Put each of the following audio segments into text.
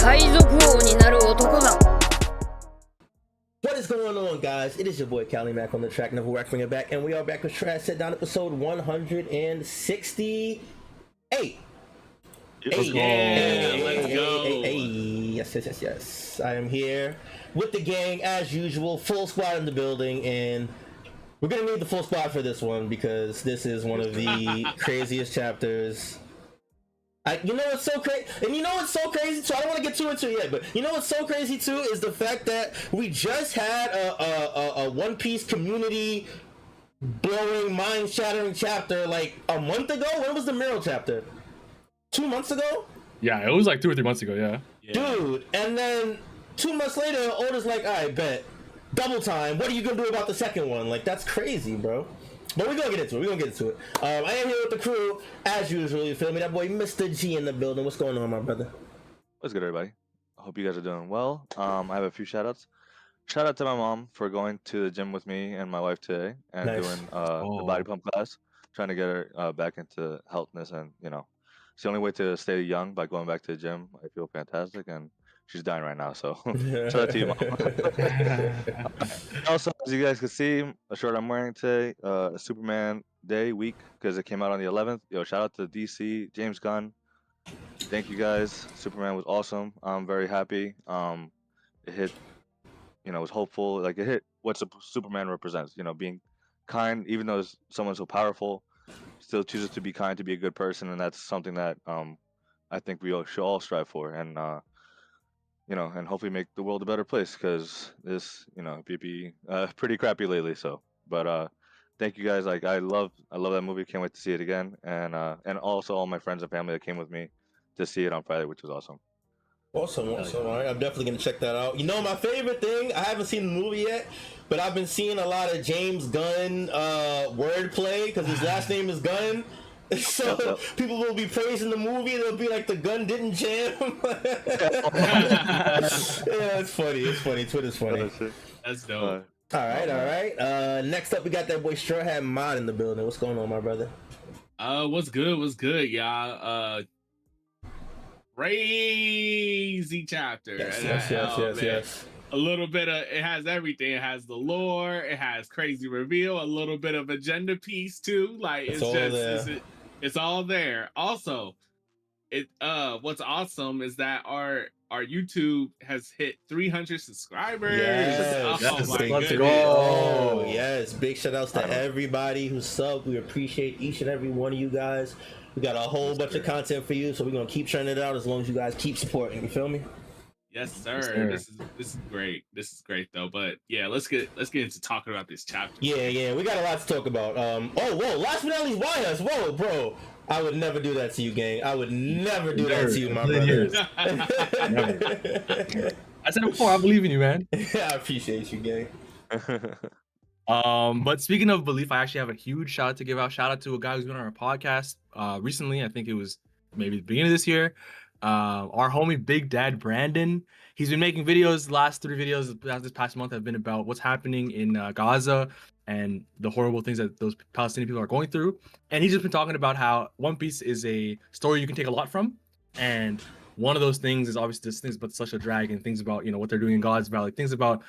What is going on, guys? It is your boy Cali Mac on the track, never bringing it back, and we are back with Trash Set Down episode 168. Let's go. Yes. I am here with the gang as usual, full squad in the building, and we're gonna need the full squad for this one because this is one of the craziest chapters. You know what's so crazy, and you know what's so crazy too. I don't want to get too into it yet, but you know what's so crazy too is the fact that we just had a One Piece community blowing, mind-shattering chapter like a month ago. When was the Miro chapter? 2 months ago? Yeah, it was like 2 or 3 months ago. Yeah. Dude, and then 2 months later, Oda's like, "I bet double time. What are you gonna do about the second one?" Like, that's crazy, bro. But we're gonna get into it. I am here with the crew as usual. You feel me? That boy Mr. G in the building. What's going on, my brother? What's good, everybody? I hope you guys are doing well. I have a few shout outs. Shout out to my mom for going to the gym with me and my wife today and Nice. doing the body pump class, trying to get her back into healthness. And, you know, it's the only way to stay young by going back to the gym. I feel fantastic. And she's dying right now. So shout out to you, mom. Also, as you guys can see, the shirt I'm wearing today, Superman Day week, because it came out on the 11th. Yo, shout out to DC, James Gunn. Thank you guys. Superman was awesome. I'm very happy. It hit, you know, it was hopeful. Like, it hit what Superman represents, you know, being kind, even though someone's so powerful, still chooses to be kind, to be a good person. And that's something that I think we all should all strive for. And, you know, and hopefully make the world a better place, because this, you know, be pretty crappy lately. So, but thank you guys. Like, I love that movie. Can't wait to see it again. And also all my friends and family that came with me to see it on Friday, which was awesome. Awesome. All right, I'm definitely gonna check that out. You know, my favorite thing, I haven't seen the movie yet, but I've been seeing a lot of James Gunn wordplay because his last name is Gunn. So people will be praising the movie. They'll be like, the gun didn't jam. Yeah, it's funny. Twitter's funny. That's dope. All right. Next up, we got that boy Straw Hat Mod in the building. What's going on, my brother? What's good, y'all? Crazy chapter. Yes. A little bit of, it has everything. It has the lore. It has crazy reveal. A little bit of agenda piece too. Like, it's all there. Also, what's awesome is that our YouTube has hit 300 subscribers. Yes. My Let's goodness. go. Yes, big shout outs to everybody who subbed. We appreciate each and every one of you guys. We got a whole bunch of content for you, so we're gonna keep churning it out as long as you guys keep supporting. You feel me? Yes, sir. This is great. This is great though. But yeah, let's get into talking about this chapter. Yeah. We got a lot to talk about. Last but not least, Wyas. Whoa, bro. I would never do that to you, gang. I would never do that to you, my brother. I said it before, I believe in you, man. I appreciate you, gang. But speaking of belief, I actually have a huge shout out to give out. Shout out to a guy who's been on our podcast recently. I think it was maybe the beginning of this year. Our homie Big Dad Brandon. He's been making videos. The last 3 videos this past month have been about what's happening in Gaza and the horrible things that those Palestinian people are going through. And he's just been talking about how One Piece is a story you can take a lot from. And one of those things is obviously this things about such a drag and things about, you know, what they're doing in God's Valley, things about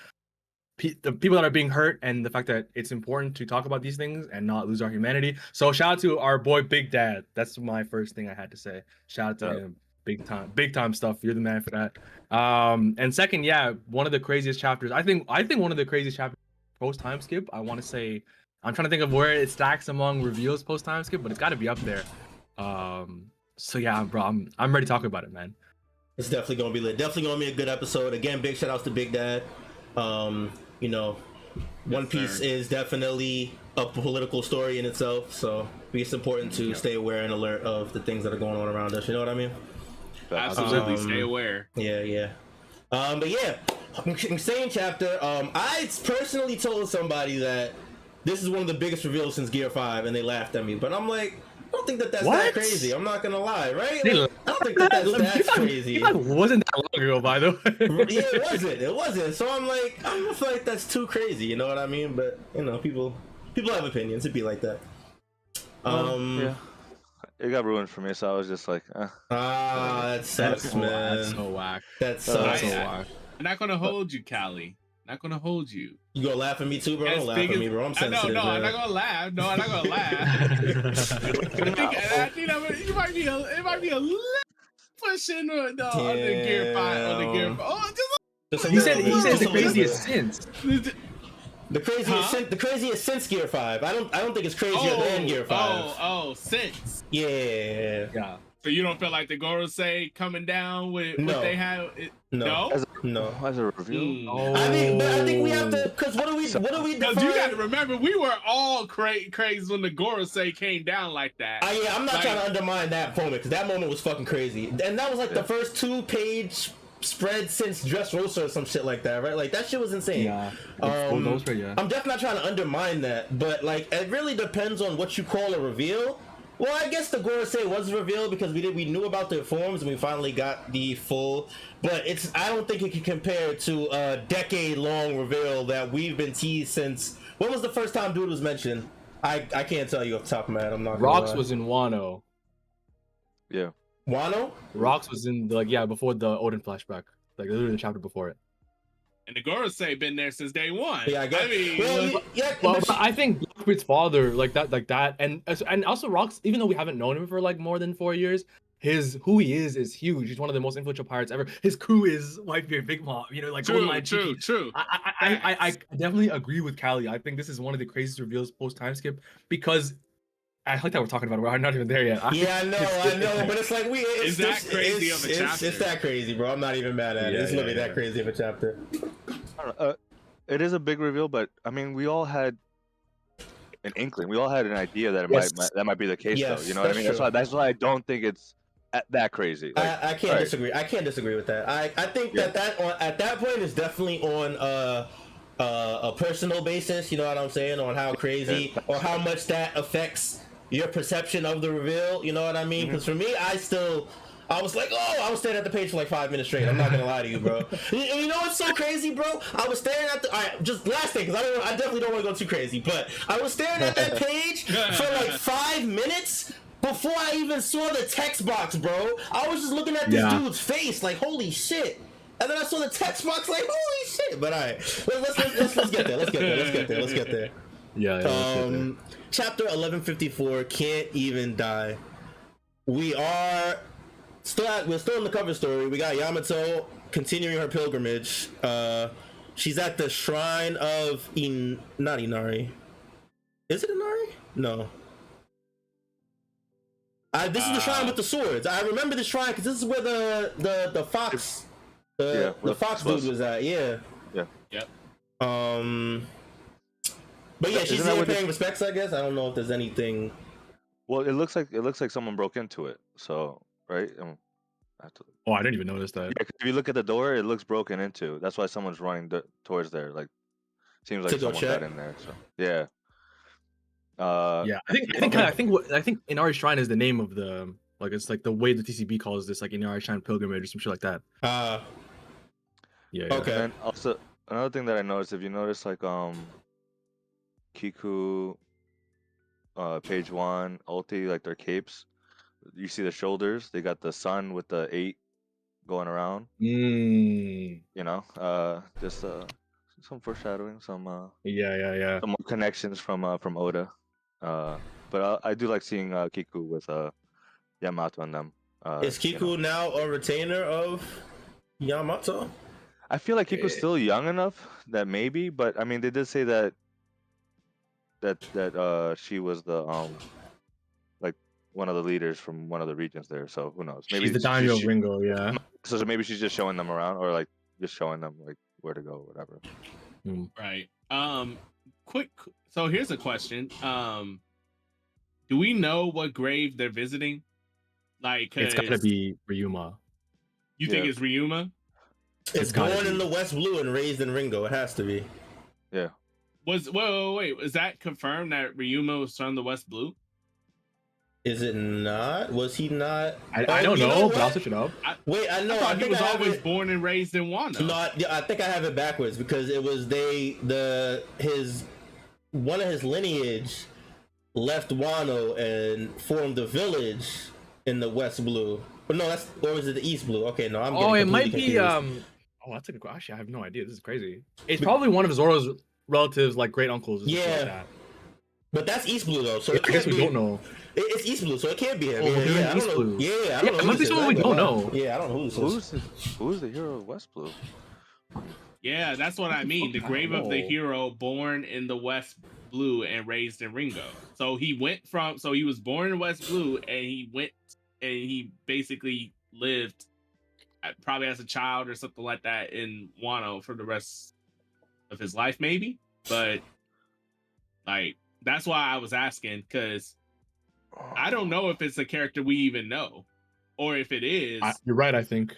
the people that are being hurt and the fact that it's important to talk about these things and not lose our humanity. So shout out to our boy Big Dad. That's my first thing I had to say. Shout out to him. Big time stuff. You're the man for that. And second, yeah, one of the craziest chapters. I think one of the craziest chapters post time skip. I want to say, I'm trying to think of where it stacks among reveals post time skip, but it's got to be up there. So yeah, bro, I'm ready to talk about it, man. It's definitely gonna be lit. Definitely gonna be a good episode. Again, big shout outs to Big Dad. You know, One Piece is definitely a political story in itself, so it's important to stay aware and alert of the things that are going on around us. You know what I mean? Absolutely, stay aware. Yeah. But yeah, insane chapter. I personally told somebody that this is one of the biggest reveals since Gear 5, and they laughed at me. But I'm like, I don't think that's that crazy. I'm not gonna lie, right? Like, I don't think that's crazy. It wasn't that long ago, by the way. Yeah, it wasn't. So I'm like, I don't feel like that's too crazy. You know what I mean? But you know, people have opinions. It'd be like that. Yeah. it got ruined for me, so I was just like, Ah, that sucks, man. That's so whack. That That's sucks. so whack. I'm not gonna hold you, Callie. Not gonna hold you. You gonna laugh at me too, bro? As Don't laugh big at as- me, bro. I'm I know, sensitive, no, man. I'm not gonna laugh. No, I'm not gonna laugh. I think it might be a little pushing on the gear 5 on the gear. Damn. Oh, Just a He little said bit, it's just the a little craziest bit. since. The craziest, Huh? the craziest since Gear 5. I don't think it's crazier than Gear 5. Since. Yeah. Yeah. So you don't feel like the Gorosei coming down with No. what they have? No. as No. a review. Oh. I think we have to, because what do we Because define? you got to remember, we were all crazy when the Gorosei came down like that. Yeah, I'm not Like- trying to undermine that moment, because that moment was fucking crazy. And that was like the first 2-page spread since Dressrosa or some shit like that, right? Like, that shit was insane. Yeah. I'm definitely not trying to undermine that, but like, it really depends on what you call a reveal. Well, I guess the Gorosei was revealed because we knew about their forms and we finally got the full. But I don't think it can compare to a decade-long reveal that we've been teased since. When was the first time dude was mentioned? I can't tell you off the top of my head. I'm not. Rox was in Wano. Yeah. Wano. Rox was in before the Odin flashback, like literally the chapter before it. And the Gorosei been there since day one. Yeah, I guess. I mean, Well, yeah, Well, but but I think Blackbeard's father, like that, and also Rox, even though we haven't known him for like more than 4 years, who he is huge. He's one of the most influential pirates ever. His crew is Whitebeard, Big Mom, like Golden Line Cheeky. true. I definitely agree with Callie. I think this is one of the craziest reveals post time skip because I like that we're talking about it. We're not even there yet. yeah, I know, but it's like It's that crazy of a chapter. It's that crazy, bro. I'm not even mad at it. It's literally that crazy of a chapter. I don't know. It is a big reveal, but I mean, we all had an inkling. We all had an idea that that might be the case, Yes, though. You know what I mean? that's That's why I don't think it's that crazy. Like, I can't disagree. I can't disagree with that. I think that at that point is definitely on a personal basis. You know what I'm saying? On how crazy or how much that affects your perception of the reveal. You know what I mean? Because for me, I was like, I was staring at the page for like 5 minutes straight. I'm not gonna lie to you, bro. You know what's so crazy, bro? I was staring at just last thing, because I definitely don't want to go too crazy, but I was staring at that page for like 5 minutes before I even saw the text box, bro. I was just looking at this dude's face, like, holy shit. And then I saw the text box, like, holy shit. But all right, let's get there. Let's get there. Yeah. Chapter 1154, Can't Even Die. We're still in the cover story. We got Yamato continuing her pilgrimage. She's at the shrine of not Inari. Is it Inari? No. This is the shrine with the swords. I remember the shrine because this is where the fox, the fox dude was at. Yeah. Yeah. Yep. But yeah, she's Isn't that here what paying respects, I guess. I don't know if there's anything. Well, it looks like someone broke into it. So right. Oh, I didn't even notice that. Yeah, 'cause if you look at the door, it looks broken into. That's why someone's running towards there. Like, seems like To go someone check? got in there. So yeah. Yeah, I think Inari Shrine is the name of the it's like the way the TCB calls this, like Inari Shrine pilgrimage or some shit like that. Yeah. Okay. And also another thing that I noticed, if you notice, like Kiku, page 1, Ulti, like their capes, you see the shoulders. They got the sun with the 8 going around. You know, just some foreshadowing, some Yeah. some more connections from Oda. But I do like seeing Kiku with Yamato and them. Is Kiku now a retainer of Yamato? I feel like Kiku's still young enough that maybe, but I mean, they did say that she was the like one of the leaders from one of the regions there. So who knows? Maybe she's the daimyo of Ringo. Yeah. So maybe she's just showing them around, or like just showing them like where to go, whatever. Right. So here's a question. Do we know what grave they're visiting? Like, It's gotta be Ryuma. You think it's Ryuma? It's born in the West Blue and raised in Ringo. It has to be. Yeah. Wait. Is that confirmed that Ryuma was from the West Blue? Is it not? Was he not? I don't know, but I'll switch it up. I thought he was always born and raised in Wano. No, I think I have it backwards because it was one of his lineage left Wano and formed a village in the West Blue. But no, or is it the East Blue? Okay, no, I'm getting it might completely be confused. Oh, that's a good question. Actually, I have no idea. This is crazy. It's probably one of Zoro's relatives, like great uncles. Yeah. Like that. But that's East Blue though, so I guess we don't know. It's East Blue, so it can't be him. Oh, yeah, I East don't know. Blue. Yeah, I don't know. It must be someone we don't know. Yeah, I don't know who this is. Who's the hero of West Blue? Yeah, that's what I mean. The grave of the hero born in the West Blue and raised in Ringo. So he was born in West Blue and he basically lived probably as a child or something like that in Wano for the rest of his life, maybe. But like, that's why I was asking, because I don't know if it's a character we even know, or if it is. You're right, I think.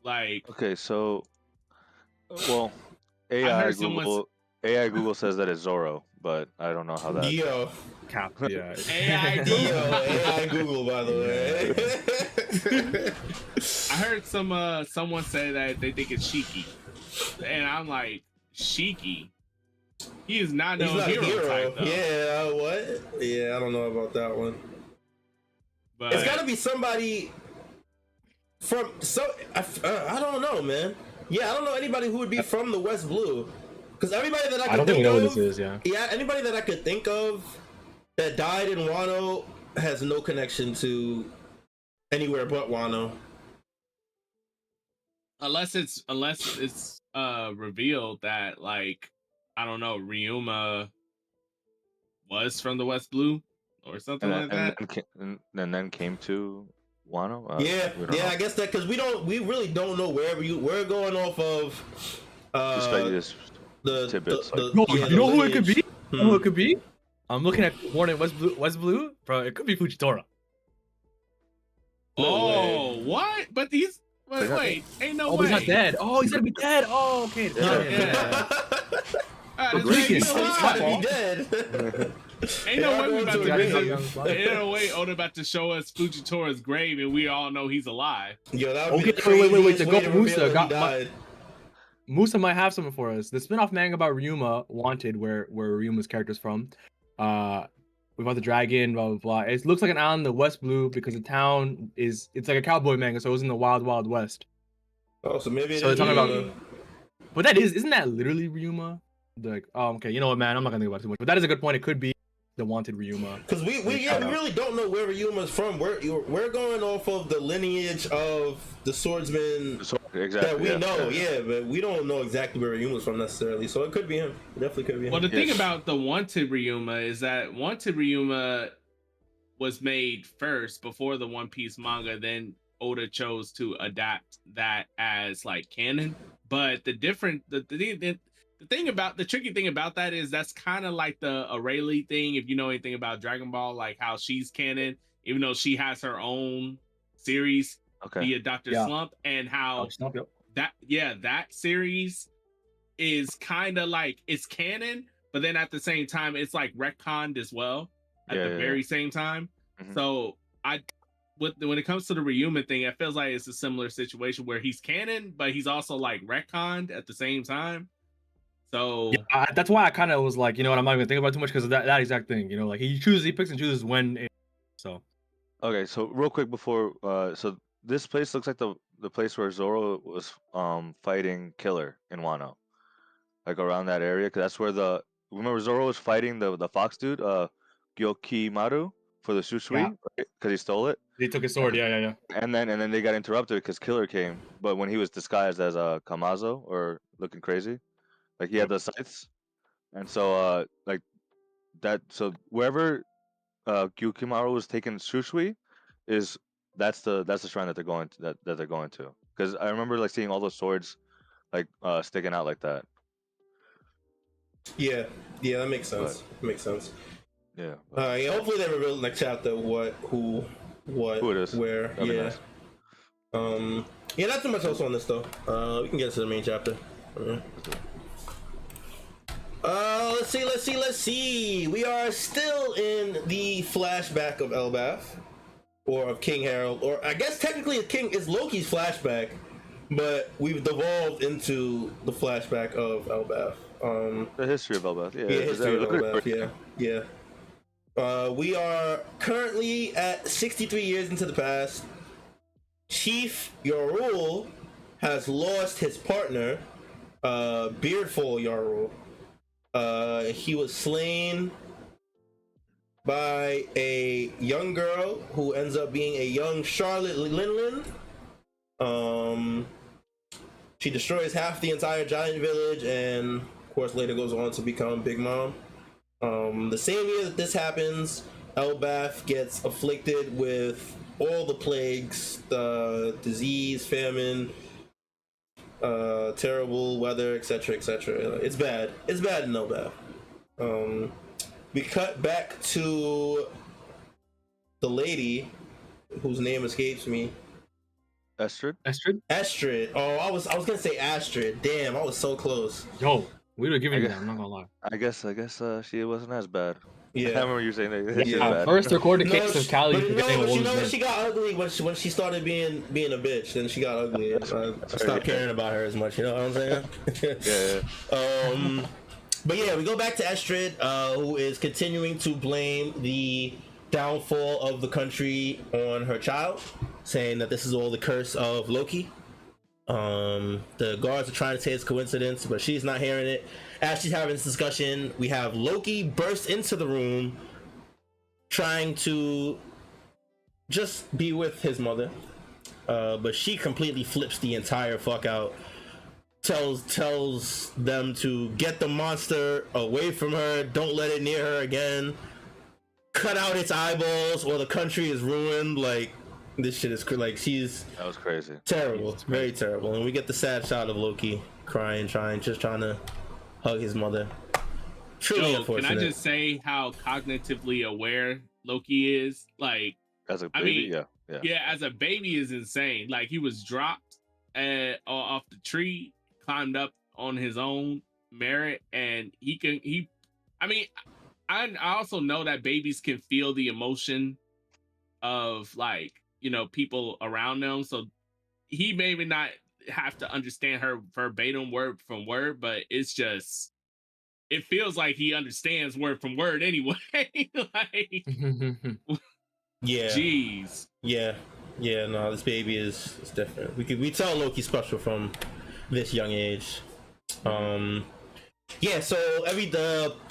Like, okay, so, well, AI Google says that it's Zoro, but I don't know how that. Dio. Cap, yeah. AI Google, by the way. I heard someone say that they think it's Shiki, and I'm like, Shiki? He is not no hero type, though. Yeah, what? Yeah, I don't know about that one. But it's got to be somebody from. I don't know, man. Yeah, I don't know anybody who would be from the West Blue, because everybody that I don't think we know who this is. Yeah. Yeah, anybody that I could think of that died in Wano has no connection to anywhere but Wano. Unless it's revealed that, like, I don't know, Ryuma was from the West Blue or something like that. And then came to Wano. I guess that, because we really don't know where we're going off of. The tidbits. You know who it could be? You know who it could be? I'm looking at born in West Blue, bro. It could be Fujitora. What? But these. Wait, ain't no way. Oh, he's not dead. Oh, he's gonna be dead. Oh, okay. Yeah. He's gotta be dead. Ain't no way Oda about to show us Fujitora's grave and we all know he's alive. Yo, that would be the wait. The Goat Musa Musa might have something for us. The spin-off manga about Ryuma, Wanted, where Ryuma's character's from. Without the dragon, blah blah blah. It looks like an island in the West Blue because the town it's like a cowboy manga, so it was in the wild West. Oh, so maybe they're talking about. But isn't that literally Ryuma? Like, oh, okay, you know what, man? I'm not gonna think about it too much. But that is a good point. It could be the Wanted Ryuma. Because we really don't know where Ryuma's from. We're going off of the lineage of the swordsman that we know. Yeah, but we don't know exactly where Ryuma's from necessarily. So it could be him. It definitely could be him. Well, the thing about the Wanted Ryuma is that Wanted Ryuma was made first before the One Piece manga. Then Oda chose to adapt that as like canon. But the tricky thing about that is that's kind of like the Aurelie thing. If you know anything about Dragon Ball, like how she's canon, even though she has her own series via Dr. Slump, and how that series is kind of like it's canon, but then at the same time it's like retconned as well at the very same time. Mm-hmm. So when it comes to the Ryuma thing, it feels like it's a similar situation where he's canon, but he's also like retconned at the same time. So that's why I kind of was like, you know what, I'm not even thinking about it too much because of that exact thing. You know, like he picks and chooses when. So. Okay, so real quick before, so this place looks like the place where Zoro was fighting Killer in Wano, like around that area, because that's where remember Zoro was fighting the fox dude, Gyokimaru, for the Susui, because he stole it. He took his sword, yeah. And then they got interrupted because Killer came, but when he was disguised as a Kamazo or looking crazy. Like he had the scythes, and so like that. So wherever Gyukimaru was taking Susui, that's the shrine that they're going to, that they're going to. Because I remember like seeing all those swords like sticking out like that. Yeah, that makes sense. Makes sense. Yeah. Hopefully they reveal next chapter who it is, where. That'd be nice. Not too much else on this though. We can get to the main chapter. Let's see. We are still in the flashback of Elbaf, or of King Harold, or I guess technically it's Loki's flashback, but we've devolved into the flashback of Elbaf. The history of Elbaf, history of Elbaf, yeah. We are currently at 63 years into the past. Chief Yorul has lost his partner, Beardful Yorul. He was slain by a young girl who ends up being a young Charlotte Linlin. She destroys half the entire giant village and, of course, later goes on to become Big Mom. The same year that this happens, Elbaf gets afflicted with all the plagues, disease, famine, terrible weather, etc., etc. It's bad. It's bad in Elbaf. We cut back to the lady whose name escapes me. Estrid? Estrid. Oh, I was gonna say Astrid. Damn, I was so close. Yo, we were giving you that. I'm not gonna lie. I guess she wasn't as bad. Yeah. I remember you saying that. Yeah, Bad. first recorded case of Callie forgetting but what you was know meant. she got ugly when she started being a bitch. Then she got ugly. I stopped caring about her as much. You know what I'm saying? Yeah. But yeah, we go back to Estrid, who is continuing to blame the downfall of the country on her child, saying that this is all the curse of Loki. The guards are trying to say it's coincidence, but she's not hearing it. As she's having this discussion, we have Loki burst into the room, trying to just be with his mother, but she completely flips the entire fuck out. Tells them to get the monster away from her, don't let it near her again, cut out its eyeballs or the country is ruined. Like, this shit is that was crazy. Terrible, very terrible. And we get the sad shot of Loki crying, trying to hug his mother. Truly unfortunate. Can I just say how cognitively aware Loki is? Like, as a baby, yeah, as a baby is insane. Like, he was dropped off the tree, climbed up on his own merit, and I also know that babies can feel the emotion of, like, you know, people around them. So he maybe not have to understand her verbatim word from word, but it feels like he understands word from word anyway. Like, yeah. Jeez. Yeah. No, this baby is different. We tell Loki's special from this young age. Yeah, so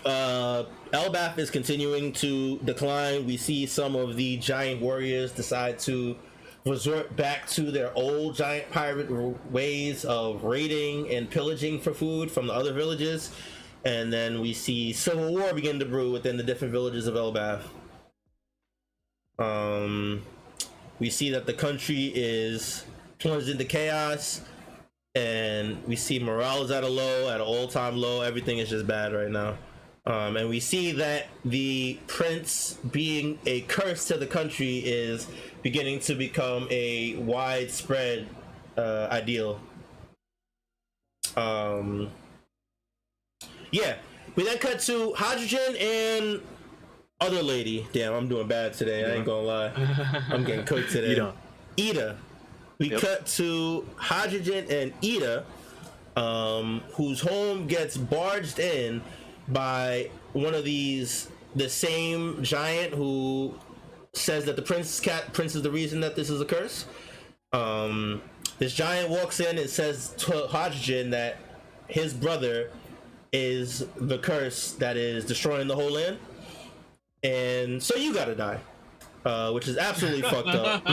Elbaf is continuing to decline. We see some of the giant warriors decide to resort back to their old giant pirate ways of raiding and pillaging for food from the other villages. And then we see civil war begin to brew within the different villages of Elbaf. We see that the country is plunged into chaos, and we see morale is at an all-time low. Everything is just bad right now. And we see that the prince being a curse to the country is beginning to become a widespread ideal. Yeah, we then cut to Hydrogen and other lady. Damn, I'm doing bad today. I ain't gonna lie. I'm getting cooked today. Ida. We cut to Hydrogen and Ida, whose home gets barged in by one of the same giant who says that the prince is the reason that this is a curse. This giant walks in and says to Hydrogen that his brother is the curse that is destroying the whole land, and so you gotta die. Which is absolutely fucked up.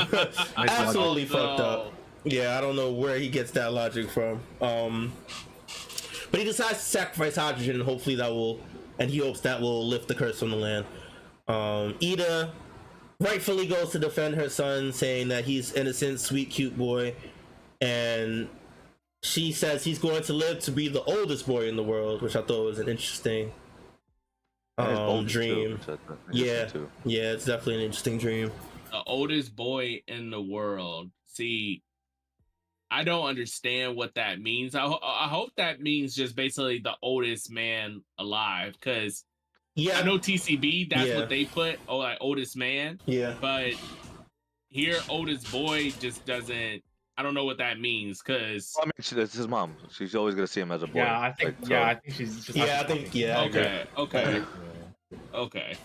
Absolutely fucked up. Yeah, I don't know where he gets that logic from. But he decides to sacrifice Hydrogen, and hopefully he hopes that will lift the curse from the land. Ida rightfully goes to defend her son, saying that he's innocent, sweet, cute boy, and she says he's going to live to be the oldest boy in the world, which I thought was an interesting dream. Yeah, it's definitely an interesting dream. The oldest boy in the world. See, I don't understand what that means. I hope that means just basically the oldest man alive, because I know TCB, that's what they put, like oldest man. Yeah. But here, oldest boy just doesn't. I don't know what that means, because I mean, it's his mom. She's always gonna see him as a boy. Yeah, I think. I think she's just. Yeah, I think. Yeah. Okay. Okay.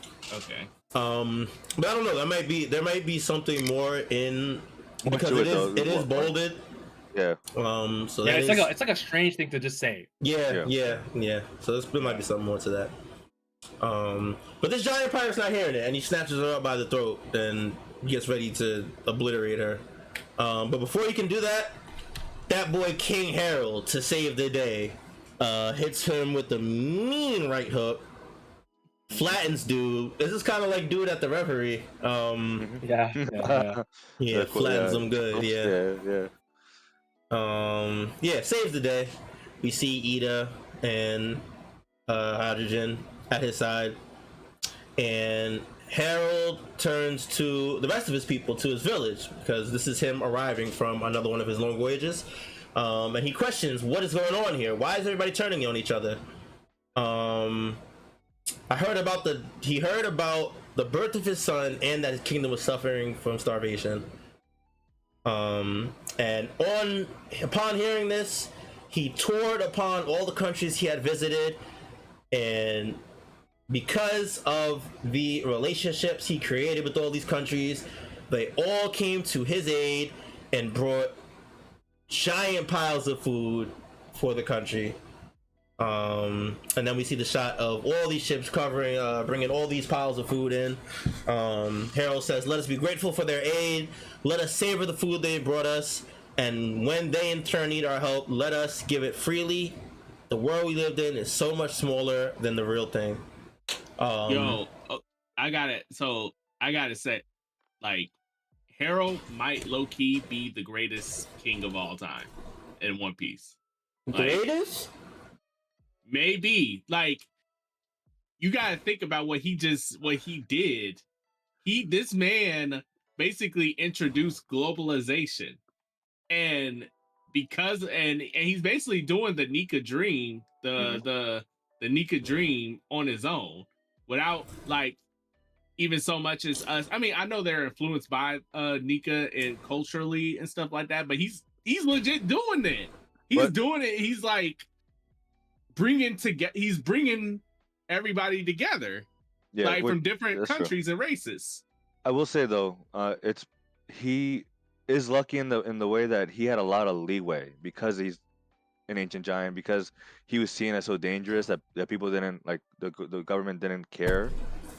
But I don't know. There might be something more in because it is bolded. Yeah. So yeah, it's like a strange thing to just say. Yeah. So there might be something more to that. But this giant pirate's not hearing it, and he snatches her up by the throat and gets ready to obliterate her. But before he can do that, that boy King Harold, to save the day, hits him with the mean right hook, flattens dude. This is kind of like dude at the referee. Yeah. Flattens him good. Yeah. Saves the day. We see Ida and Hydrogen at his side, and Harold turns to the rest of his people, to his village, because this is him arriving from another one of his long voyages. And he questions what is going on here. Why is everybody turning on each other? He heard about the birth of his son and that his kingdom was suffering from starvation. And upon hearing this, he toured upon all the countries he had visited, and because of the relationships he created with all these countries, they all came to his aid and brought giant piles of food for the country. And then we see the shot of all these ships bringing all these piles of food in. Harold says, "Let us be grateful for their aid. Let us savor the food they brought us. And when they in turn need our help, let us give it freely. The world we lived in is so much smaller than the real thing." I gotta say, like, Harold might low-key be the greatest king of all time in One Piece. Greatest? Maybe. Like, you gotta think about what he did. This man basically introduced globalization, and he's basically doing the Nika dream, the Nika dream on his own, without like even so much as us. I mean, I know they're influenced by Nika and culturally and stuff like that, but he's legit doing that. He's doing it. He's like bringing everybody together, from different countries and races. I will say though, he is lucky in the way that he had a lot of leeway because he's an ancient giant, because he was seen as so dangerous that people didn't like, the government didn't care.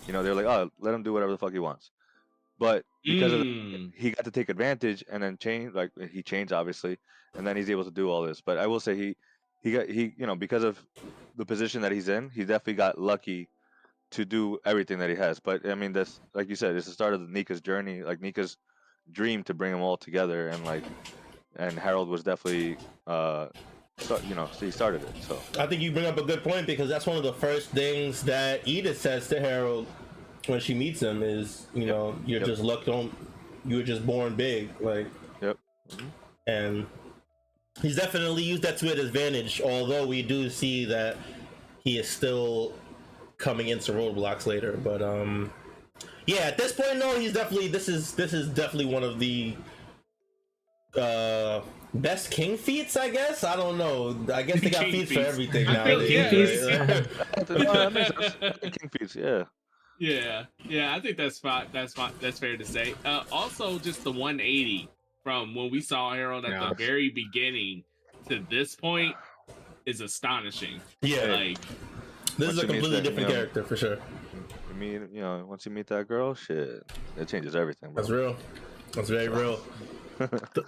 They're like, oh, let him do whatever the fuck he wants. But because of he got to take advantage and then change, like he changed obviously, and then he's able to do all this. But I will say he because of the position that he's in, he definitely got lucky to do everything that he has. But I mean, that's like you said, it's the start of Nika's journey, like Nika's dream to bring them all together, and Harold was definitely he started it. So I think you bring up a good point, because that's one of the first things that Edith says to Harold when she meets him is, you're just lucked on, you were just born big, like. Yep. And he's definitely used that to his advantage, although we do see that he is still coming into roadblocks later. But at this point, no, he's definitely this is definitely one of the best king feats, I guess. I don't know. I guess they got feats for everything nowadays. King feats, yeah. Yeah, I think that's fine. That's fair to say. Also, just the 180 from when we saw Harold at the very beginning to this point is astonishing. Yeah, like this is a completely different character for sure. Once you meet that girl, shit, it changes everything, bro. That's real. That's very real.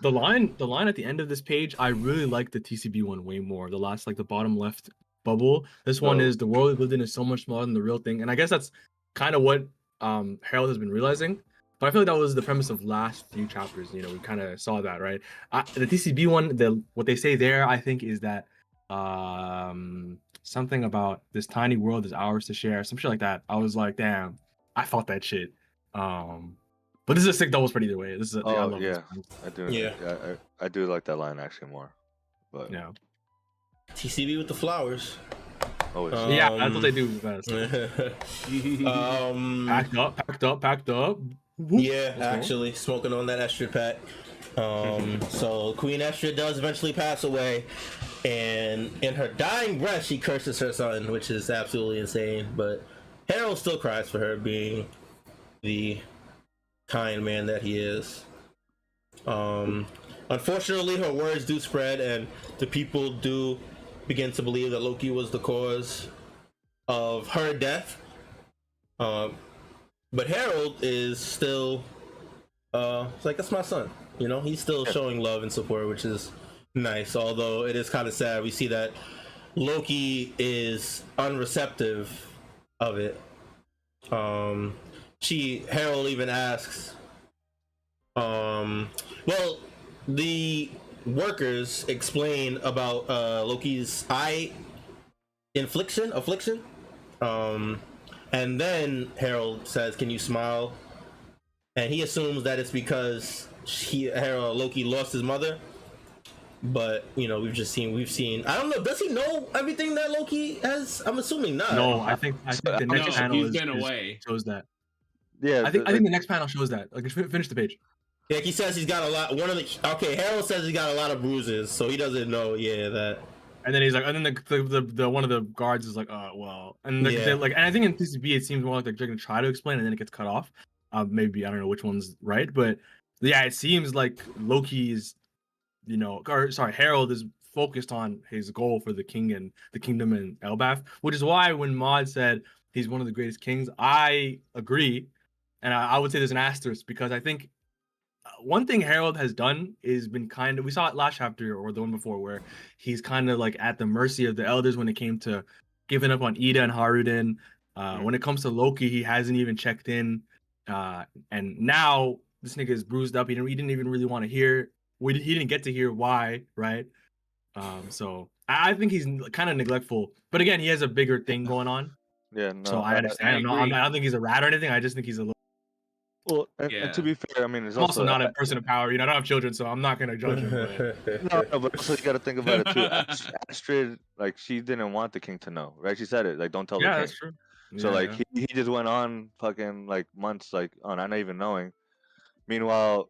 The line at the end of this page, I really like the TCB one way more. The last, like the bottom left bubble. This one is, the world we lived in is so much smaller than the real thing. And I guess that's kind of what Harold has been realizing. But I feel like that was the premise of last few chapters. We kind of saw that, right? The TCB one, what they say there, I think, is that something about this tiny world is ours to share, some shit like that. I was like, damn, I felt that shit. But this is a sick double spread either way. This is I love this. I do. Yeah, I do like that line actually more. But yeah, TCB with the flowers. Always. Yeah, that's what they do best. Packed up. Yeah, actually, smoking on that extra pack. So Queen Estra does eventually pass away, and in her dying breath, she curses her son, which is absolutely insane. But Harold still cries for her, being the kind man that he is. Unfortunately, her words do spread, and the people do begin to believe that Loki was the cause of her death. But Harold is still, it's like, that's my son. You know, he's still showing love and support, which is nice. Although it is kind of sad. We see that Loki is unreceptive of it. Harold even asks, well, the workers explain about Loki's eye affliction. And then Harold says, "Can you smile?" And he assumes that it's because Loki lost his mother. But you know, we've seen. I don't know. Does he know everything that Loki has? I'm assuming not. No, I think the next panel he's been away. Shows that. Yeah, I think the next panel shows that. Like, finish the page. Like he says, he's got a lot. Harold says he's got a lot of bruises, so he doesn't know. Yeah, that. And then he's like, and then the one of the guards is like, well, and they're like, and I think in PCB it seems more like they're gonna try to explain, and then it gets cut off. Maybe I don't know which one's right, but yeah, it seems like Loki's, Harold is focused on his goal for the king and the kingdom and Elbaf, which is why when Maud said he's one of the greatest kings, I agree, and I would say there's an asterisk because I think one thing Harold has done is been kind of, we saw it last chapter or the one before, where he's kind of like at the mercy of the elders when it came to giving up on Ida and Haruden. When it comes to Loki, he hasn't even checked in, and now this nigga is bruised up. He didn't even really want to hear. He didn't get to hear why, right? So I think he's kind of neglectful. But again, he has a bigger thing going on. Yeah, no. So I understand. I don't think he's a rat or anything. I just think he's a little. Well, and to be fair, I mean, it's I'm also not a person of power. I don't have children, so I'm not gonna judge him. But... no, but also you got to think about it too. Astrid, like, she didn't want the king to know, right? She said it, like, don't tell the king. Yeah, that's true. So he just went on fucking like months, like, on not even knowing. Meanwhile,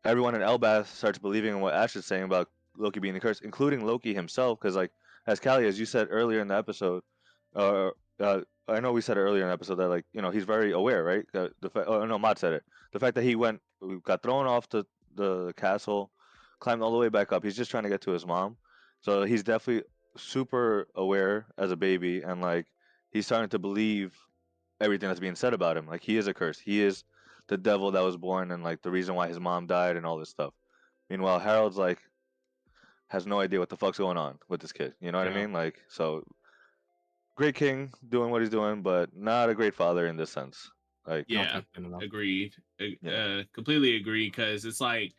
everyone in Elbaf starts believing in what Ash is saying about Loki being the curse, including Loki himself, because, like, as Callie, as you said earlier in the episode, I know we said it earlier in the episode that, like, he's very aware, right? Matt said it. The fact that he got thrown off the castle, climbed all the way back up. He's just trying to get to his mom. So he's definitely super aware as a baby, and, like, he's starting to believe everything that's being said about him. Like, he is a curse. He is the devil that was born, and, like, the reason why his mom died and all this stuff. Meanwhile, Harold's, like, has no idea what the fuck's going on with this kid. You know what I mean? Like, so... Great king doing what he's doing, but not a great father in this sense. Like, agreed. Completely agree, because it's like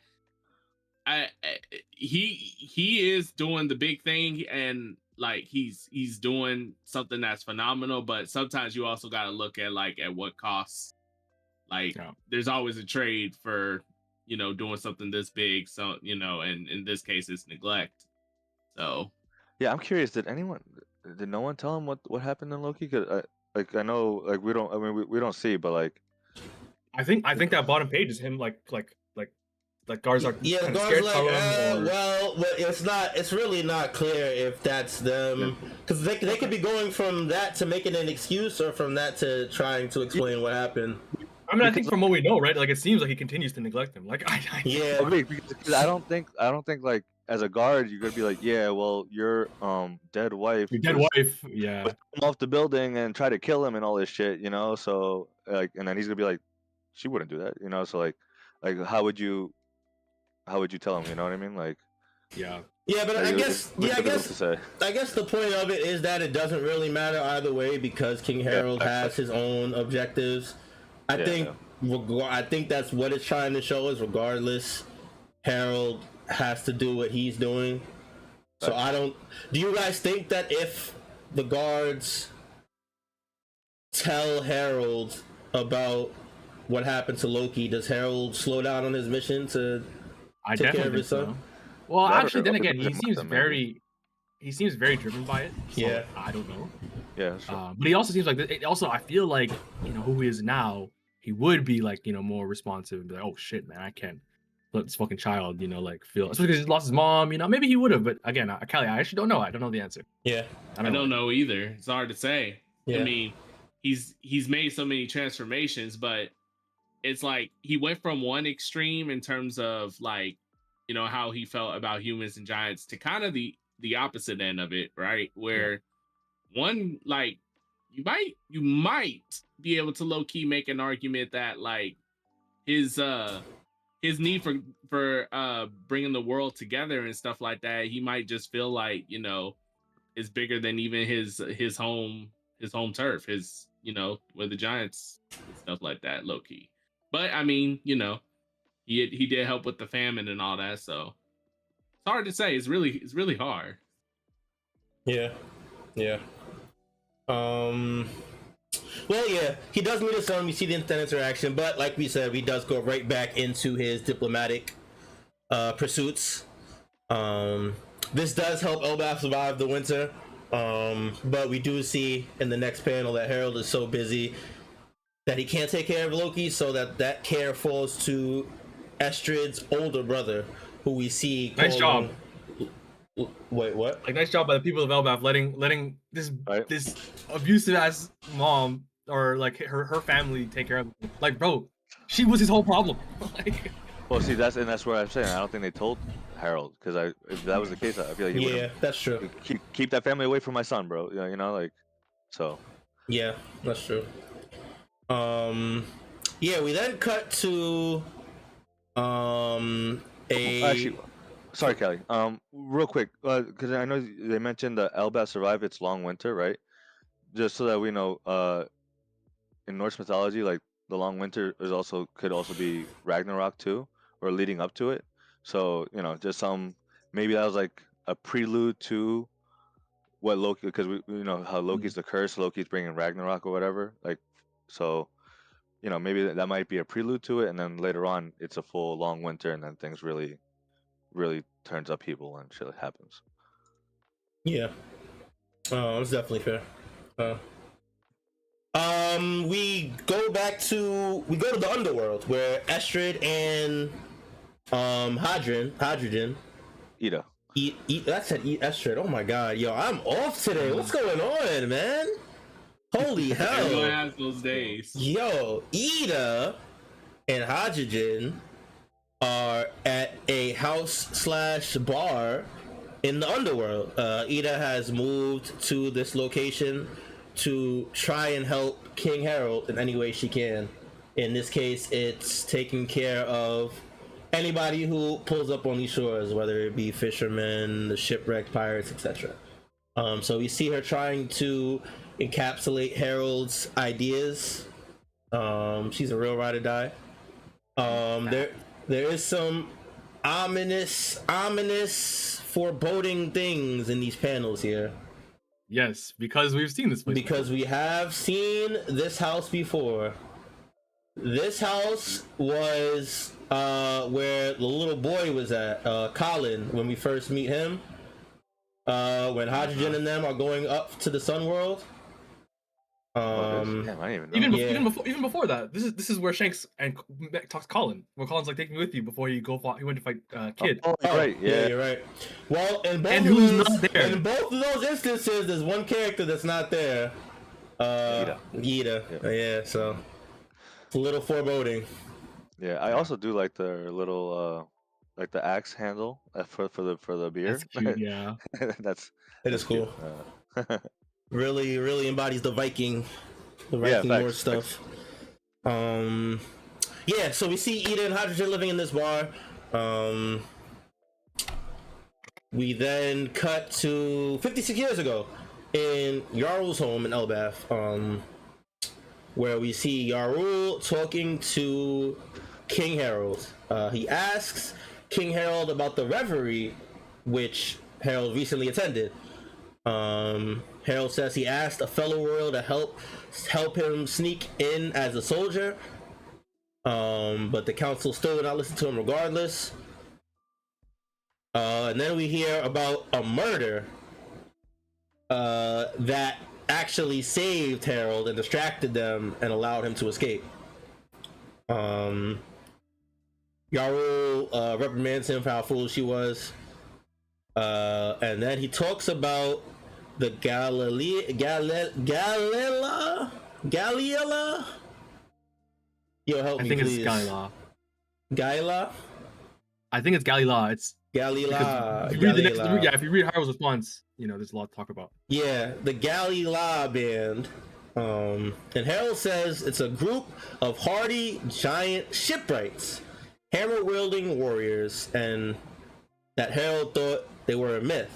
he is doing the big thing, and, like, he's doing something that's phenomenal, but sometimes you also got to look at, like, at what costs. Like, there's always a trade for doing something this big. So and in this case, it's neglect. So yeah, I'm curious. Did no one tell him what happened in Loki? Cause I know, like, we don't. I mean, we don't see, but, like, I think that bottom page is him, like guards are guards scared, like, well, it's not. It's really not clear if that's them, because they could be going from that to making an excuse, or from that to trying to explain what happened. I mean, I think from what we know, right? Like, it seems like he continues to neglect him. Like, because I don't think like, as a guard, you're gonna be like, yeah, well, your dead wife. Your dead wife, yeah. Put him off the building and try to kill him and all this shit, So, like, and then he's gonna be like, she wouldn't do that, So, like how would you tell him? You know what I mean? Like, yeah, but I guess the point of it is that it doesn't really matter either way, because King Harold has his own objectives. I think that's what it's trying to show, is regardless, Harold has to do what he's doing. So do you guys think that if the guards tell Harold about what happened to Loki, does Harold slow down on his mission to take care of his son? So. Well, actually, then again, he seems very driven by it. So I don't know. Yeah, sure. But he also seems like I feel like who he is now, he would be, like, more responsive and be like, oh shit, man, I can't let this fucking child, like, feel, especially because he lost his mom. Maybe he would have, but again, Callie, I actually don't know. I don't know the answer. Yeah, I don't know either. It's hard to say. I mean, he's made so many transformations, but it's like he went from one extreme in terms of like, you know, how he felt about humans and giants to kind of the opposite end of it, right? Where one, like, you might be able to low key make an argument that like his need for bringing the world together and stuff like that, he might just feel like, you know, is bigger than even his home turf, his, you know, with the Giants and stuff like that, low key. But I mean, you know, he did help with the famine and all that, so it's hard to say. It's really hard. Yeah. Well, yeah, he does meet his son. We see the instant interaction, but like we said, he does go right back into his diplomatic pursuits. This does help Elbaf survive the winter, but we do see in the next panel that Harold is so busy that he can't take care of Loki, so that care falls to Estrid's older brother, who we see. Nice job. Wait, what? Like, nice job by the people of Elbaf letting this abusive ass mom or like her family take care of him. Like, bro, she was his whole problem. Like, well, see, that's where I'm saying I don't think they told Harold, because if that was the case, I feel like he that's true. Keep that family away from my son, bro. You know, like, so. Yeah, that's true. Yeah, we then cut to Actually, sorry, Kelly. Real quick, because I know they mentioned the Elbaf survived its long winter, right? Just so that we know, in Norse mythology, like the long winter could also be Ragnarok too, or leading up to it. So, you know, just maybe that was like a prelude to what Loki, because we know how Loki's the curse, Loki's bringing Ragnarok or whatever. Like, so, you know, maybe that might be a prelude to it, and then later on it's a full long winter, and then things really turns upheaval and shit happens. Yeah. It's definitely fair. We go to the underworld where Estrid and Hydrogen. Ida. That said Estrid. Oh my god, yo, I'm off today. What's going on, man? Holy hell! Everyone has those days. Yo, Ida and Hydrogen are at a house/bar in the underworld. Ida has moved to this location to try and help King Harold in any way she can. In this case, it's taking care of anybody who pulls up on these shores, whether it be fishermen, the shipwrecked pirates, etc. So we see her trying to encapsulate Harold's ideas. She's a real ride or die. There is some ominous, foreboding things in these panels here. yes, because we've seen this place because we have seen this house before. This house was where the little boy was at, Colin, when we first meet him. When Hydrogen and them are going up to the Sun World. Damn, I didn't even know. Even before that, this is where Shanks and talks to Colin. Where Colin's like, take me with you before he went to fight Kid. Right, yeah, you're right. Well, in both of those instances, there's one character that's not there. Ida. Yeah, so it's a little foreboding. Yeah, I also do like the little like the axe handle for the beer. That's cute, yeah. It is cool. Really embodies the Viking Norse stuff. Yeah, so we see Ida and Hydrogen living in this bar. We then cut to 56 years ago in Jarl's home in Elbaf, where we see Jarl talking to King Harold. He asks King Harold about the reverie which Harold recently attended. Harold says he asked a fellow royal to help him sneak in as a soldier, but the council still did not listen to him regardless. And then we hear about a murder that actually saved Harold and distracted them and allowed him to escape. Jarl reprimands him for how foolish he was, and then he talks about the Galila Galliela? Yo, help I me, think please. it's Galila. Gaila? I think it's Galila. It's Galila. if you read Galila. if you read Harold's response, there's a lot to talk about. Yeah, the Galila band. And Harold says it's a group of hardy giant shipwrights, hammer-wielding warriors, and that Harold thought they were a myth.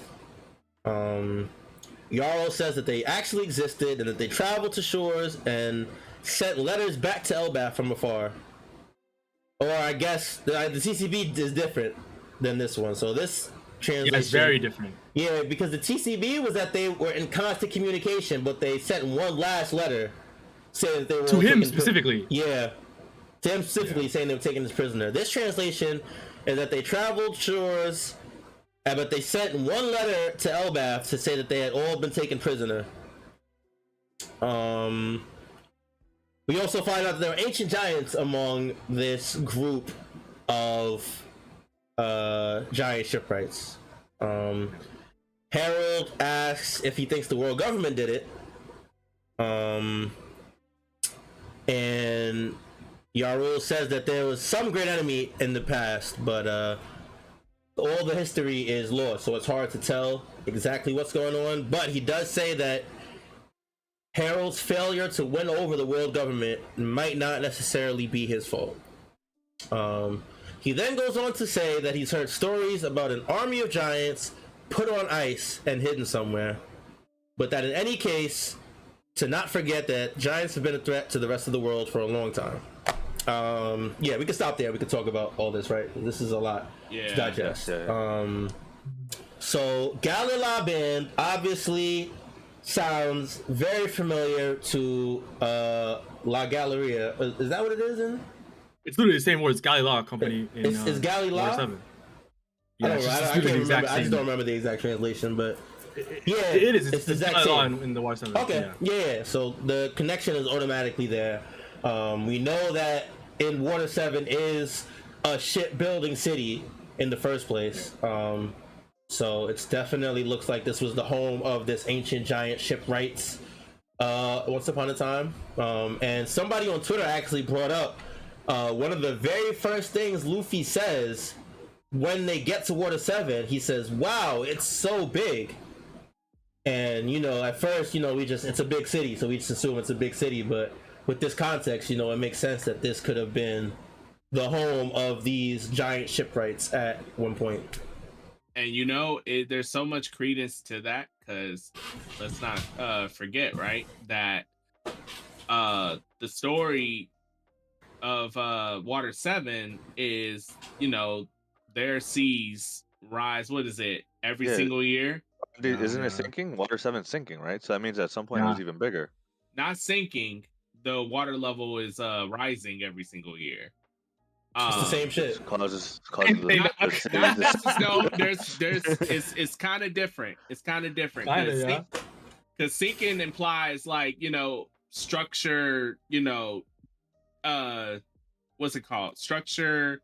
Jarl says that they actually existed and that they traveled to shores and sent letters back to Elbaf from afar. Or I guess the TCB is different than this one. So this translation, yeah, it's very different. Yeah, because the TCB was that they were in constant communication, but they sent one last letter saying that they were to him specifically. Yeah, to him specifically, saying they were taking his prisoner. This translation is that they traveled shores, but they sent one letter to Elbaf to say that they had all been taken prisoner. We also find out that there are ancient giants among this group of giant shipwrights. Harold asks if he thinks the world government did it. And Yarul says that there was some great enemy in the past, but all the history is lost, so it's hard to tell exactly what's going on. But he does say that Harold's failure to win over the world government might not necessarily be his fault. He then goes on to say that he's heard stories about an army of giants put on ice and hidden somewhere, but that in any case, to not forget that giants have been a threat to the rest of the world for a long time. Yeah, we can stop there. We can talk about all this, right? This is a lot to digest. So Galila Band obviously sounds very familiar to La Galleria. Is that what it is in? It's literally the same words, Galila Company. Is Galila? Yeah, I can't remember. I just don't remember the exact translation, but yeah, it is. It's the exact same in the Water 7. Okay, yeah. So the connection is automatically there. We know that in Water 7 is a shipbuilding city in the first place. So it's definitely looks like this was the home of this ancient giant shipwrights once upon a time. And somebody on Twitter actually brought up one of the very first things Luffy says when they get to Water 7. He says, "Wow, it's so big." And at first, it's a big city, so we just assume it's a big city. But with this context, it makes sense that this could have been the home of these giant shipwrights at one point. And there's so much credence to that, because let's not forget, right, that the story of Water 7 is, their seas rise, what is it, every single year? Isn't it sinking? Water 7's sinking, right? So that means at some point it was even bigger. Not sinking. The water level is rising every single year. It's the same shit. Causes no, it's kind of different. It's kind of different. Because sinking implies structure, what's it called? Structure,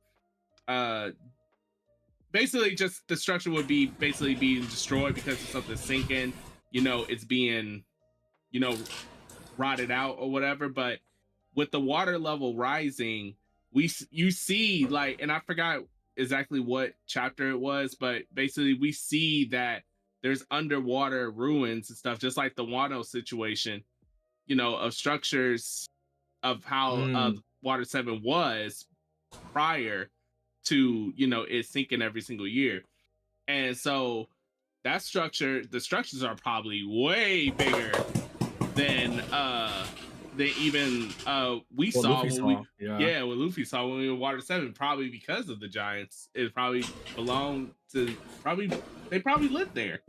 basically just the structure would be basically being destroyed because of something sinking, it's being, rotted out or whatever. But with the water level rising, you see, and I forgot exactly what chapter it was, but basically we see that there's underwater ruins and stuff, just like the Wano situation, of structures of how Water 7 was prior to, it sinking every single year. And so the structures are probably way bigger than even we saw when Luffy saw when we were in Water 7, probably because of the giants. It probably belonged to they probably lived there,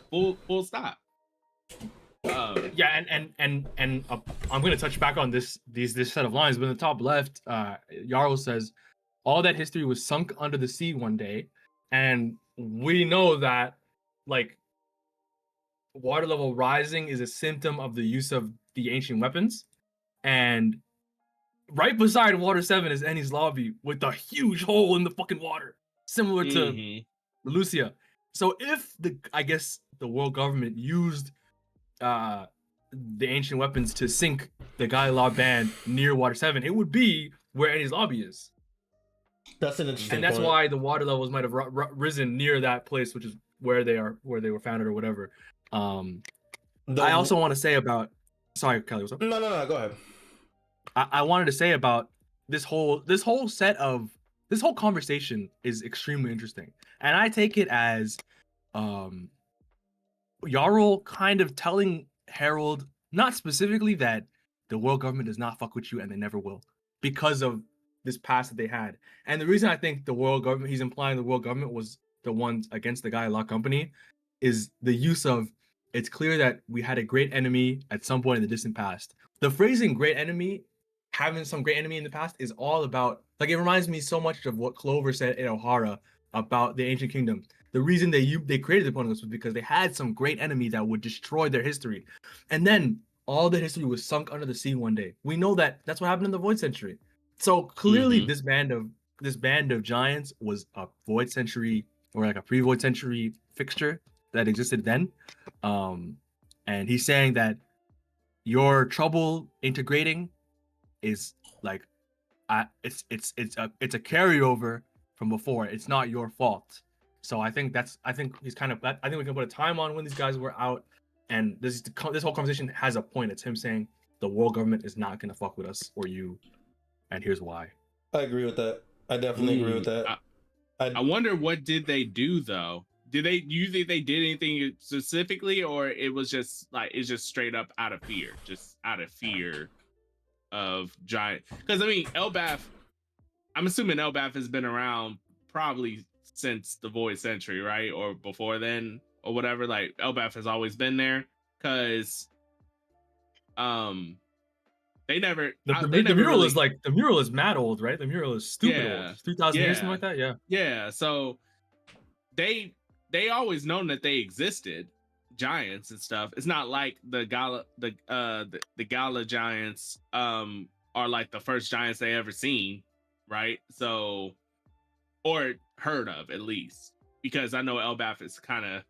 full stop. And I'm gonna touch back on this set of lines, but in the top left, Jarl says all that history was sunk under the sea one day, and we know that water level rising is a symptom of the use of the ancient weapons. And right beside Water 7 is Eni's lobby with a huge hole in the fucking water, similar to Lucia. So if the world government used the ancient weapons to sink the Galileo band near Water 7, it would be where Enies lobby is. That's an interesting And that's point. why the water levels might have risen near that place, which is where they were founded or whatever. I also want to say about, sorry, Kelly, what's up? No, go ahead. I wanted to say about this whole conversation is extremely interesting, and I take it as Jarl kind of telling Harold, not specifically that the world government does not fuck with you and they never will, because of this past that they had. And the reason I think the world government, he's implying the world government was the ones against the guy Lock Company, is the use of, it's clear that we had a great enemy at some point in the distant past. The phrasing great enemy, having some great enemy in the past, is all about, like, it reminds me so much of what Clover said in O'Hara about the Ancient Kingdom. The reason they created the Poneglyphs was because they had some great enemy that would destroy their history. And then all the history was sunk under the sea one day. We know that that's what happened in the Void Century. So clearly this band of giants was a Void Century, or like a pre-Void Century fixture that existed then. And he's saying that your trouble integrating is like it's a carryover from before. It's not your fault. So I think he's kind of, I think we can put a time on when these guys were out, and this whole conversation has a point. It's him saying the world government is not gonna fuck with us or you, and here's why. I agree with that. I definitely agree with that. I wonder, what did they do though? Do you think they did anything specifically, or it was just like, it's just straight up out of fear, of giant? Because I mean, Elbaf, I'm assuming Elbaf has been around probably since the Void Century, right? Or before then, or whatever. Like, Elbaf has always been there, because they never the mural is mad old, right? The mural is stupid old. 3,000 years, something like that. Yeah. So they always known that they existed, giants and stuff. It's not like the Gala giants are like the first giants they ever seen, right? So, or heard of, at least, because I know Elbaf is kind of,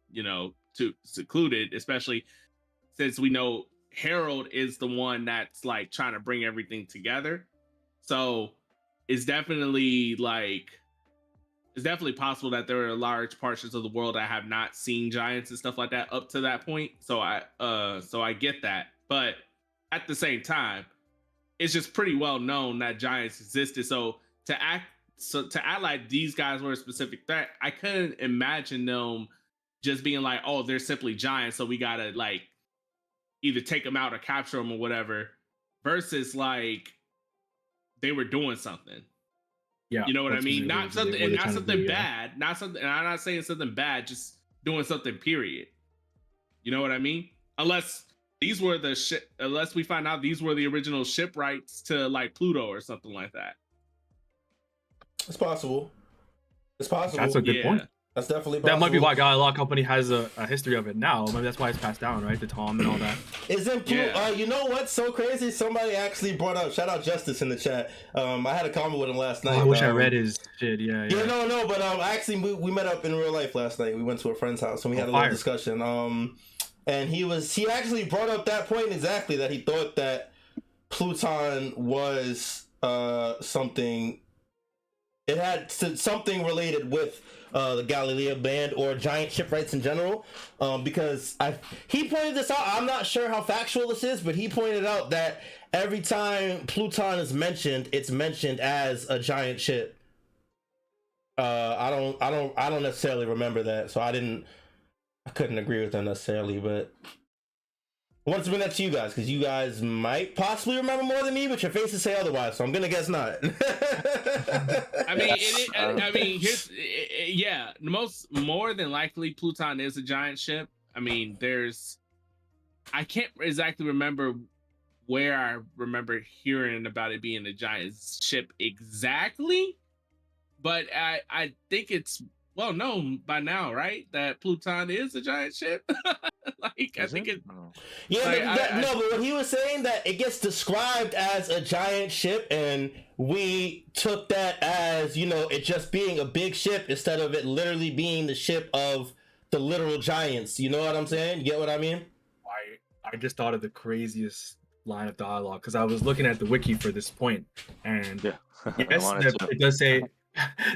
too secluded, especially since we know Harold is the one that's like trying to bring everything together. So it's definitely possible that there are large portions of the world that have not seen giants and stuff like that up to that point. So I get that, but at the same time, it's just pretty well known that giants existed. So to act like these guys were a specific threat, I couldn't imagine them just being like, oh, they're simply giants, so we gotta like either take them out or capture them or whatever, versus like they were doing something. Yeah, you know what I mean? Not something bad. And I'm not saying something bad, just doing something, period. You know what I mean? Unless these were unless we find out these were the original shipwrights to like Pluto or something like that. It's possible. That's a good point. That's definitely possible. That might be why Galileo Company has a history of it now. Maybe that's why it's passed down, right? The Tom and all that. Isn't you know what's so crazy? Somebody actually brought up, shout out Justice in the chat. I had a comment with him last night. I wish I read his shit. Yeah. No, but actually we met up in real life last night. We went to a friend's house and we had a little discussion. And he actually brought up that point exactly, that he thought that Pluton was something. It had something related with the Galileo band or giant shipwrights in general, because he pointed this out. I'm not sure how factual this is, but he pointed out that every time Pluton is mentioned, it's mentioned as a giant ship. I don't necessarily remember that, so I couldn't agree with that necessarily, but I wanted to bring that to you guys because you guys might possibly remember more than me, but your faces say otherwise, so I'm gonna guess not. More than likely, Pluton is a giant ship. I mean, I can't exactly remember where I remember hearing about it being a giant ship exactly, but I think it's well known by now, right? That Pluton is a giant ship. I think it. Yeah, but what he was saying, that it gets described as a giant ship, and we took that as, it just being a big ship instead of it literally being the ship of the literal giants. You know what I'm saying? You get what I mean? I just thought of the craziest line of dialogue because I was looking at the wiki for this point, and Yeah. yes, it does say.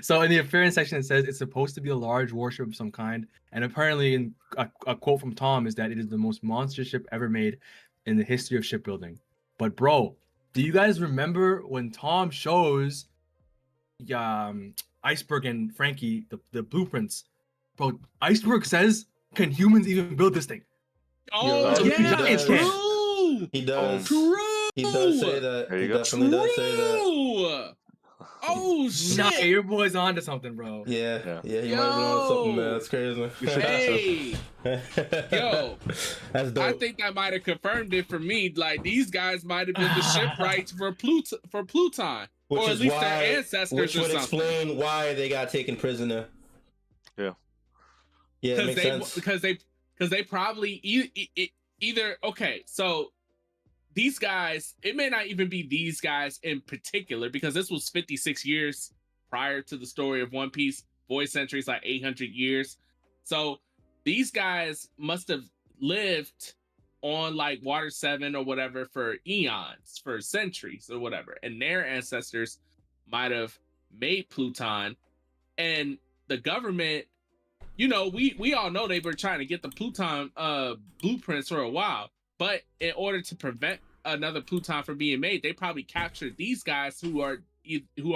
So in the appearance section, it says it's supposed to be a large warship of some kind, and apparently, in a quote from Tom is that it is the most monster ship ever made in the history of shipbuilding. But bro, do you guys remember when Tom shows Iceberg and Frankie the blueprints? Bro, Iceberg says, "Can humans even build this thing?" Oh, So yeah, giants true. He does. True. He does say that. There you He go. definitely does say that. True. Oh Nah, shit. your boy's onto something, bro. Yeah, he might have been on something, man. That's crazy. Hey, yo, that's dope. I think that might have confirmed it for me. Like these guys might have been the shipwrights for Pluton, Which or at is least why, their ancestors, which or would something. explain why they got taken prisoner. Yeah. Yeah, it makes sense. Because they probably either okay. So these guys, it may not even be these guys in particular, because this was 56 years prior to the story of One Piece. Void Century is like 800 years. So these guys must have lived on like Water 7 or whatever for eons, for centuries or whatever. And their ancestors might have made Pluton. And the government, you know, we all know they were trying to get the Pluton blueprints for a while. But in order to prevent another Pluton from being made, they probably captured these guys who are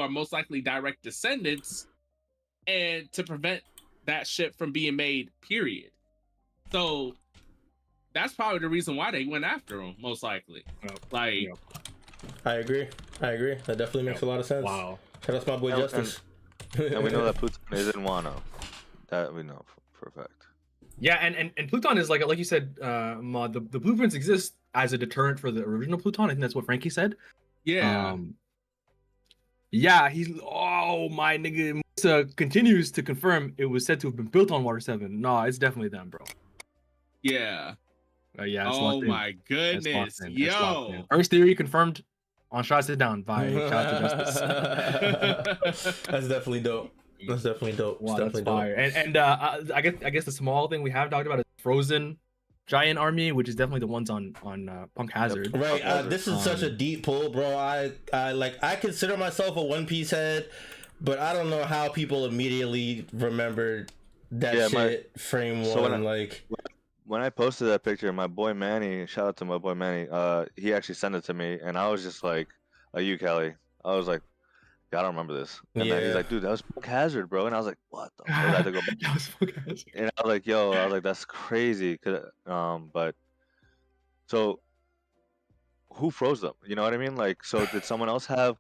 most likely direct descendants, and to prevent that ship from being made, period. So that's probably the reason why they went after him, most likely. Like, I agree. That definitely makes a lot of sense. Wow. Shout out to my boy Justice. And we know that Pluton is in Wano. That we know for a fact. Yeah, and Pluton is like you said, Mod, the blueprints exist as a deterrent for the original Pluton. I think that's what Frankie said. yeah. Yeah, my nigga Musa continues to confirm it was said to have been built on Water 7. No, it's definitely them, bro. Yeah. Yeah. It's Oh my goodness. Yo. First theory confirmed on Shots It Down by Shout Out to Justice. That's definitely dope. That's definitely dope. Wow, It's that's definitely fire. And I guess the small thing we have talked about is Frozen Giant Army, which is definitely the ones on Punk Hazard. Right. This is such a deep pull, bro. I consider myself a One Piece head, but I don't know how people immediately remembered that shit frame one. When I posted that picture, my boy Manny, shout out to my boy Manny, he actually sent it to me, and I was just like, "Are you Kelly?" I was like, "I don't remember this." And then he's like, "Dude, that was Punk Hazard, bro." And I was like, "What the fuck?" I had to go back. That was Punk Hazard. And I was like, "Yo," that's crazy. But so who froze them? You know what I mean? Like, so did someone else have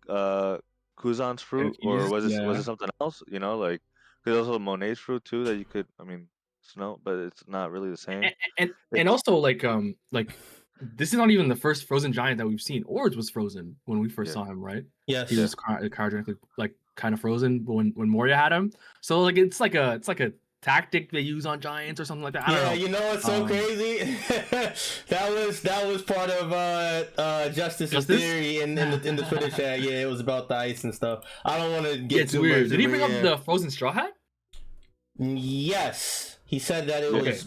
Kuzan's fruit, or was it something else? You know, like, because also Monet's fruit too that you could, I mean, snow, but it's not really the same. And also like this is not even the first frozen giant that we've seen. Ords was frozen when we first saw him, right? Yes. He was cryogenically like kind of frozen when Moria had him. So like it's like a tactic they use on giants or something like that. I don't know. You know what's so crazy? that was part of Justice's theory in the Twitter chat. Yeah, it was about the ice and stuff. I don't want to get too weird. much. Did he bring up the frozen straw hat? Yes, he said that it was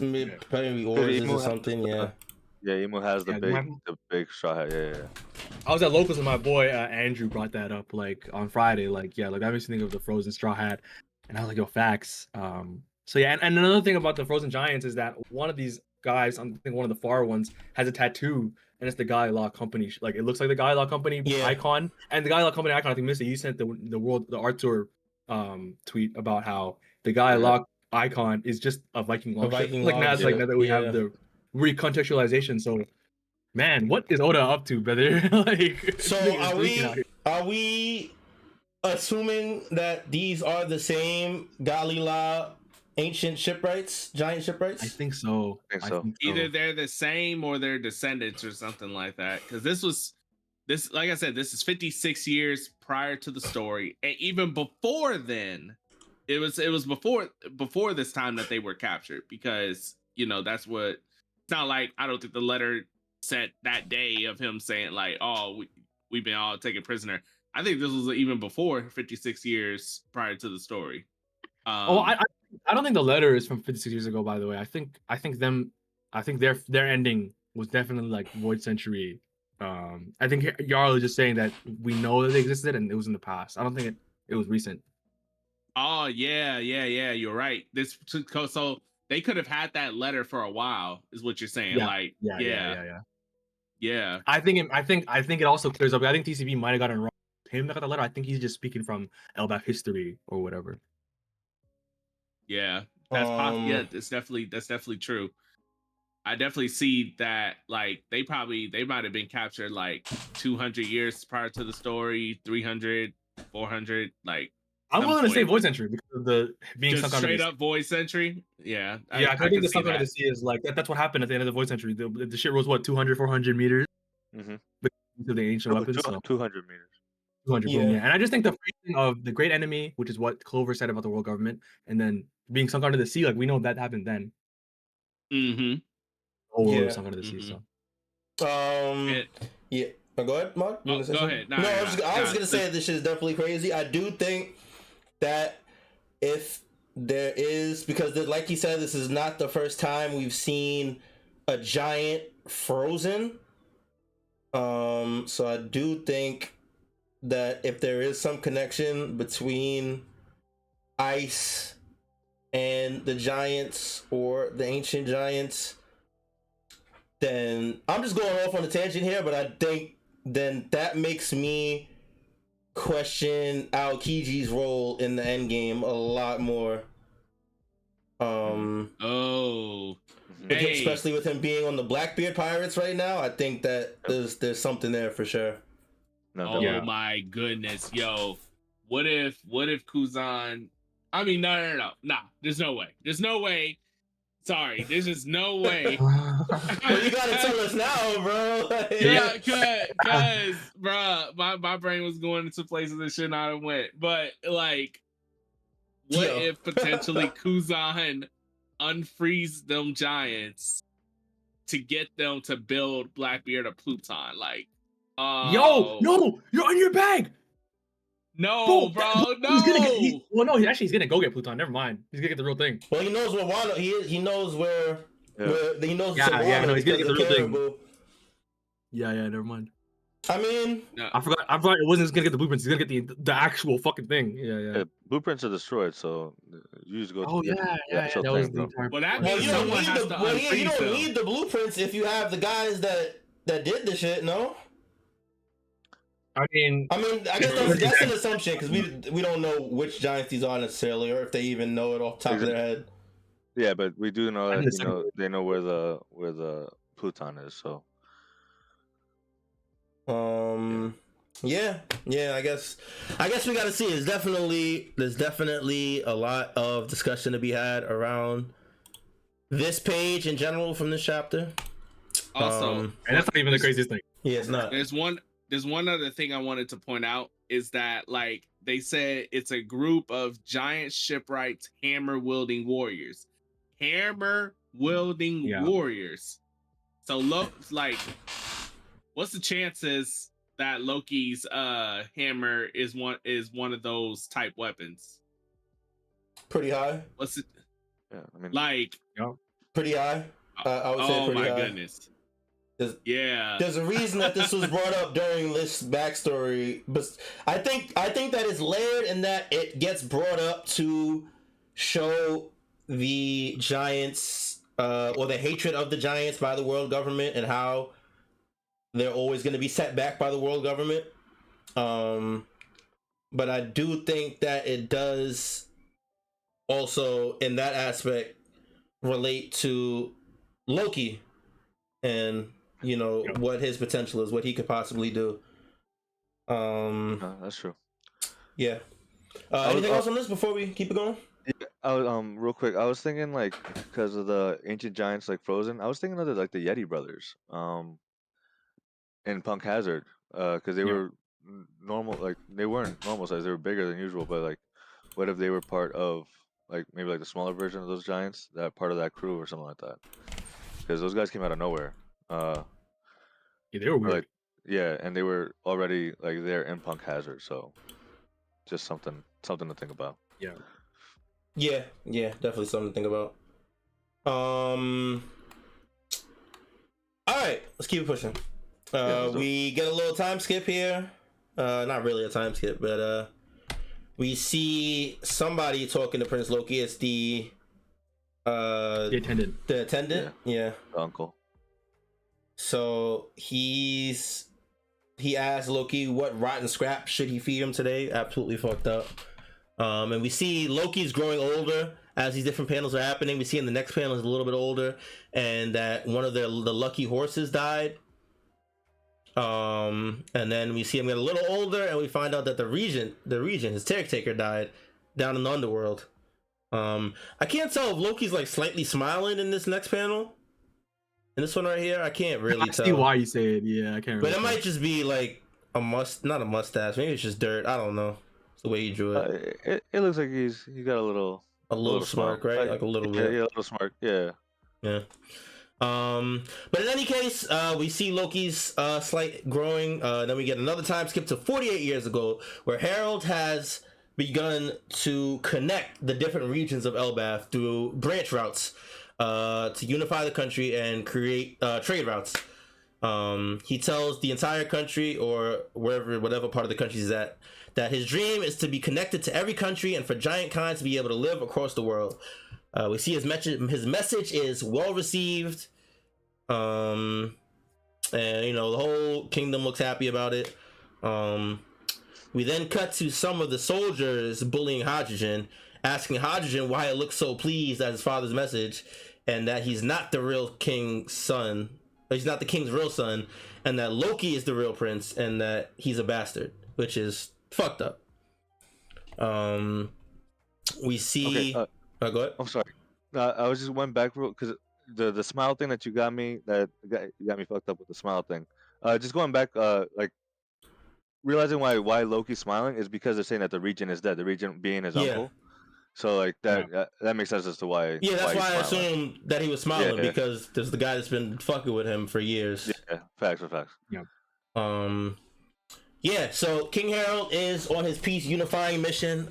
probably Origins or something. Yeah. Yeah, Emu has the big straw hat. Yeah. I was at Locals and my boy Andrew brought that up like on Friday. Like that makes me think of the frozen straw hat, and I was like, yo, facts. So yeah, and another thing about the frozen giants is that one of these guys, I think one of the far ones, has a tattoo, and it's the Guy Law Company. Like it looks like the Guy Law Company icon, and the Guy Law Company icon. I think Mr. E sent the art tour tweet about how the Guy Law icon is just a Viking longship. Now that we have the recontextualization. So, man, what is Oda up to, brother? So are we assuming that these are the same Galila ancient shipwrights, giant shipwrights? I think so. Either they're the same or they're descendants or something like that. Because this, like I said, this is 56 years prior to the story, and even before then, it was before this time that they were captured. Because that's what. It's not like, I don't think the letter sent that day of him saying like, "Oh, we've been all taken prisoner." I think this was even before 56 years prior to the story. I don't think the letter is from 56 years ago. By the way, I think their ending was definitely like Void Century. I think Jarl is just saying that we know that they existed and it was in the past. I don't think it was recent. Oh yeah. You're right. So they could have had that letter for a while, is what you're saying. Yeah. I think it also clears up. I think TCB might have gotten wrong. Him that got the letter. I think he's just speaking from LBAF history or whatever. Yeah, that's possible. Yeah, that's definitely true. I definitely see that. Like they might have been captured like 200 years prior to the story, 300, 400. Like I'm willing to say Void Century because of the being just sunk straight up Void Century. Yeah, I think the sunk under the sea is like that's what happened at the end of the Void Century. The shit rose 200, 400 meters to the ancient weapons. 200 meters. 200, boom, yeah. And I just think the phrasing of the great enemy, which is what Clover said about the world government, and then being sunk under the sea, like we know that happened then. Mm-hmm. Was sunk under the sea. So. Yeah. Go ahead, Mark. Go ahead. No, I was gonna say this shit is definitely crazy. I do think that if there is, because like he said, this is not the first time we've seen a giant frozen. So I do think that if there is some connection between ice and the giants or the ancient giants, then I'm just going off on a tangent here, but I think then that makes me question Aokiji's role in the end game a lot more. Especially with him being on the Blackbeard Pirates right now, I think that there's something there for sure. My goodness, yo, what if Kuzan? I mean, no. There's no way. Sorry, there's just no way. Well, you gotta tell us now, bro. cause, bro, my brain was going into places it should not have went. But like, what if potentially Kuzan unfreeze them giants to get them to build Blackbeard or Pluton? Like, no, you're on your bag. No, bro, no. He's gonna go get Pluton. Never mind. He's gonna get the real thing. Well, he knows where Wano. He knows where. He knows. Yeah. No, he's gonna get the real thing. Yeah. Never mind. I mean, I forgot. It wasn't just gonna get the blueprints. He's gonna get the actual fucking thing. Yeah. Blueprints are destroyed, so you just go. That was the entire. Well, that means someone has to unfreeze them. You don't need the blueprints if you have the guys that did the shit. No. I mean, I guess that's an assumption because we don't know which giants these are necessarily, or if they even know it off the top of their head. Yeah, but we do know that they know where the Pluton is. So. Yeah. I guess we got to see. There's definitely a lot of discussion to be had around this page in general from this chapter. Also, and that's not even the craziest thing. Yeah, it's not. There's one other thing I wanted to point out is that, like, they said it's a group of giant shipwrights, hammer-wielding warriors. Warriors. So, like, what's the chances that Loki's hammer is one of those type weapons? Pretty high. What's it? Yeah, I mean, like, pretty high. I would say pretty high. Oh my goodness. There's a reason that this was brought up during this backstory, but I think that it's layered in that it gets brought up to show the giants or the hatred of the giants by the world government and how they're always going to be set back by the world government. But I do think that it does also in that aspect relate to Loki and what his potential is, what he could possibly do. that's true. Yeah. Anything else on this before we keep it going? Yeah, I was real quick. I was thinking like because of the ancient giants like frozen. I was thinking of the Yeti brothers, in Punk Hazard, because they were normal. Like they weren't normal size. They were bigger than usual. But like, what if they were part of like maybe like the smaller version of those giants, that part of that crew or something like that? Because those guys came out of nowhere. They were weird. And they were already like there in Punk Hazard, so just something to think about. Yeah, definitely something to think about. All right, Let's keep it pushing. Yeah, we get a little time skip here. Not really a time skip, but we see somebody talking to Prince Loki. It's the attendant. The attendant, yeah. The uncle. So he asks Loki what rotten scrap should he feed him today. Absolutely fucked up. And we see Loki's growing older as these different panels are happening. We see in the next panel is a little bit older, and that one of the lucky horses died. And then we see him get a little older, and we find out that the regent, his caretaker, died down in the underworld. I can't tell if Loki's like slightly smiling in this next panel. In this one right here, I can't really tell. I see why you say it. Yeah, I can't. But it might just be like not a mustache. Maybe it's just dirt. I don't know. It's the way he drew it. It looks like he's got a little smirk, right? Like a little bit. Yeah, a little smirk. Yeah. Yeah. But in any case, we see Loki's slight growing. Then we get another time skip to 48 years ago, where Harold has begun to connect the different regions of Elbaf through branch routes to unify the country and create trade routes. He tells the entire country, or whatever part of the country he's at, that his dream is to be connected to every country and for giant kinds to be able to live across the world. We see his message is well received, and the whole kingdom looks happy about it. We then cut to some of the soldiers bullying Hydrogen, asking Hydrogen why it looks so pleased at his father's message, and that he's not the real king's son. He's not the king's real son, and that Loki is the real prince, and that he's a bastard, which is fucked up. We see. Okay, go ahead. I'm sorry. I was just went back because the smile thing that you got me fucked up with the smile thing. Just going back, like realizing why Loki's smiling is because they're saying that the regent is dead. The regent being his uncle. So like that makes sense as to why. Yeah, that's why I assumed that he was smiling because there's the guy that's been fucking with him for years. Yeah, facts. Yeah. Yeah. So King Harold is on his peace unifying mission.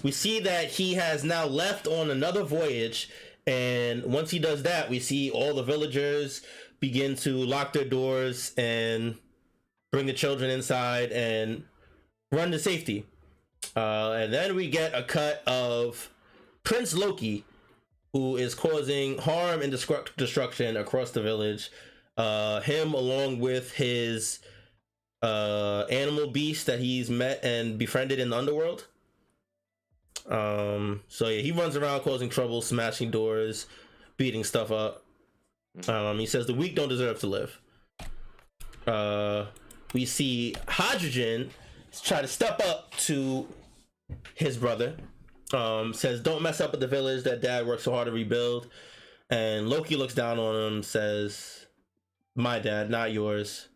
We see that he has now left on another voyage, and once he does that, we see all the villagers begin to lock their doors and bring the children inside and run to safety. And then we get a cut of Prince Loki, who is causing harm and destruction across the village. Him along with his animal beast that he's met and befriended in the underworld. So yeah, he runs around causing trouble, smashing doors, beating stuff up. He says the weak don't deserve to live. We see Hydrogen try to step up to his brother. Says don't mess up with the village that dad worked so hard to rebuild. And Loki looks down on him, says, my dad, not yours.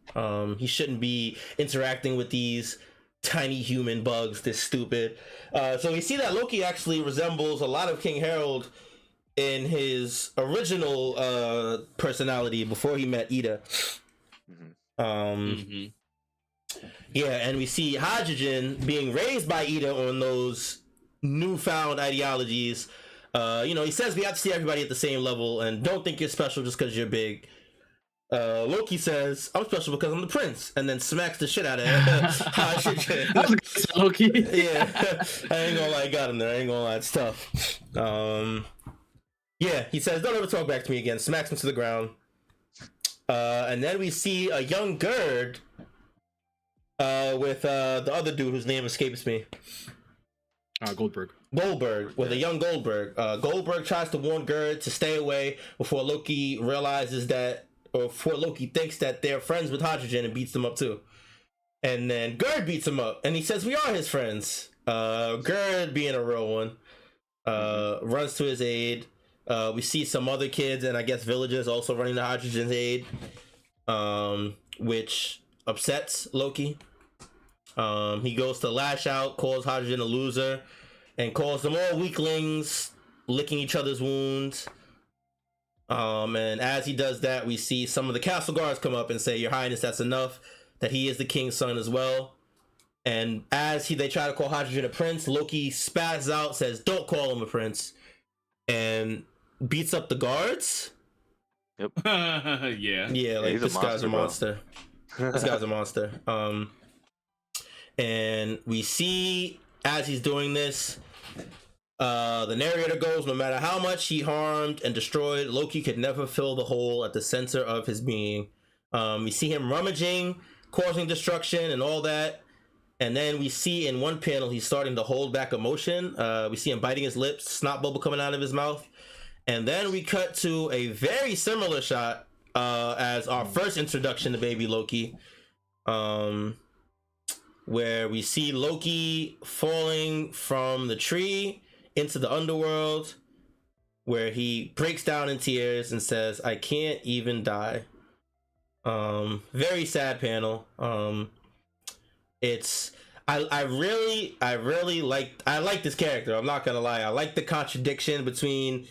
He shouldn't be interacting with these tiny human bugs this stupid. So we see that Loki actually resembles a lot of King Harold in his original personality before he met Ida. Yeah, and we see Hydrogen being raised by Ida on those newfound ideologies. He says we have to see everybody at the same level and don't think you're special just because you're big. Loki says, I'm special because I'm the prince, and then smacks the shit out of him. Loki. Yeah, I ain't gonna lie, I got him there. I ain't gonna lie, it's tough. Yeah, he says, don't ever talk back to me again. Smacks him to the ground. And then we see a young Gerd with the other dude whose name escapes me. Goldberg with a young Goldberg. Goldberg tries to warn Gerd to stay away before Loki realizes that, or before Loki thinks that they're friends with Hydrogen and beats them up too. And then Gerd beats him up, and he says we are his friends. Gerd, being a real one, runs to his aid. We see some other kids and I guess villagers also running to Hydrogen's aid, which upsets Loki. He goes to lash out, calls Hydrogen a loser, and calls them all weaklings, licking each other's wounds. And as he does that, we see some of the castle guards come up and say, Your Highness, that's enough, that he is the king's son as well. And as they try to call Hydrogen a prince, Loki spazzes out, says, don't call him a prince, and beats up the guards. Yep. Yeah. Yeah, like he's a this guy's a monster, monster. This guy's a monster. And we see as he's doing this, the narrator goes, no matter how much he harmed and destroyed, Loki could never fill the hole at the center of his being. We see him rummaging, causing destruction and all that. And then we see in one panel, he's starting to hold back emotion. We see him biting his lips, snot bubble coming out of his mouth. And then we cut to a very similar shot as our first introduction to baby Loki, where we see Loki falling from the tree into the underworld, where he breaks down in tears and says, "I can't even die." Very sad panel. I really like this character. I'm not gonna lie. I like the contradiction between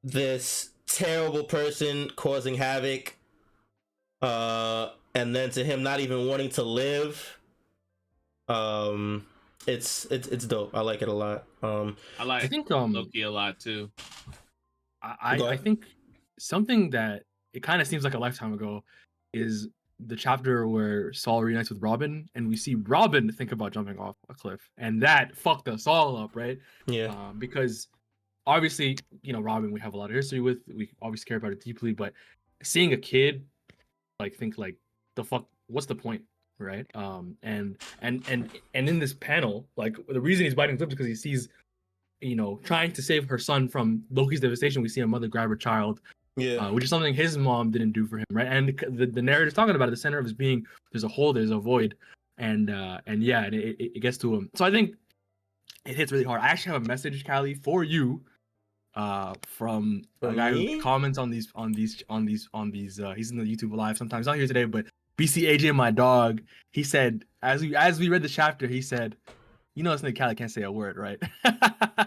this terrible person causing havoc, and then to him not even wanting to live. It's dope. I like it a lot. I think Loki a lot too. I think something that it kind of seems like a lifetime ago is the chapter where Saul reunites with Robin, and we see Robin think about jumping off a cliff, and that fucked us all up, right? Yeah. Because obviously, Robin, we have a lot of history with. We obviously care about it deeply, but seeing a kid think like the fuck, what's the point, right? And in this panel, like the reason he's biting cliff is because he sees, trying to save her son from Loki's devastation. We see a mother grab her child. Yeah. Which is something his mom didn't do for him, right? And the narrator's talking about it, the center of his being, there's a hole, there's a void, and it gets to him. So I think it hits really hard. I actually have a message, Callie, for you, from a guy who comments on these. He's in the YouTube live sometimes. Not here today, but BCAJ, my dog. He said, as we read the chapter, he said, this nigga Callie can't say a word, right?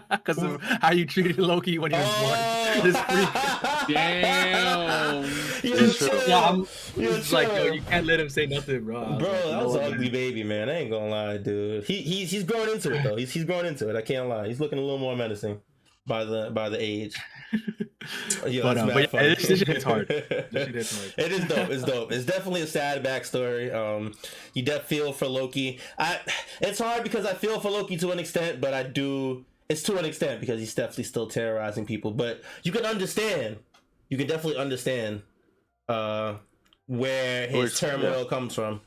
Because of how you treated Loki when he was born. This freak. Damn. It's like, yo, you can't let him say nothing, bro. Bro, that was an ugly baby, man. I ain't gonna lie, dude. He's growing into it though. He's growing into it. I can't lie. He's looking a little more menacing by the age. Yo, but this shit is hard. It is dope. It's dope. It's definitely a sad backstory. You feel for Loki. It's hard because I feel for Loki to an extent, but I do. It's to an extent because he's definitely still terrorizing people. But you can understand. You can definitely understand where his turmoil comes from.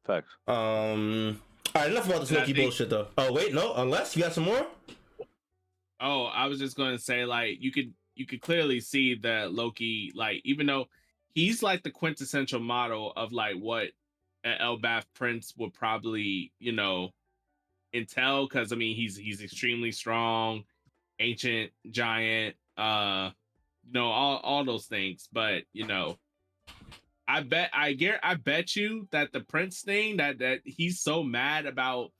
Facts. All right, enough about this Loki bullshit though. Oh wait, no. Unless you got some more. Oh, I was just gonna say, like, you could clearly see that Loki, like, even though he's like the quintessential model of like what an Elbaf prince would probably, entail, because I mean he's extremely strong, ancient giant, all those things. But I bet you that the prince thing, that he's so mad about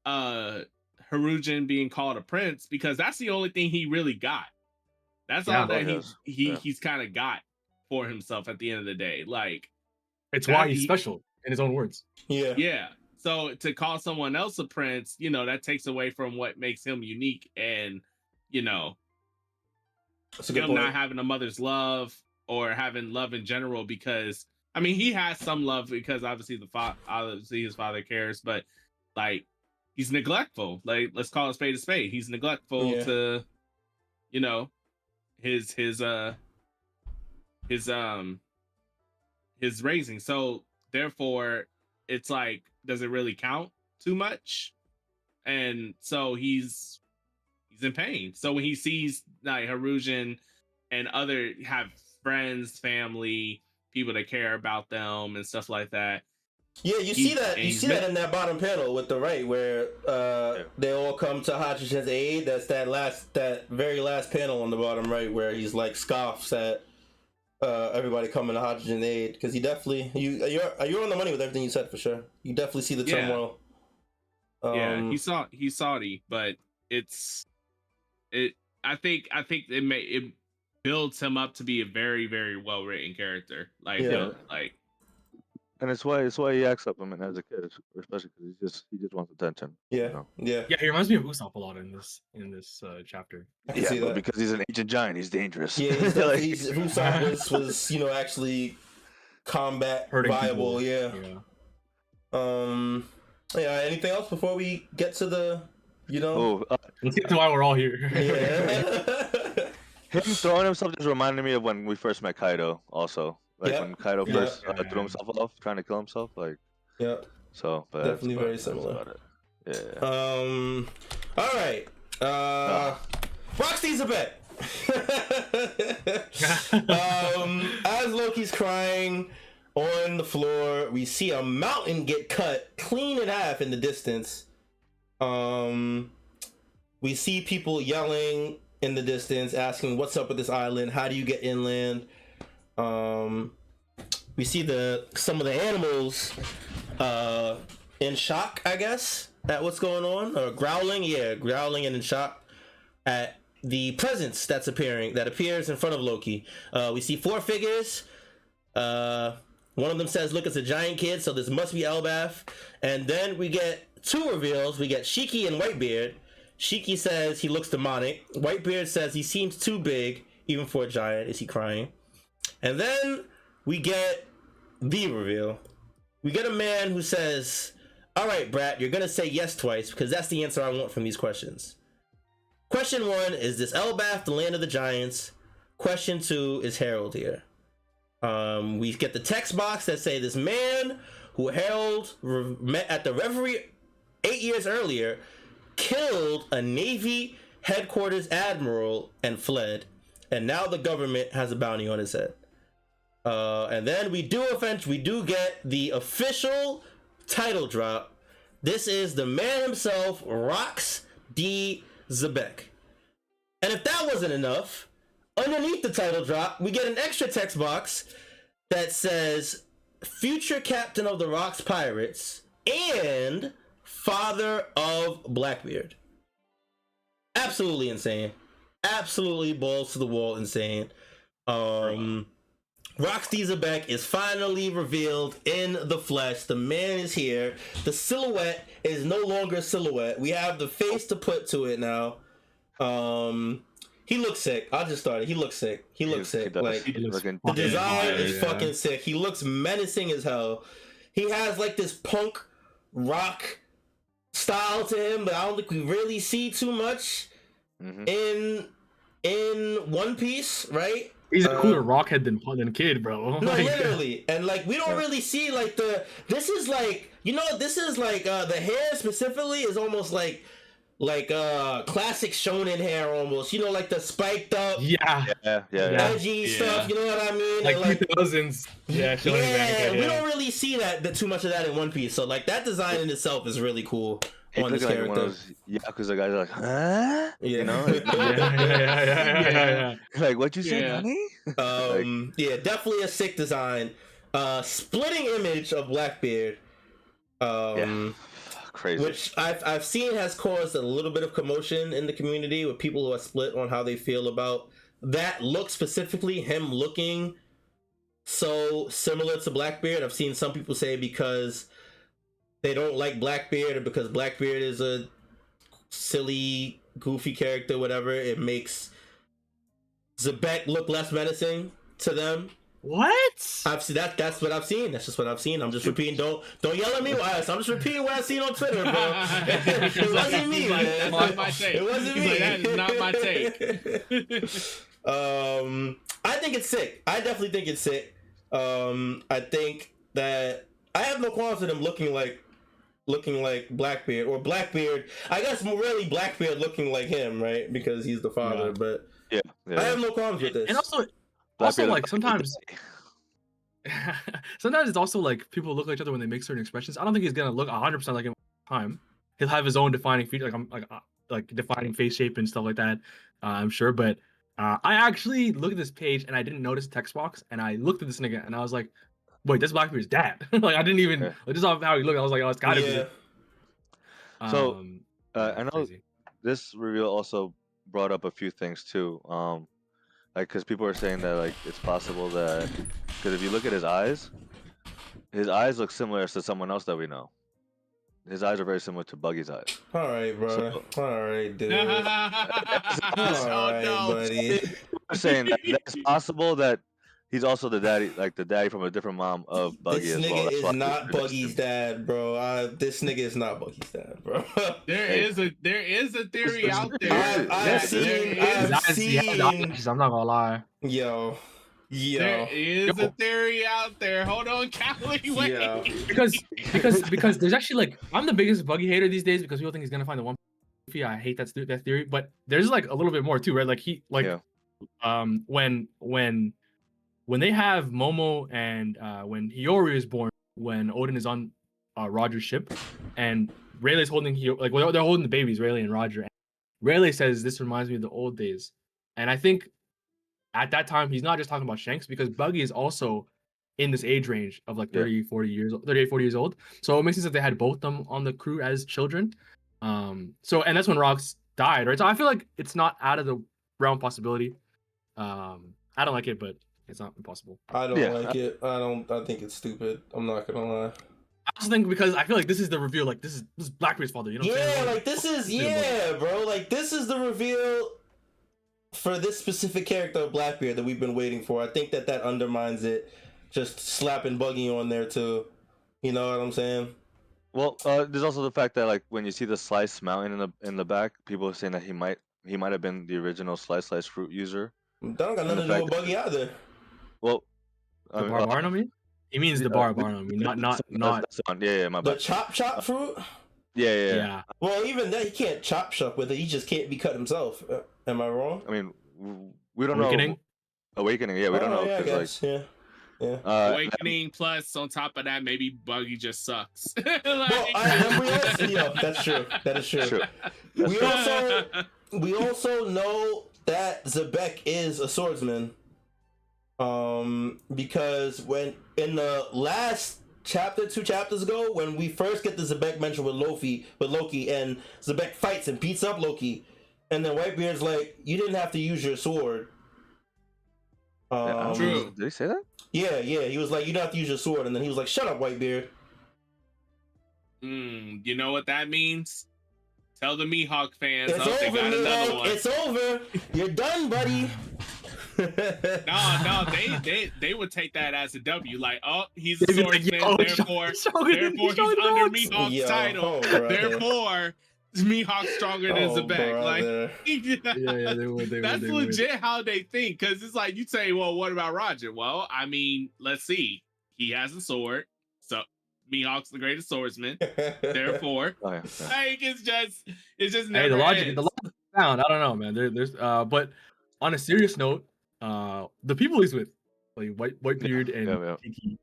Harujin being called a prince, because that's the only thing he really got. That's all that he's kind of got for himself at the end of the day. Like, it's why he's special in his own words. Yeah. So to call someone else a prince, that takes away from what makes him unique, and him not having a mother's love or having love in general, because I mean he has some love because obviously his father cares, but like he's neglectful. Like, let's call a spade a spade. He's neglectful to, his raising. So therefore, it's like, does it really count too much? And so he's in pain. So when he sees like Harujin and other have friends, family, people that care about them and stuff like that. Yeah, you see that in that bottom panel with the right where they all come to Hydrogen's aid. That's that very last panel on the bottom right where he's like scoffs at everybody coming to Hydrogen's aid, because he definitely you're on the money with everything you said for sure. You definitely see the turmoil. He's salty, but I think it builds him up to be a very, very well written character. Like And it's why he acts up. I mean, as a kid, especially because he just wants attention. Yeah, You know? yeah. Yeah, he reminds me of Usopp a lot in this chapter. I can Yeah, see but that. because he's an ancient giant, he's dangerous. Yeah, he's definitely Usopp was actually combat Hurting viable. people. Yeah. Yeah. Anything else before we get to the Let's get to why we're all here. Yeah. Him throwing himself just reminded me of when we first met Kaido. Also, like Yep. when Kaido Yep. first threw himself off, trying to kill himself. Like, Yep. so, but Definitely very similar. That's about it. Yeah. All right. Roxy's a bet. As Loki's crying on the floor, we see a mountain get cut clean in half in the distance. We see people yelling in the distance, asking what's up with this island, how do you get inland. We see some of the animals in shock, I guess, at what's going on, or growling and in shock at the presence that appears in front of Loki. We see 4 figures. One of them says, look, it's a giant kid, so this must be Elbaf. And then we get 2 reveals. We get Shiki and Whitebeard. Shiki says he looks demonic. Whitebeard says he seems too big, even for a giant. Is he crying? And then we get the reveal. We get a man who says, all right, Brat, you're going to say yes twice, because that's the answer I want from these questions. Question 1, is this Elbaf the land of the giants? Question 2, is Harold here? We get the text box that say this man who Harold met at the Reverie 8 years earlier killed a Navy headquarters admiral and fled, and now the government has a bounty on his head. And then we do get the official title drop. This is the man himself, Rox D. XEBEC. And if that wasn't enough, underneath the title drop, we get an extra text box that says future captain of the Rox Pirates and father of Blackbeard. Absolutely insane. Absolutely balls to the wall insane. Rox D. XEBEC is finally revealed in the flesh. The man is here. The silhouette is no longer a silhouette. We have the face to put to it now. He looks sick. I'll just start it. He looks sick. Like, the design is fucking sick. He looks menacing as hell. He has like this punk rock style to him, but I don't think we really see too much in One Piece, right? He's a cooler rockhead than Kid, bro. No, literally. And like we don't really see like this is like the hair specifically is almost like classic shonen hair almost, like the spiked up edgy stuff, you know what I mean? Like and, 2000s shonen we don't really see that too much of that in One Piece, so like that design in itself is really cool on this character. Because the guys are like, huh? You know? Yeah. Like, what you said, honey? Yeah, definitely a sick design. Splitting image of Blackbeard. Crazy. Which I've seen has caused a little bit of commotion in the community with people who are split on how they feel about that look, specifically him looking so similar to Blackbeard. I've seen some people say because they don't like Blackbeard or because Blackbeard is a silly, goofy character, whatever, it makes XEBEC look less menacing to them. What? I've seen that. That's what I've seen. That's just what I've seen. I'm just repeating. Don't yell at me, Wise. I'm just repeating what I've seen on Twitter, bro. It wasn't me, man. That's not my take. It wasn't me. That is not my take. I think it's sick. I definitely think it's sick. I think that I have no qualms with him looking like Blackbeard or Blackbeard. I guess really Blackbeard looking like him, right? Because he's the father. But I have no qualms with this. And also, like sometimes it's also like people look like each other when they make certain expressions. I don't think he's gonna look 100% like him all the time. He'll have his own defining feature, like defining face shape and stuff like that. I'm sure, but I actually looked at this page and I didn't notice the text box, and I looked at this nigga and I was like, "Wait, this Blackbeard's dad." Like I didn't even just off how he looked. I was like, "Oh, it's gotta be." So I know this reveal also brought up a few things too. Like, because people are saying that like it's possible that because if you look at his eyes, his eyes look similar to someone else that we know. His eyes are very similar to Buggy's eyes. All right, bro. So, All right, dude. Oh All right, no. buddy. I'm saying that it's possible that he's also the daddy, like the daddy from a different mom of Buggy This as nigga well. That's is why not Buggy's dad, bro. This nigga is not Buggy's dad, bro. There is a theory out there. I've seen. I'm not gonna lie. Yo. There is a theory out there. Hold on, Callie. Wait. Yo. Because there's actually like I'm the biggest Buggy hater these days because people think he's gonna find the one. I hate that theory, but there's like a little bit more too, right? Like when they have Momo and when Hiyori is born, when Odin is on Roger's ship, and Rayleigh's holding they're holding the babies, Rayleigh and Roger. And Rayleigh says this reminds me of the old days, and I think at that time he's not just talking about Shanks because Buggy is also in this age range of like 38, 40 years old. So it makes sense that they had both of them on the crew as children. So and that's when Rox died, right? So I feel like it's not out of the realm of possibility. I don't like it, but it's not impossible. I don't like it. I think it's stupid. I'm not gonna lie. I also think because I feel like this is the reveal. Like this is Blackbeard's father. You know? Like this is bro. Like this is the reveal for this specific character of Blackbeard that we've been waiting for. I think that undermines it. Just slapping Buggy on there too. You know what I'm saying? Well, there's also the fact that like when you see the slice mountain in the back, people are saying that he might have been the original slice fruit user. That don't got nothing to do with Buggy either. Well, the Bar Barnum? He means the Bar Barnum. Not. Yeah, my bad. The chop fruit. Yeah. Well, even that he can't chop with it. He just can't be cut himself. Am I wrong? I mean, we don't know. Awakening. Yeah, we don't know. Yeah, I guess. Yeah. Awakening plus on top of that, maybe Buggy just sucks. That's true. That is true. We also know that XEBEC is a swordsman. Because when in the last chapter, 2 chapters ago, when we first get the XEBEC mention with Loki, and XEBEC fights and beats up Loki, and then Whitebeard's like, "You didn't have to use your sword." True. Did he say that? Yeah. He was like, "You don't have to use your sword," and then he was like, "Shut up, Whitebeard." You know what that means? Tell the Mihawk fans, it's over, they got another one. It's over. You're done, buddy. No, they would take that as a W. Like, oh, he's a swordsman, therefore he's under Mihawk's title. Therefore, Mihawk's stronger than XEBEC. Like, they would. That's legit how they think. Because it's like you say, well, what about Roger? Well, I mean, let's see. He has a sword, so Mihawk's the greatest swordsman. Therefore, like it's just never. Hey, the logic found. I don't know, man. There's but on a serious note, the people he's with, like Whitebeard and Kiki.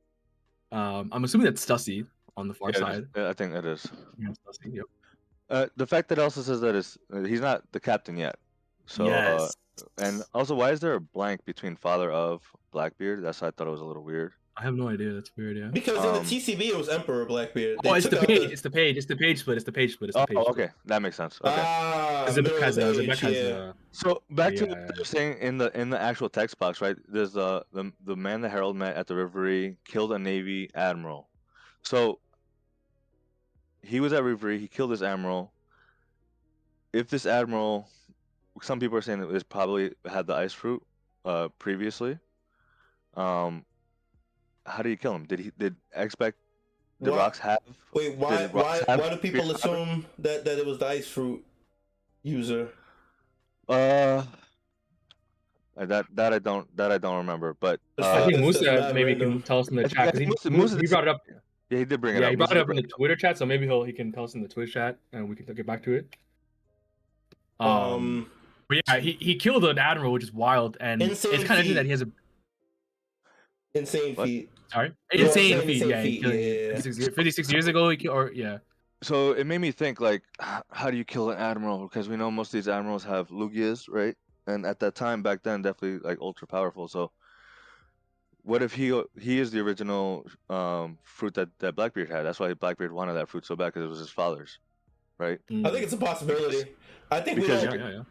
I'm assuming that's Stussy on the far side. I think that is. Yeah, Stussy, yep. The fact that also says that he's not the captain yet. So yes. And also, why is there a blank between father of Blackbeard? That's why I thought it was a little weird. I have no idea. That's weird, yeah. Because in the TCB it was Emperor Blackbeard. It's the page. It's the page split. Okay, that makes sense. Okay. So back to what they're saying in the actual text box, right? There's the man the Herald met at the Reverie killed a Navy admiral. So he was at Reverie. He killed this admiral. If this admiral, some people are saying that it probably had the ice fruit previously. How did he kill him? Did XEBEC the Rox have? Wait, why do people assume that it was the ice fruit user? That I don't remember, but I think Musa maybe can tell us in the chat because he brought it up. Yeah, he did bring it up. Yeah, he brought it up in the Twitter chat, so maybe he can tell us in the Twitch chat, and we can get back to it. But yeah, he killed an admiral, which is wild, and it's kind of interesting that he has a insane feat. Sorry, insane feat. Yeah, he killed 56 years ago. So it made me think, like, how do you kill an admiral? Because we know most of these admirals have Lugias, right? And at that time, back then, definitely like ultra powerful. So what if he is the original fruit that Blackbeard had? That's why Blackbeard wanted that fruit so bad, because it was his father's, right? I think it's a possibility. I think with that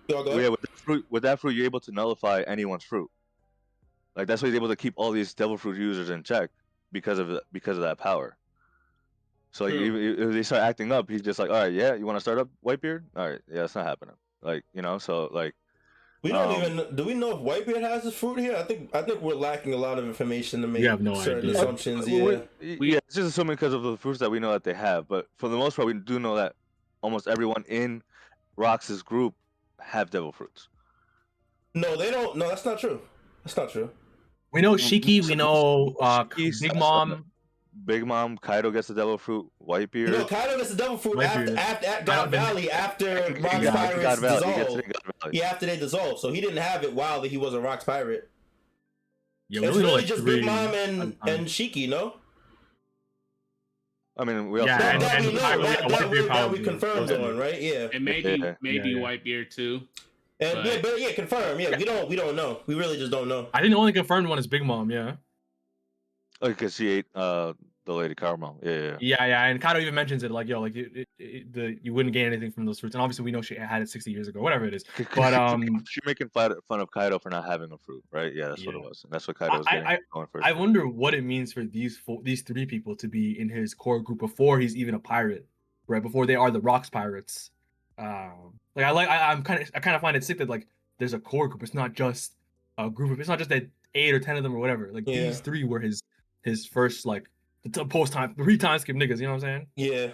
fruit, you're able to nullify anyone's fruit. Like that's why he's able to keep all these devil fruit users in check, because of that power. So like, if they start acting up, he's just like, all right, yeah, you want to start up, Whitebeard? All right, yeah, it's not happening. Like, you know, so like. We don't even. Do we know if Whitebeard has his fruit here? I think we're lacking a lot of information to make certain assumptions. Yeah, it's just assuming because of the fruits that we know that they have. But for the most part, we do know that almost everyone in Rox's group have devil fruits. No, they don't. No, that's not true. That's not true. We know Shiki. We know Big Mom. Big Mom, Kaido gets the devil fruit. Whitebeard. No, Kaido gets the devil fruit at God Valley after Rock's Pirates dissolved. Yeah, after they dissolved. So he didn't have it while he was a Rock's Pirate. Yeah, it's really just Big Mom and Shiki, no? I mean, we also that we confirmed on, right? Yeah, and maybe Whitebeard too. And confirm. Yeah, we don't know. We really just don't know. I think the only confirmed one is Big Mom. Yeah. Oh, because she ate the Lady Caramel. Yeah, and Kaido even mentions it, like, yo, like you wouldn't gain anything from those fruits, and obviously we know she had it 60 years ago, whatever it is. But she's making fun of Kaido for not having a fruit, right? Yeah, that's what it was. And that's what Kaido was going for. I wonder what it means for these three people to be in his core group before he's even a pirate, right? Before they are the Rocks pirates. I kind of find it sick that like there's a core group. It's not just a group. It's not just that 8 or 10 of them or whatever. Like these three were his first like post time 3 time skip niggas, you know what I'm saying? Yeah.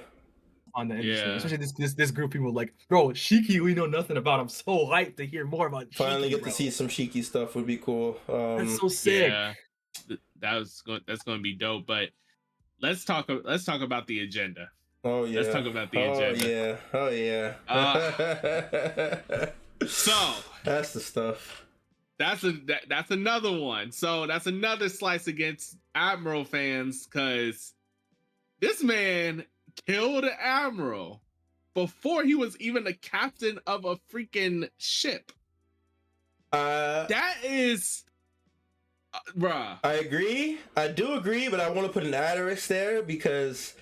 On the industry. Especially this group of people like, bro, Shiki, we know nothing about. I'm so hyped to hear more about finally Shiki, get to see some Shiki stuff would be cool. That's so sick. Yeah, that's going to be dope. But let's talk about the agenda. Oh yeah. Let's talk about the agenda. Oh yeah. So that's the stuff. That's another one. So that's another slice against Admiral fans, because this man killed an admiral before he was even the captain of a freaking ship. That is, bruh. I agree. I do agree, but I want to put an asterisk there because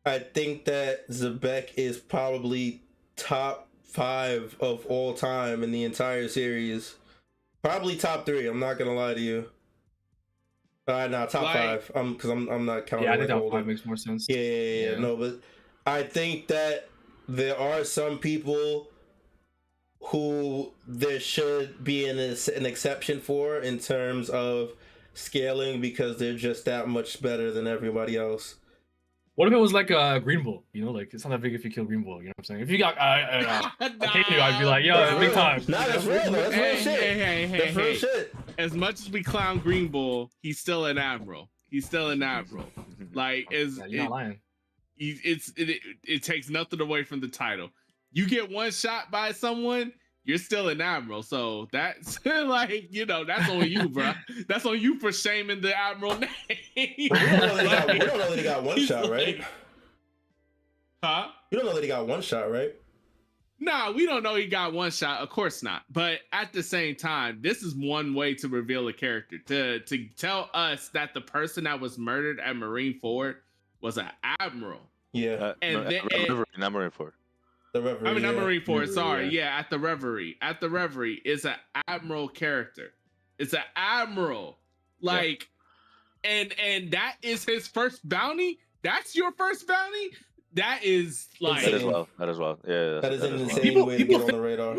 I think that XEBEC is probably top 5 of all time in the entire series. Probably top 3. I'm not gonna lie to you. No, top 5. Because I'm not counting. Yeah, I think top 5 makes more sense. Yeah. No, but I think that there are some people who there should be an exception for in terms of scaling because they're just that much better than everybody else. What if it was like a Green Bull? You know, like it's not that big if you kill Green Bull. You know what I'm saying? If you got I'd be like, yo, big time. Nah, that's real. That's real shit. That's real shit. As much as we clown Green Bull, he's still an admiral. Like, you're not lying. It takes nothing away from the title. You get one shot by someone, you're still an admiral. So that's like, you know, that's on you, bro. That's on you for shaming the admiral name. We don't know that he got one shot, right? Huh? You don't know that he got one shot, right? Nah, we don't know he got one shot. Of course not. But at the same time, this is one way to reveal a character. To tell us that the person that was murdered at Marineford was an admiral. Yeah. Not Marineford. The Reverie. I mean, not Marineford. Sorry. Yeah, at the Reverie. At the Reverie is an admiral character. It's an admiral. Like, and that is his first bounty. That's your first bounty. That is like that as well. Yeah, that is an insane way to get on the radar.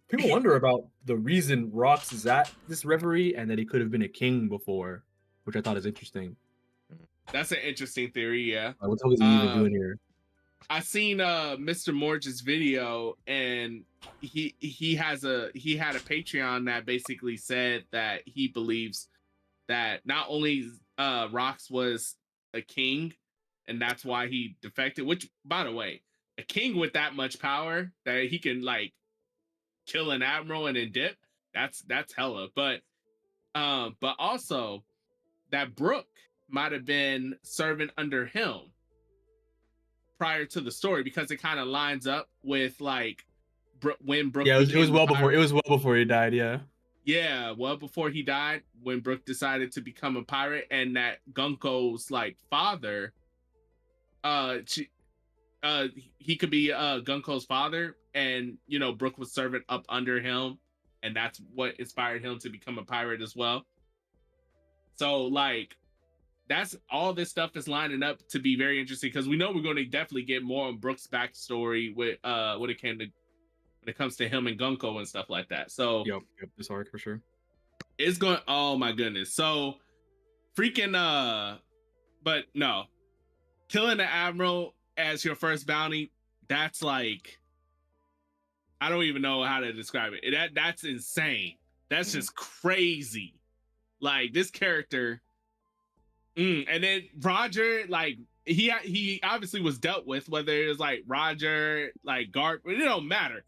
People wonder about the reason Rox is at this Reverie and that he could have been a king before, which I thought is interesting. That's an interesting theory. Yeah. What the hell is he even doing here? I seen Mr. Morge's video, and he had a Patreon that basically said that he believes that not only Rox was a king, and that's why he defected. Which, by the way, a king with that much power that he can like kill an admiral and then dip, that's hella. But also that Brook might have been serving under him prior to the story, because it kind of lines up with like when Brook. Yeah, it was well before he died. Yeah, well before he died, when Brook decided to become a pirate, and that Gunko's like father, he could be Gunko's father, and you know Brook was serving up under him, and that's what inspired him to become a pirate as well. So like, that's all this stuff is lining up to be very interesting because we know we're going to definitely get more on Brooks' backstory with when it comes to him and Gunko and stuff like that. So yep, this arc for sure. It's going. Oh my goodness! So freaking but no, killing the admiral as your first bounty. That's like, I don't even know how to describe it. That's insane. That's just crazy. Like this character. And then Roger, like he obviously was dealt with, whether it was like Roger, like Garp, it don't matter.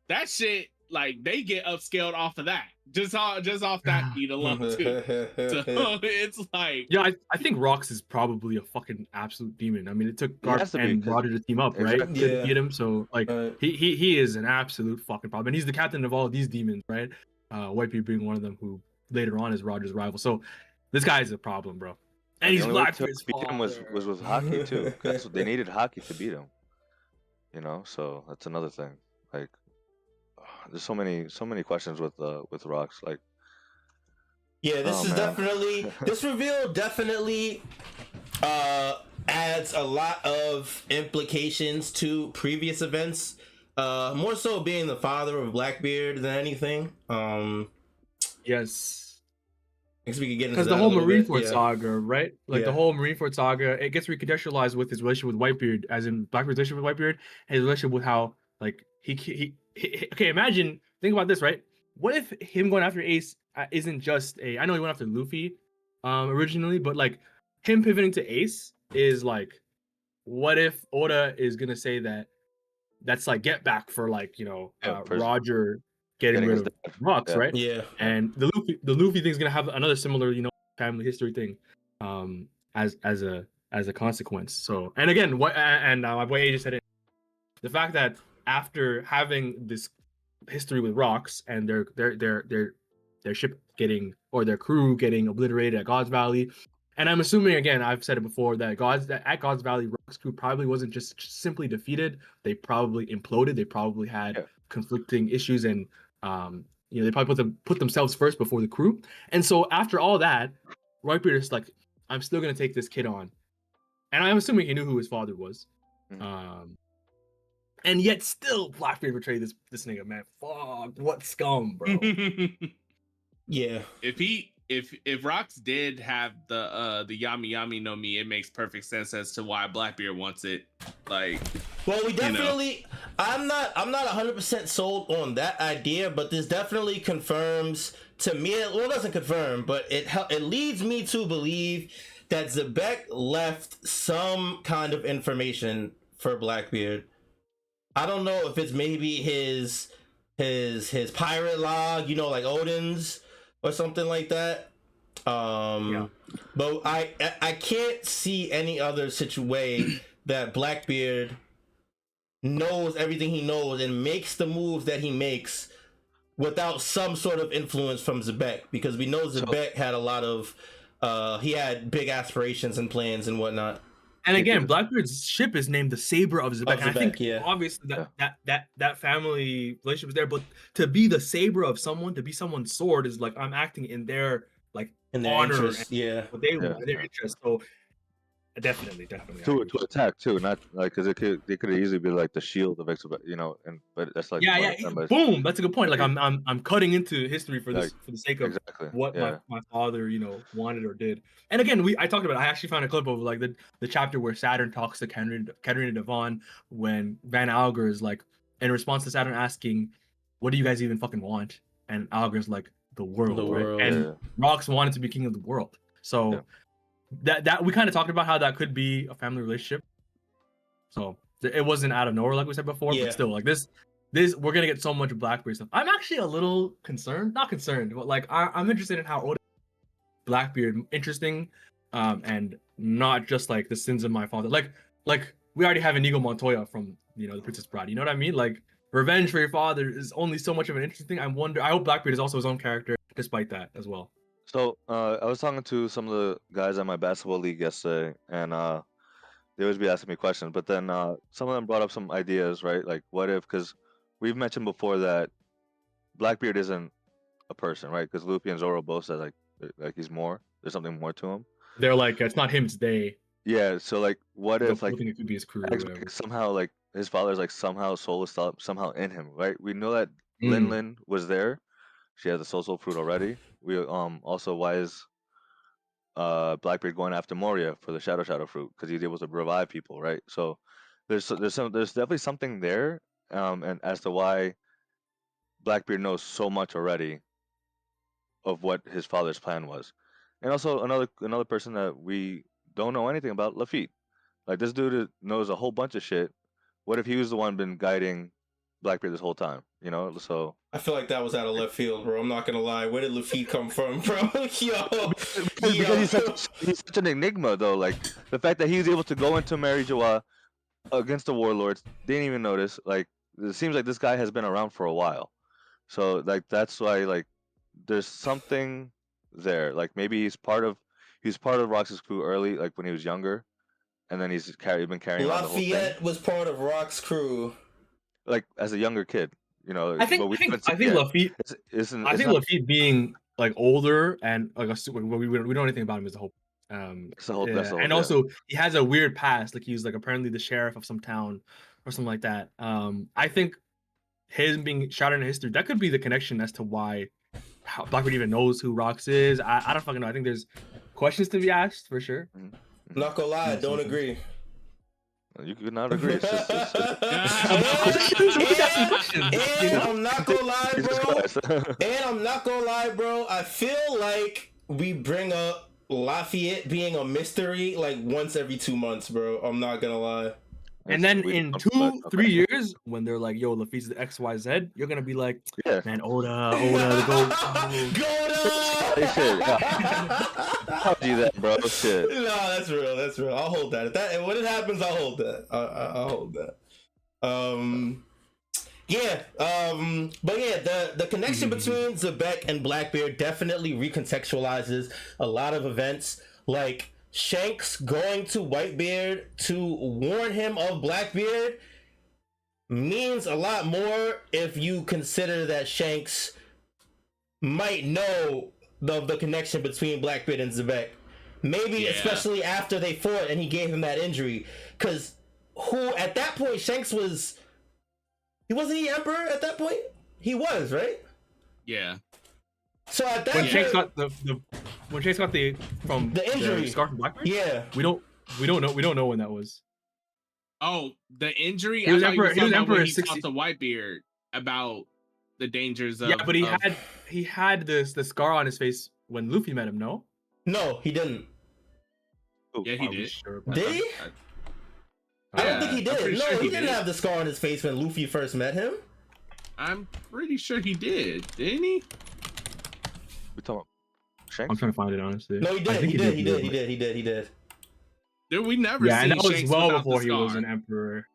That shit, like they get upscaled off of that. Just off that beat alone too. So it's like, yeah, I think Rox is probably a fucking absolute demon. I mean, it took Garp and Roger to team up, right? Exactly. To beat him. So like he is an absolute fucking problem. And he's the captain of all of these demons, right? Whitebeard being one of them, who later on is Roger's rival. So this guy is a problem, bro. And he's Blackbeard's beat him was with hockey too. That's what they needed, hockey to beat him. You know, so that's another thing. Like, there's so many questions with Rox. Like, yeah, this is definitely this reveal definitely adds a lot of implications to previous events. More so being the father of Blackbeard than anything. Yes. We could get into because the whole Marineford saga, right? Like the whole Marineford saga, it gets recontextualized with his relationship with Whitebeard, as in Blackbeard's relationship with Whitebeard, and his relationship with how, like, he okay, imagine, think about this, right? What if him going after Ace isn't just I know he went after Luffy originally, but like him pivoting to Ace is like, what if Oda is gonna say that's like get back for, like, you know, Roger getting rid of Rox, right? Yeah. And the Luffy thing is gonna have another similar, you know, family history thing, as a consequence. So, and again, what and my boy A just said it, the fact that after having this history with Rox and their ship getting, or their crew getting obliterated at God's Valley, and I'm assuming, again, I've said it before, that at God's Valley, Rock's crew probably wasn't just simply defeated. They probably imploded. They probably had conflicting issues, and you know, they probably put themselves first before the crew. And so after all that, Whitebeard is like, I'm still gonna take this kid on, and I'm assuming he knew who his father was. And yet still Blackbeard betrayed this nigga, man. Fuck, what scum, bro. Yeah. If Rox did have the Yami Yami no Mi, it makes perfect sense as to why Blackbeard wants it. Like, well, we definitely, you know. I'm not 100% sold on that idea, but this definitely confirms to me, well, it doesn't confirm, but it leads me to believe that XEBEC left some kind of information for Blackbeard. I don't know if it's maybe his pirate log, you know, like Odin's or something like that. But I can't see any other way that Blackbeard knows everything he knows and makes the moves that he makes without some sort of influence from XEBEC, because we know XEBEC had a lot of he had big aspirations and plans and whatnot. And again, Blackbeard's ship is named the Saber of XEBEC. I think obviously that family relationship is there, but to be the saber of someone, to be someone's sword, is like, I'm acting in their, like, in their honor, interest, their interest. So definitely. To attack too, not like, because they could easily be like the shield of XEBEC, you know, but that's like boom. That's a good point. Like I'm cutting into history for this, for the sake of what my father, you know, wanted or did. And again, I talked about it. I actually found a clip of like the chapter where Saturn talks to Katarina Devon, when Van Alger is like, in response to Saturn asking, what do you guys even fucking want? And Alger's like, the world, right? And Rox wanted to be king of the world. So that we kind of talked about how that could be a family relationship. So it wasn't out of nowhere, like we said before, but still, like this we're gonna get so much Blackbeard stuff. I'm actually a little concerned, not concerned, but like I'm interested in how Oda Blackbeard interesting, and not just like the sins of my father. Like we already have Inigo Montoya from, you know, the Princess Bride. You know what I mean? Like, revenge for your father is only so much of an interesting thing. I hope Blackbeard is also his own character, despite that as well. So I was talking to some of the guys at my basketball league yesterday, and they always be asking me questions. But then some of them brought up some ideas, right? Like, what if? Because we've mentioned before that Blackbeard isn't a person, right? Because Luffy and Zoro both said like he's more. There's something more to him. They're like, it's not him, it's they. Yeah, so like, what if like it could be his crew or whatever. somehow like his father's like somehow soul is somehow in him, right? We know that Mm. Lin was there. She has the soul fruit already. We also why is Blackbeard going after Moria for the shadow fruit because he's able to revive people, right? So there's definitely something there, and as to why Blackbeard knows so much already of what his father's plan was, and also another person that we don't know anything about, Luffy. Like this dude knows a whole bunch of shit. What if he was the one been guiding Blackbeard this whole time? You know, so I feel like that was out of left field, bro. I'm not gonna lie. Where did Luffy come from, bro? because he's such an enigma, though. Like the fact that he was able to go into Mary Joa against the warlords, didn't even notice. Like it seems like this guy has been around for a while. So like that's why like there's something there. Like maybe he's part of Rox's crew early, like when he was younger, and then he's been carrying around the whole thing. Lafayette was part of Rock's crew, like as a younger kid, you know. I think Luffy. I think Luffy being like older and like we don't know anything about him as a whole. And also he has a weird past. Like he's like apparently the sheriff of some town or something like that. I think him being shouted in history, that could be the connection as to why Blackbeard even knows who Rox is. I don't fucking know. I think there's questions to be asked for sure. Not gonna lie, don't agree. You could not agree. And I'm not gonna lie, bro. I feel like we bring up Lafayette being a mystery like once every 2 months, bro. I'm not gonna lie. And then in 2-3 years, when they're like, "Yo, Luffy's the XYZ," you're gonna be like, "Yeah, man, Oda, the goat." How do that, bro? Shit. No, that's real. I'll hold that. When it happens, I'll hold that. I'll hold that. But yeah, the connection between XEBEC and Blackbeard definitely recontextualizes a lot of events, like Shanks going to Whitebeard to warn him of Blackbeard means a lot more if you consider that Shanks might know the connection between Blackbeard and XEBEC. Maybe especially after they fought and he gave him that injury. Because at that point, Shanks wasn't he Emperor at that point? He was, right? Yeah. So at that point, Shanks got the injury, the scar from Blackbeard. Yeah, we don't know when that was. Oh, the injury. He was Emperor. He talked to Whitebeard about the dangers of. Yeah, but he had the scar on his face when Luffy met him. No, he didn't. Yeah, he did. Sure did he? I don't think he did. No, he didn't have the scar on his face when Luffy first met him. I'm pretty sure he did. Didn't he? We talking about Shanks? I'm trying to find it honestly. No, he did. He did. Dude, we never. Yeah, and that was Shanks well before he was an emperor.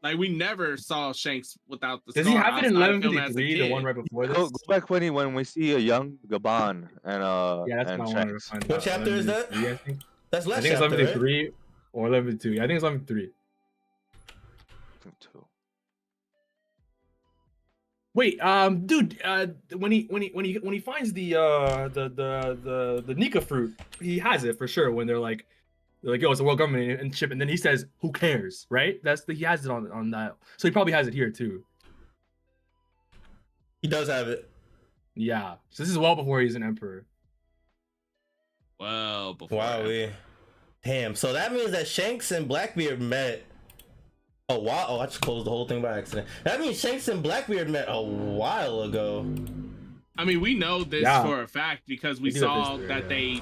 Like we never saw Shanks without the. Does he have it in 1153? The one right before this. Go back when we see a young Gaban and yeah, that's and what I wanted to find out. What chapter is that? I think. That's last I think it's chapter, 1153 right? or 1152. Yeah, I think it's 1153. Wait, dude, when he finds the Nika fruit, he has it for sure. When they're like, yo, it's a world government and ship, and then he says, "Who cares?" Right? He has it on that, so he probably has it here too. He does have it. Yeah, so this is well before he's an emperor. Well before. Wow, damn. So that means that Shanks and Blackbeard met. Oh wow! Oh, I just closed the whole thing by accident. That means Shanks and Blackbeard met a while ago. I mean, we know this for a fact because we saw that they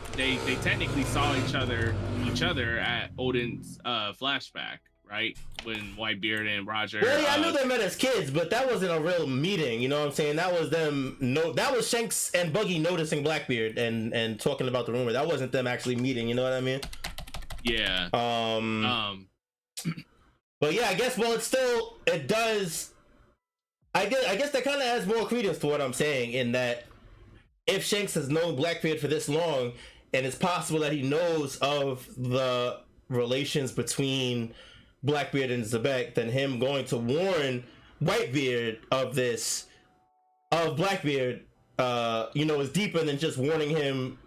technically saw each other at Odin's flashback, right? When Whitebeard and Roger. Well, yeah, I knew they met as kids, but that wasn't a real meeting. You know what I'm saying? That was them. That was Shanks and Buggy noticing Blackbeard and talking about the rumor. That wasn't them actually meeting. You know what I mean? Yeah. But yeah, I guess. Well, it does. I guess that kind of adds more credence to what I'm saying in that if Shanks has known Blackbeard for this long, and it's possible that he knows of the relations between Blackbeard and XEBEC, then him going to warn Whitebeard of Blackbeard, is deeper than just warning him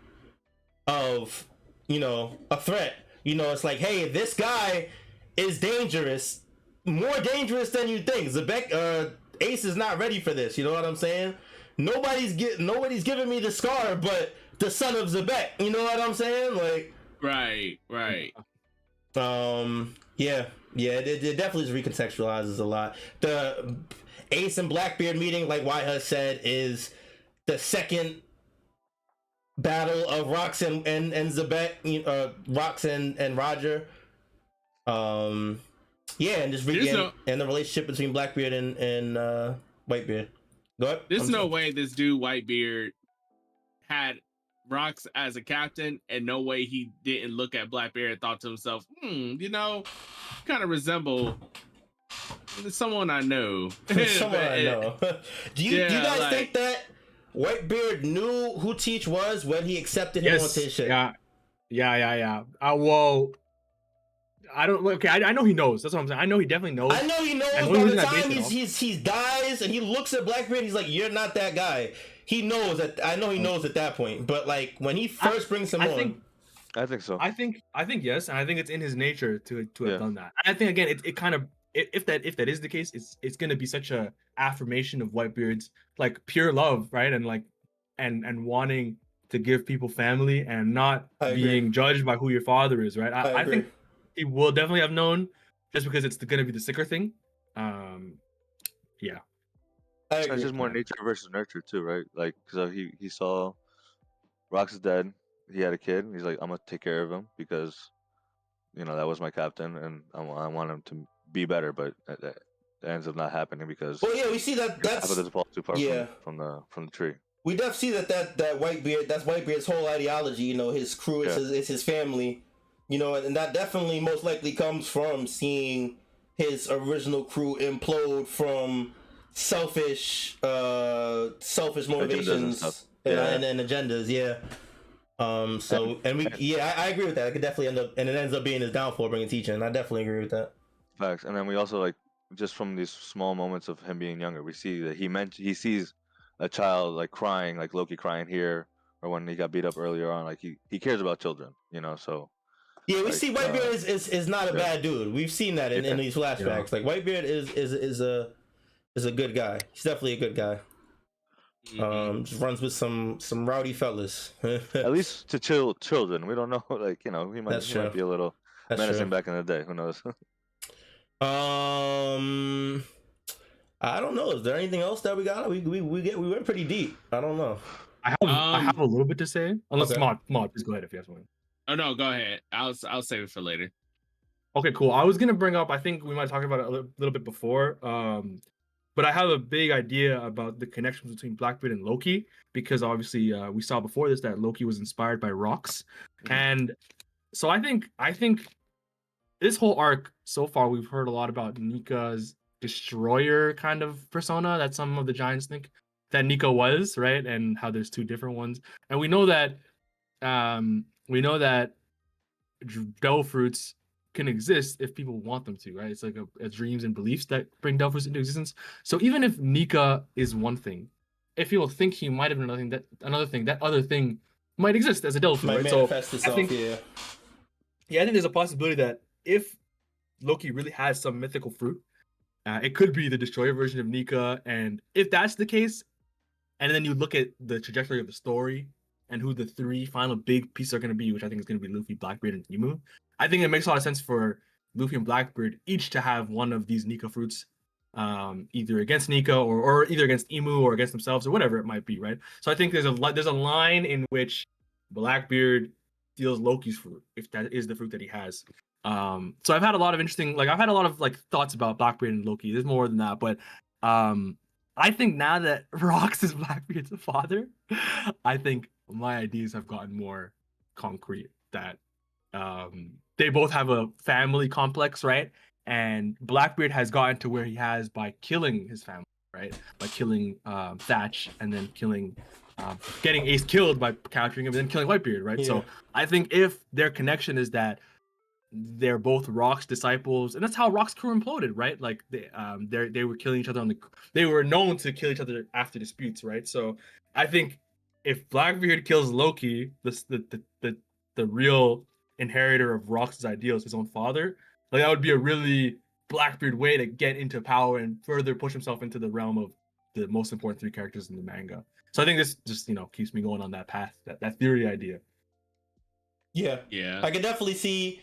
of a threat. It's like, hey, this guy is dangerous, more dangerous than you think. Ace is not ready for this. You know what I'm saying? Nobody's giving me the scar, but the son of XEBEC. You know what I'm saying? Like, right. Yeah, it definitely recontextualizes a lot. The Ace and Blackbeard meeting, like Whitehuss said, is the second battle of Rox and XEBEC, Rox and Roger. Yeah, and just and the relationship between Blackbeard and Whitebeard. Go ahead. There's no way this dude Whitebeard had Rox as a captain, and no way he didn't look at Blackbeard and thought to himself, kind of resemble someone I know. Someone I know. Do you guys think that Whitebeard knew who Teach was when he accepted him on his shit? Yeah. Well, I don't. Okay, I know he knows. That's what I'm saying. I know he definitely knows. I know he knows. By the time he dies and he looks at Blackbeard, he's like, "You're not that guy." He knows that. I know he knows at that point. But like when he first brings him on, I think so. I think yes, and I think it's in his nature to have done that. And I think again, it kind of if that is the case, it's going to be such a affirmation of Whitebeard's like pure love, right? And like and wanting to give people family and not being judged by who your father is, right? I think he will definitely have known, just because it's going to be the sicker thing. Yeah. It's just more nature versus nurture too, right? Like, so he saw Rox is dead. He had a kid. He's like, I'm gonna take care of him because, that was my captain, and I want him to be better. But that ends up not happening because. Well, yeah, we see that's doesn't fall too far from the tree. We definitely see that Whitebeard. That's Whitebeard's whole ideology. His crew is his family. And that definitely most likely comes from seeing his original crew implode from selfish motivations and agendas. Yeah. I agree with that. It could definitely end up, and it ends up being his downfall, bringing teaching. I definitely agree with that. Facts. And then we also, like, just from these small moments of him being younger, we see that he sees a child like crying, like Loki crying here, or when he got beat up earlier on. Like he cares about children, so. Yeah, we see Whitebeard is not a bad dude. We've seen that in these flashbacks. Yeah. Like Whitebeard is a good guy. He's definitely a good guy. Just runs with some rowdy fellas. At least to children. We don't know, like, he might be a little menacing back in the day. Who knows? I don't know. Is there anything else that we got? We went pretty deep. I don't know. I have a little bit to say. Unless Mod, please go ahead if you have something. Oh no, go ahead. I'll save it for later. Okay, cool. I was gonna bring up, I think we might talk about it a little bit before, but I have a big idea about the connections between Blackbeard and Loki, because obviously we saw before this that Loki was inspired by Rox, and so I think this whole arc so far, we've heard a lot about Nika's destroyer kind of persona that some of the giants think that Nika was, right? And how there's two different ones, and we know that devil fruits can exist if people want them to, right? It's like a dreams and beliefs that bring devil fruits into existence. So even if Nika is one thing, if people think he might have been another thing, that other thing might exist as a devil fruit, right? Manifest itself, I think there's a possibility that if Loki really has some mythical fruit, it could be the destroyer version of Nika. And if that's the case, and then you look at the trajectory of the story and who the three final big pieces are going to be, which I think is going to be Luffy, Blackbeard, and Emu, I think it makes a lot of sense for Luffy and Blackbeard each to have one of these Nika fruits, either against Nika or either against Emu or against themselves or whatever it might be, right? So I think there's a line in which Blackbeard steals Loki's fruit, if that is the fruit that he has. So I've had a lot of thoughts about Blackbeard and Loki. There's more than that, but I think now that Rox is Blackbeard's father, I think my ideas have gotten more concrete. That they both have a family complex, right? And Blackbeard has gotten to where he has by killing his family, right? By killing Thatch, and then getting Ace killed by capturing him, and then killing Whitebeard, right? Yeah. So I think if their connection is that they're both Rock's disciples, and that's how Rock's crew imploded, right? Like they were killing each other they were known to kill each other after disputes, right? So I think if Blackbeard kills Loki, the the real inheritor of Rox's ideals, his own father, like that would be a really Blackbeard way to get into power and further push himself into the realm of the most important 3 characters in the manga. So I think this just keeps me going on that path, that theory idea. Yeah, I can definitely see.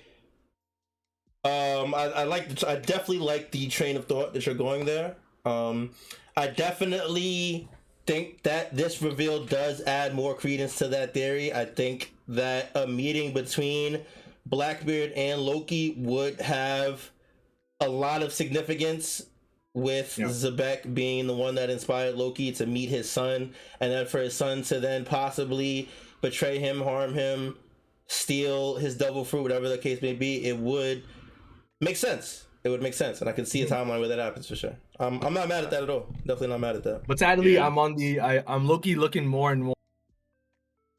I definitely like the train of thought that you're going there. I definitely think that this reveal does add more credence to that theory. I think that a meeting between Blackbeard and Loki would have a lot of significance, with XEBEC being the one that inspired Loki to meet his son, and then for his son to then possibly betray him, harm him, steal his devil fruit, whatever the case may be. It would make sense. It would make sense, and I can see a timeline where that happens for sure. I'm not mad at that at all. Definitely not mad at that. But sadly, I'm Loki looking more and more.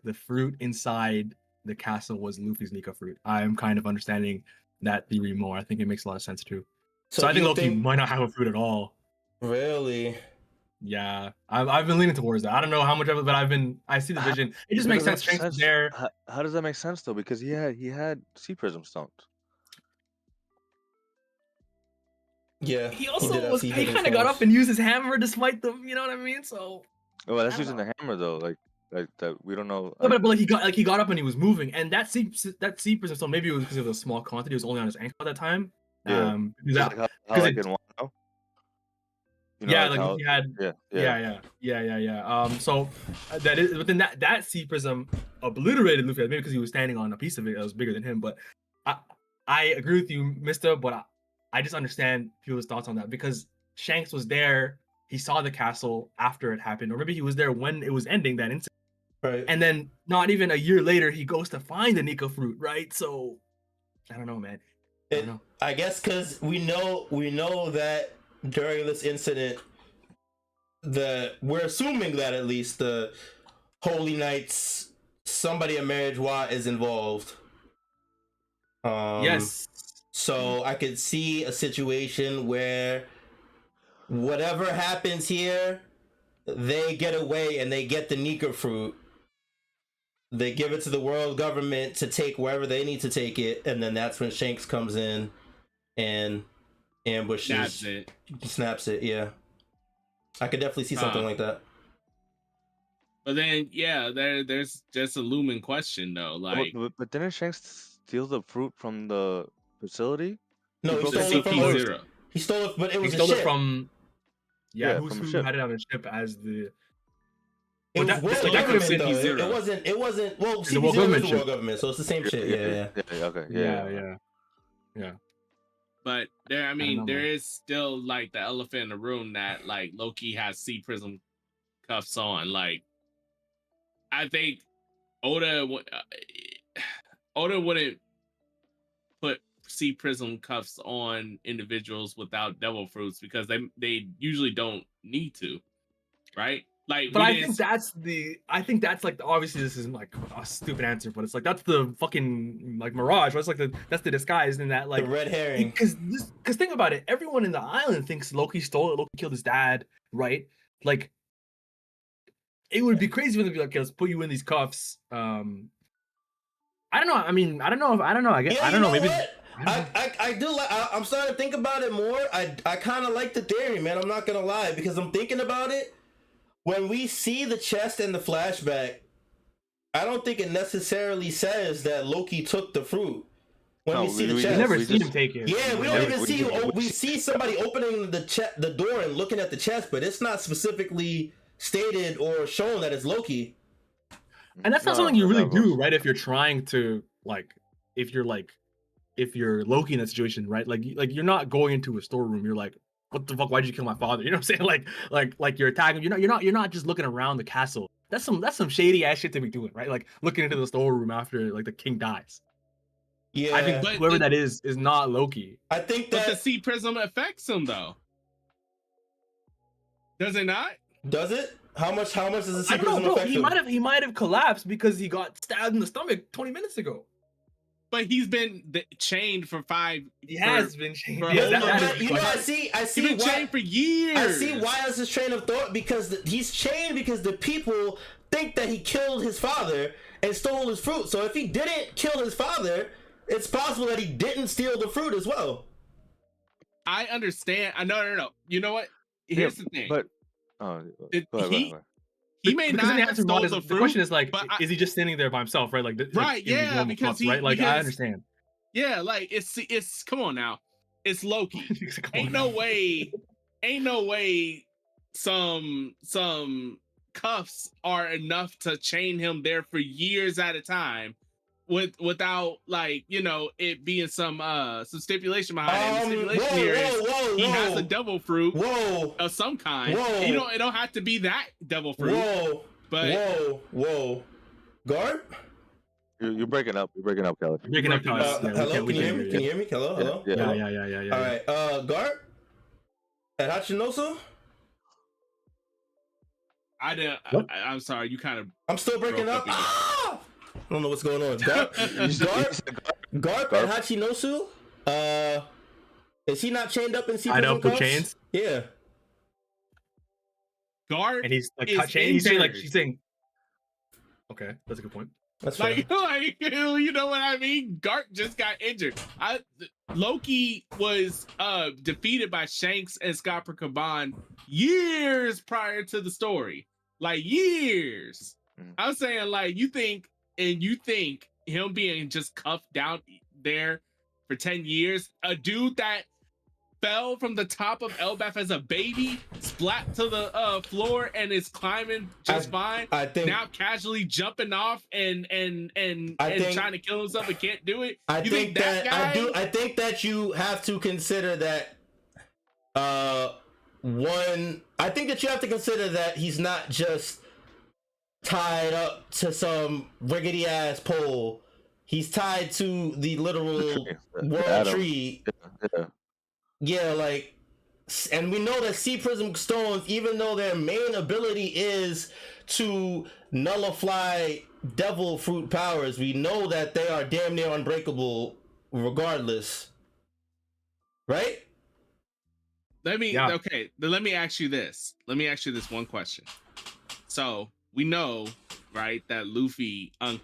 The fruit inside the castle was Luffy's Nika fruit. I'm kind of understanding that theory more. I think it makes a lot of sense too. So I think Loki might not have a fruit at all. Really? Yeah, I've been leaning towards that. I don't know how much of it, but I see the vision. It just makes sense. Shanks there. How does that make sense though? Because he had Sea Prism stones. Yeah. He also he kind of got up and used his hammer despite them. You know what I mean? So. Oh, that's using the hammer though. Like that we don't know. No, but he got up and he was moving, and that sea prism. So maybe it was because of the small quantity. It was only on his ankle at that time. Yeah. He had. So that is, but then that sea prism obliterated Luffy, maybe because he was standing on a piece of it that was bigger than him. But I agree with you, Mister. But I just understand people's thoughts on that, because Shanks was there. He saw the castle after it happened, or maybe he was there when it was ending, that incident. Right. And then not even a year later, he goes to find the Nika fruit, right? So I don't know, man. I guess because we know that during this incident, we're assuming that at least the Holy Knights, somebody in Marriage Wa is involved. Yes. So I could see a situation where whatever happens here, they get away and they get the Nika fruit. They give it to the world government to take wherever they need to take it, and then that's when Shanks comes in and ambushes. Snaps it, yeah. I could definitely see something like that. But then, there's just a looming question though. Like, but didn't Shanks steal the fruit from the facility? No, he stole it from Zero. He stole it, but it was he stole a ship. It from. Yeah, who had it on a ship as the. It was world government though. It wasn't. Well, CP0 is the world government, so it's the same shit. Yeah. But there is still like the elephant in the room that like Loki has Sea Prism cuffs on. Like, I think Oda wouldn't put Sea Prism cuffs on individuals without devil fruits, because they usually don't need to, right? Like, but I think that's like, obviously this isn't like a stupid answer, but it's like that's the fucking like mirage. That's like that's the disguise in that, like the red herring. Because think about it, everyone in the island thinks Loki stole it. Loki killed his dad, right? Like, it would be crazy for them to be like, okay, let's put you in these cuffs. I don't know. I mean, I don't know. I guess I don't know. Maybe. I do like. I'm starting to think about it more. I kind of like the theory, man. I'm not gonna lie, because I'm thinking about it. When we see the chest in the flashback, I don't think it necessarily says that Loki took the fruit. When we see the chest, we never see him take it. Yeah, we don't even see. We see somebody opening the door and looking at the chest, but it's not specifically stated or shown that it's Loki. And that's not something you really do, right? If you're trying to if you're Loki in that situation, right? Like you're not going into a storeroom. You're like, what the fuck? Why'd you kill my father? You know what I'm saying? Like you're attacking. You're not just looking around the castle. That's some shady ass shit to be doing, right? Like looking into the storeroom after like the king dies. Yeah, I think whoever that is not Loki. I think that the Sea Prism affects him though. Does it not? Does it? How much does the Sea Prism affect him? He might have collapsed because he got stabbed in the stomach 20 minutes ago. But he's been chained for 5. He has been chained. I see. He's been chained for years. I see why is his train of thought, because he's chained because the people think that he killed his father, and stole his fruit. So if he didn't kill his father, it's possible that he didn't steal the fruit as well. I understand. No. You know what? Here's the thing. But go ahead. He may not have stolen the fruit. The question is like, is he just standing there by himself, right? Like, right? Yeah, because right? Like, I understand. Yeah, like it's come on now, it's Loki. Ain't no way some cuffs are enough to chain him there for years at a time without, like, you know, it being some stipulation behind it. The stipulation here is he has a devil fruit of some kind. You know, it don't have to be that devil fruit. Guard? You're breaking up. You're breaking up, Kelly. You're breaking up, Kelly. Hello, can you hear me? Can you hear me? Hello? Yeah. All right, Guard? At Hachinosu? I'm sorry, you kind of... I'm still breaking up. I don't know what's going on. Garp and Hachinosu? Is he not chained up in C prison cuffs? Chains? Yeah. Guard, and he's like chained. He's saying, okay, that's a good point. That's like, you know what I mean? Garp just got injured. Loki was defeated by Shanks and Scott Kaban years prior to the story. Like, years. I'm saying, like, you think him being just cuffed down there for 10 years, a dude that fell from the top of Elbaf as a baby, splat to the floor, and is climbing just fine. I think now casually jumping off and trying to kill himself and can't do it. I think that you have to consider that. I think that you have to consider that he's not just tied up to some rickety ass pole. He's tied to the literal world tree. Yeah, like, and we know that sea prism stones, even though their main ability is to nullify devil fruit powers, we know that they are damn near unbreakable regardless. Right? Let me ask you this. Let me ask you this one question. So we know, right, that Luffy and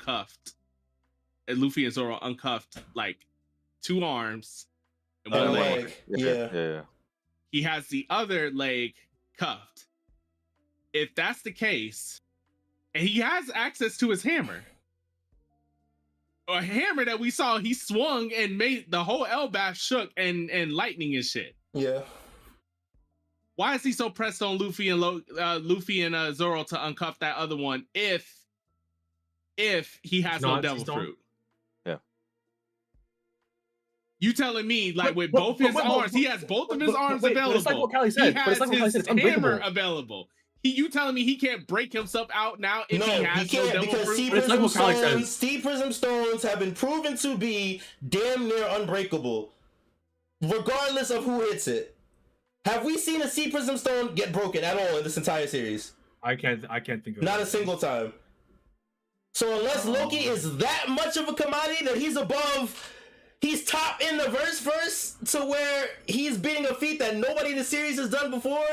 Zoro uncuffed like 2 arms and 1 leg. Yeah. He has the other leg cuffed. If that's the case, and he has access to his hammer, a hammer that we saw he swung and made the whole Elbaf shook and lightning and shit. Yeah. Why is he so pressed on Luffy and Zoro to uncuff that other one if he has no devil fruit? Yeah. You telling me, like, with both his arms, he has both of his arms available. It's like what Callie said. He has his hammer available. You telling me he can't break himself out now if he has no devil fruit? Because sea prism stones have been proven to be damn near unbreakable, regardless of who hits it. Have we seen a sea prism stone get broken at all in this entire series? I can't think of not a single time. So unless Loki is that much of a commodity that he's top in the verse first to where he's beating a feat that nobody in the series has done before,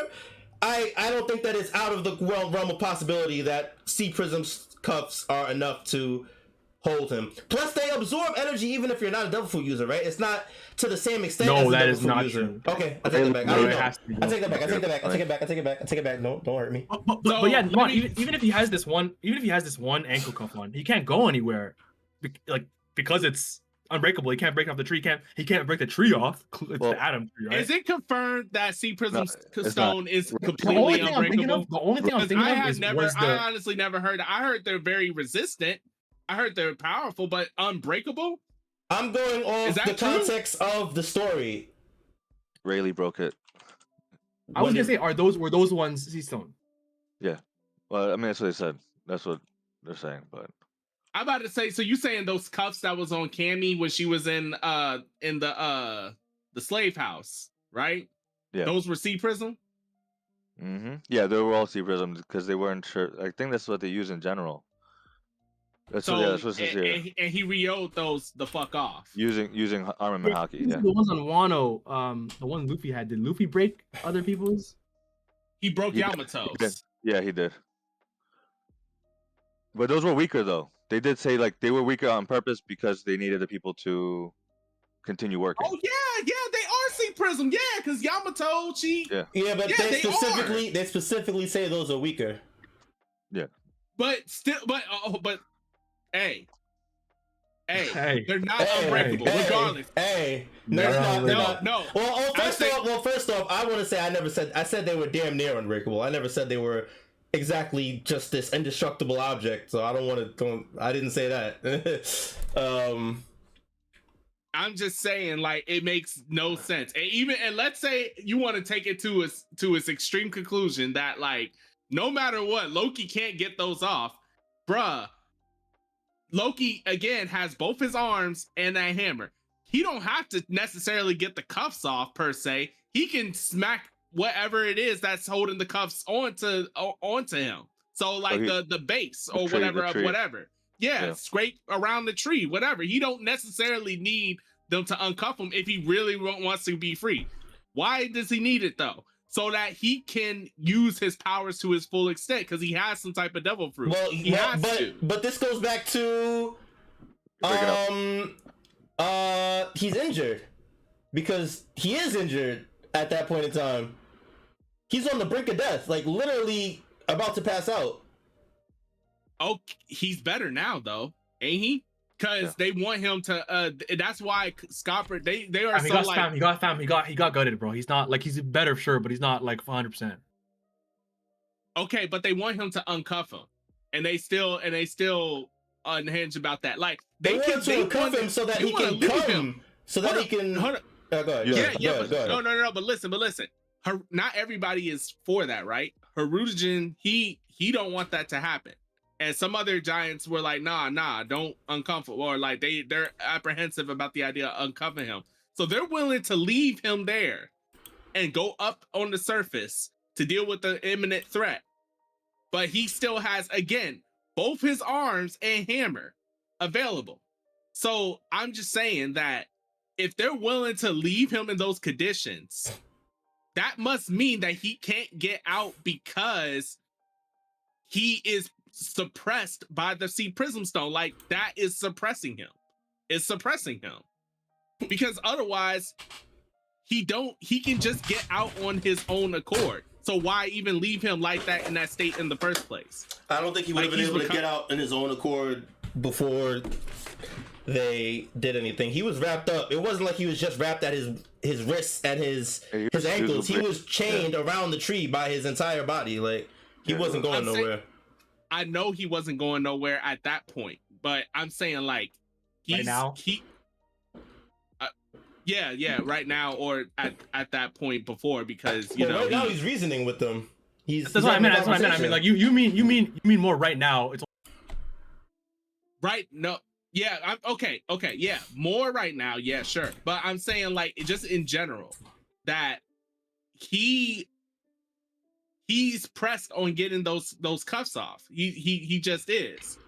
I don't think that it's out of the realm of possibility that sea prism cuffs are enough to hold him. Plus, they absorb energy even if you're not a devil fruit user, right? It's not to the same extent as a devil fruit user. True. Okay, I take it back. I take it back. Don't hurt me. But yeah, even if he has this one ankle cuff on, he can't go anywhere, because it's unbreakable. He can't break off the tree. He can't break the tree off. It's the atom tree, right? Is it confirmed that sea prism stone is completely unbreakable? The only thing I'm thinking of I honestly never heard. I heard they're very resistant. I heard they're powerful, but unbreakable? I'm going off the context of the story. Rayleigh broke it. I was gonna say, were those ones sea stone? Yeah. Well, I mean, that's what they said. That's what they're saying, but I'm about to say, so you saying those cuffs that was on Cammy when she was in the slave house, right? Yeah. Those were sea prism? Mm-hmm. Yeah, they were all sea prism because they weren't sure. I think that's what they use in general. That's what it says here. And he reeled those the fuck off. Using armament hockey. Yeah. The ones on Wano, the one Luffy had. Did Luffy break other people's? He broke Yamato's. Yeah, he did. But those were weaker though. they did say like they were weaker on purpose because they needed the people to continue working. Oh yeah, they are C Prism. Yeah, because Yamato, but they specifically say those are weaker. Yeah. But hey, they're not unbreakable, regardless. No. Well, first off, I want to say I said they were damn near unbreakable. I never said they were exactly just this indestructible object. So I didn't say that. I'm just saying, like, it makes no sense. And let's say you want to take it to its extreme conclusion that, like, no matter what, Loki can't get those off, bruh. Loki again has both his arms and that hammer. He don't have to necessarily get the cuffs off per se. He can smack whatever it is that's holding the cuffs onto him. So like the base or whatever. Yeah, scrape around the tree, whatever. He don't necessarily need them to uncuff him if he really wants to be free. Why does he need it though? So that he can use his powers to his full extent because he has some type of devil fruit. But this goes back to he's injured because he is injured at that point in time. He's on the brink of death, like literally about to pass out. Oh, he's better now though, ain't he? Because they want him to. That's why Scopper. They are so like. He got gutted, bro. He's not like he's better, sure, but he's not like 100%. Okay, but they want him to uncuff him, and they still unhinged about that. Like they want to uncuff him so that he can come, so that he can. Go ahead. No. But listen. Not everybody is for that, right? Hirudein, he don't want that to happen. And some other giants were like, nah, don't uncuff him. Or like they're apprehensive about the idea of uncuffing him. So they're willing to leave him there and go up on the surface to deal with the imminent threat. But he still has, again, both his arms and hammer available. So I'm just saying that if they're willing to leave him in those conditions, that must mean that he can't get out because he is suppressed by the C Prism Stone. Like that is suppressing him. It's suppressing him because otherwise he can just get out on his own accord. So why even leave him like that in that state in the first place? I don't think he would have been able to get out in his own accord before they did anything. He was wrapped up. It wasn't like he was just wrapped at his wrists and his ankles. He was chained around the tree by his entire body. Like he wasn't going nowhere. I know he wasn't going nowhere at that point, but I'm saying like right now. Right now or at that point before because right now he's reasoning with them. That's what I meant. I mean, like you mean more right now. It's right. No. Yeah. Okay. Yeah. More right now. Yeah. Sure. But I'm saying like just in general that he's pressed on getting those cuffs off. He just is.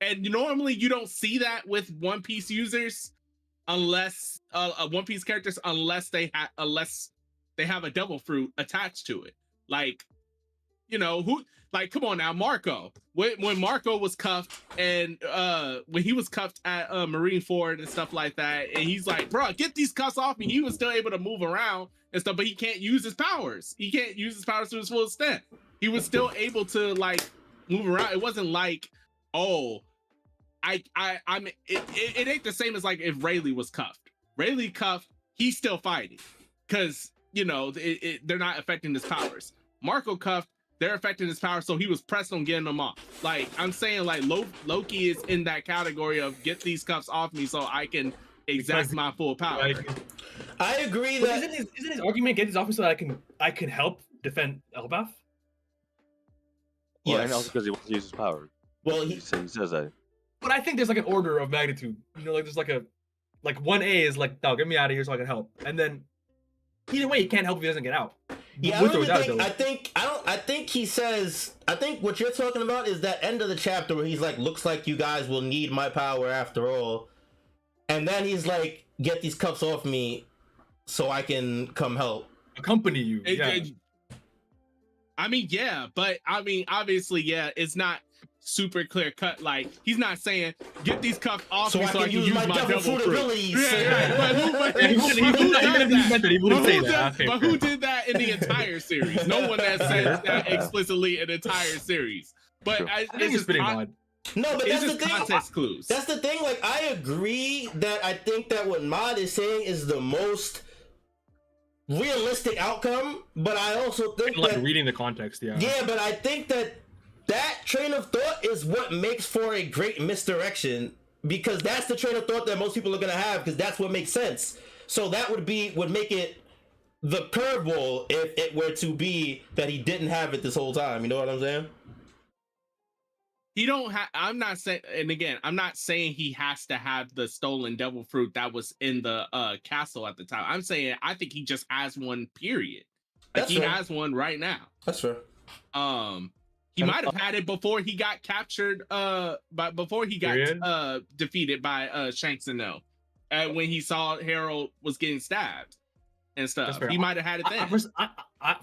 And normally you don't see that with One Piece users unless One Piece characters unless they have a devil fruit attached to it. Like come on now, Marco. When Marco was cuffed and when he was cuffed at Marineford and stuff like that, and he's like, bro, get these cuffs off me. He was still able to move around and stuff, but he can't use his powers. He can't use his powers to his full extent. He was still able to like move around. It wasn't like, oh, it ain't the same as like if Rayleigh was cuffed. Rayleigh cuffed, he's still fighting because they're not affecting his powers. Marco cuffed, they're affecting his power, so he was pressed on getting them off. Like I'm saying, like Loki is in that category of get these cuffs off me so I can exact my full power. I agree that isn't his argument get these off me so that I can help defend Elbaf? Well, and also because he wants to use his power. Well, he says that. But I think there's like an order of magnitude. Like there's like 1A is like, no, get me out of here so I can help. And then either way, he can't help if he doesn't get out. Yeah, I think he says. I think what you're talking about is that end of the chapter where he's like, "Looks like you guys will need my power after all," and then he's like, "Get these cuffs off me, so I can come help, accompany you." I mean, yeah, but I mean, obviously, yeah, it's not. super clear cut. Like he's not saying get these cuffs off so me I so I can can use my devil fruit fruit. abilities. Yeah, but who does that? But who did that in the entire series? No one that says that explicitly in the entire series. But I think it's pretty odd. No, but that's the thing. Context clues. That's the thing. Like, I agree that I think that what Mod is saying is the most realistic outcome, but I also think like that reading the context, yeah, but I think that train of thought is what makes for a great misdirection, because that's the train of thought that most people are gonna have, because that's what makes sense. So that would make it the curveball if it were to be that he didn't have it this whole time. You know what I'm saying? He don't have. I'm not saying, and again, I'm not saying he has to have the stolen devil fruit that was in the castle at the time. I'm saying I think he just has one. Period. Like he has one right now. That's fair. He might have had it before he got captured. But before he got defeated by Shanks and No, when he saw Harold was getting stabbed and stuff, he might have had it then.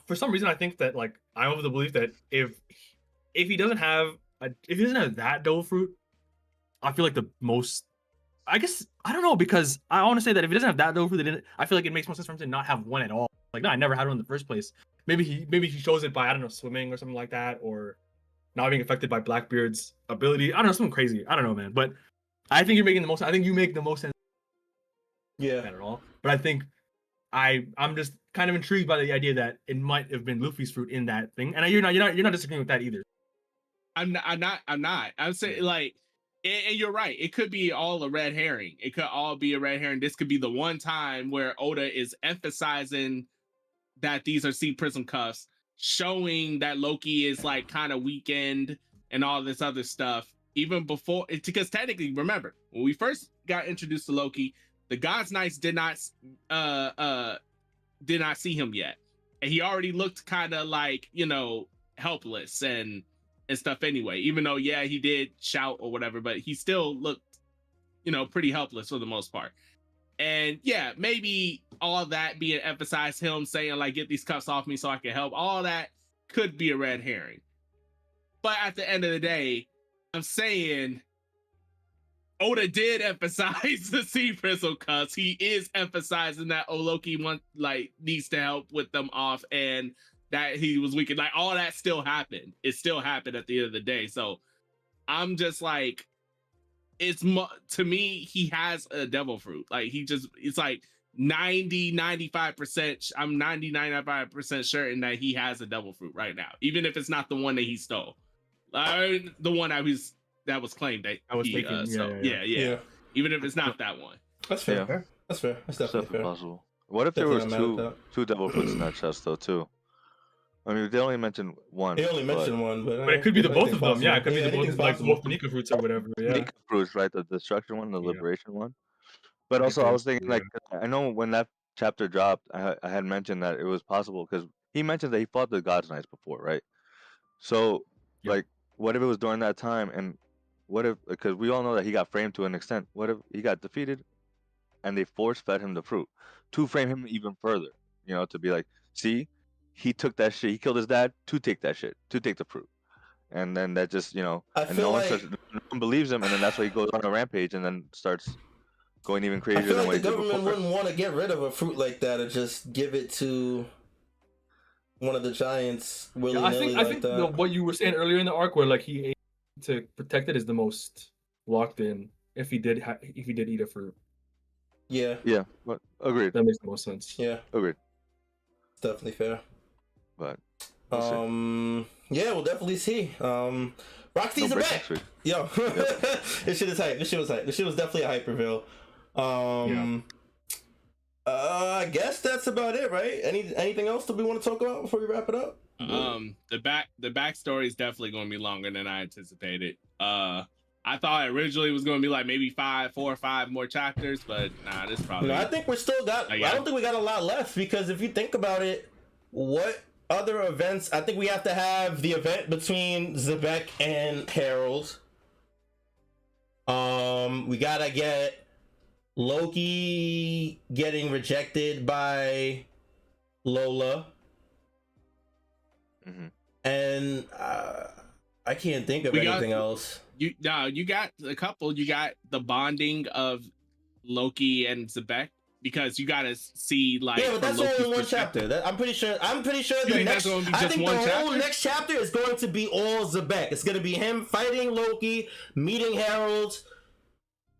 For some reason, I think that like I'm of the belief that if he doesn't have that devil fruit, I feel like the most. I guess I don't know, because I want to say that if he doesn't have that devil fruit, I feel like it makes more sense for him to not have one at all. Like, no, I never had one in the first place. Maybe he shows it by, I don't know, swimming or something like that, or not being affected by Blackbeard's ability. I don't know, something crazy. I don't know, man. But I think you're making the most. I think you make the most sense. Yeah. At all. But I think I'm just kind of intrigued by the idea that it might have been Luffy's fruit in that thing, and you're not disagreeing with that either. I'm not. I'm saying, like, and you're right. It could be all a red herring. It could all be a red herring. This could be the one time where Oda is emphasizing that these are sea prism cuffs, showing that Loki is like kind of weakened and all this other stuff. Even before, because technically, remember when we first got introduced to Loki, the God's Knights did not see him yet, and he already looked kind of like, helpless and stuff anyway, even though he did shout or whatever, but he still looked pretty helpless for the most part. And maybe all that being emphasized, him saying like, get these cuffs off me so I can help, all that could be a red herring. But at the end of the day, I'm saying Oda did emphasize the sea prism cuffs. He is emphasizing that Loki needs to help with them off, and that he was weakened. Like, all that still happened. It still happened at the end of the day. So I'm just like, to me, he has a devil fruit. Like, it's like 95%. I'm 95% certain that he has a devil fruit right now, even if it's not the one that he stole. The one that was claimed that I was taking. Yeah. Even if it's not that one. That's fair. Yeah. That's fair. That's definitely fair. Possible. What if there was two devil fruits in that chest though too? I mean, they only mentioned one. They only mentioned one, but it could be the both of them. Yeah, it could be the both, like both Nika fruits or whatever. Yeah, Nika fruits, right? The destruction one, the liberation one. But also, I was thinking, like, I know when that chapter dropped, I had mentioned that it was possible, because he mentioned that he fought the God's Knights before, right? So, like, what if it was during that time, and what if, because we all know that he got framed to an extent, what if he got defeated and they force fed him the fruit to frame him even further, to be like, see, he took that shit, he killed his dad to take that shit, to take the fruit. And then that just, and no one believes him, and then that's why he goes on a rampage and then starts going even crazier. I feel like the government wouldn't want to get rid of a fruit like that or just give it to one of the giants willy-nilly. I think what you were saying earlier in the arc, where like he aimed to protect it, is the most locked in. If he did eat a fruit. Yeah. Yeah. But agreed. That makes the most sense. Yeah. Agreed. It's definitely fair. But we'll definitely see. Roxy's a back. Yo, this shit is hype. This shit was hype. This shit was definitely a hype reveal. I guess that's about it, right? Anything else that we want to talk about before we wrap it up? The backstory is definitely going to be longer than I anticipated. I thought originally it was going to be like maybe 4 or 5 more chapters, but nah, this probably. No, I think we still got. I don't think we got a lot left, because if you think about it, what other events? I think we have to have the event between XEBEC and Harold. We gotta get Loki getting rejected by Lola. Mm-hmm. And I can't think of anything else. You got a couple. You got the bonding of Loki and Xebec, because you got to see like. Yeah, but that's only one chapter. I'm pretty sure. The next. I think the whole next chapter is going to be all Xebec. It's going to be him fighting Loki, meeting Harold,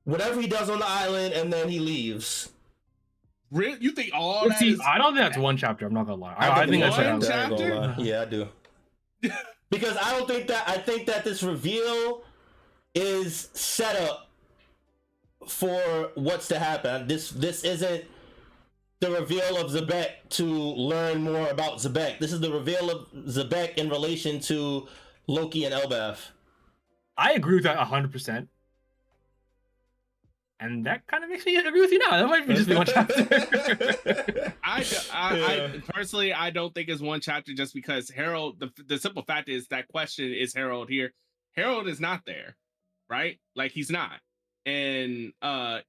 whatever he does on the island, and then he leaves. Really? You think all that? See, I don't think that's one chapter. I'm not gonna lie. I think that's one chapter. Yeah, I do. Because I don't think that. I think that this reveal is set up for what's to happen. This isn't the reveal of Xebec to learn more about Xebec. This is the reveal of Xebec in relation to Loki and Elbaf. I agree with that 100%. And that kind of makes me agree with you now. That might be just one chapter. I personally, I don't think it's one chapter, just because Harold, the simple fact is that question, is Harold here? Harold is not there, right? Like, he's not. And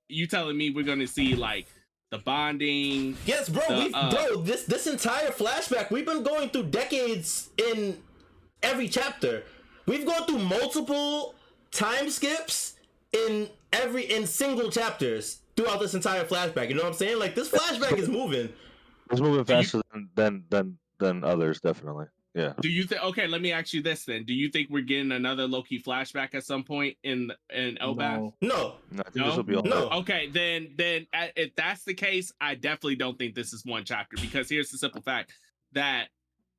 you telling me we're going to see like the bonding? Yes, bro. This entire flashback, we've been going through decades in every chapter. We've gone through multiple time skips in single chapters throughout this entire flashback. You know what I'm saying? Like, this flashback is moving. It's moving faster than others, definitely. Yeah. Do you think? Okay, let me ask you this then. Do you think we're getting another Loki flashback at some point in Elbaf? No. I think this will be all. No. Okay, then if that's the case, I definitely don't think this is one chapter, because here's the simple fact that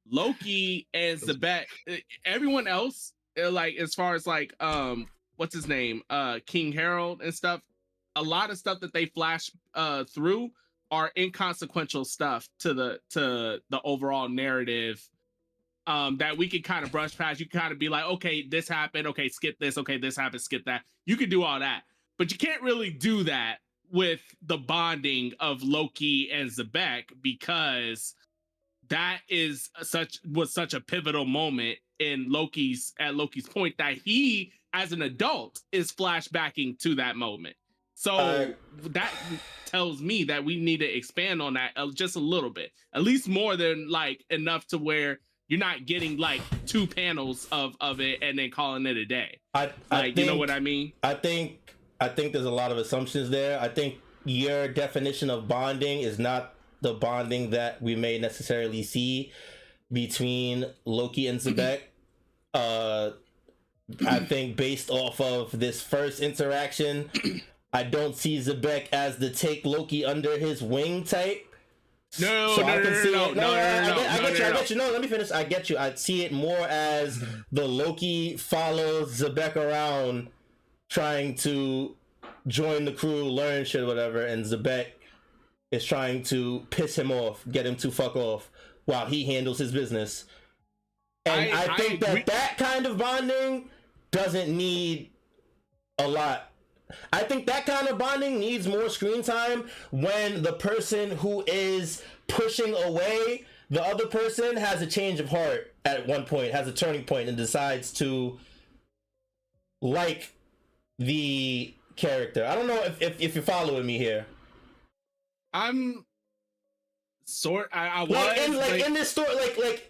Loki and Xebec, everyone else, like, as far as like what's his name, King Harold and stuff, a lot of stuff that they flash through are inconsequential stuff to the overall narrative, that we can kind of brush past. You can kind of be like, okay, this happened, okay, skip this, okay, this happened, skip that. You can do all that, but you can't really do that with the bonding of Loki and Xebec, because that was such a pivotal moment in Loki's point, that he, as an adult, is flashbacking to that moment. So that tells me that we need to expand on that just a little bit, at least more than like enough to where you're not getting like 2 panels of it and then calling it a day. I think, you know what I mean? I think there's a lot of assumptions there. I think your definition of bonding is not the bonding that we may necessarily see between Loki and Xebec. I think based off of this first interaction, I don't see Xebec as the take Loki under his wing type. No. I get you. No, let me finish. I get you. I see it more as the Loki follows Xebec around, trying to join the crew, learn shit, whatever, and Xebec is trying to piss him off, get him to fuck off, while he handles his business. And I think that kind of bonding doesn't need a lot. I think that kind of bonding needs more screen time when the person who is pushing away the other person has a change of heart at one point, has a turning point, and decides to like the character. I don't know if you're following me here. I'm sort. I was in this story,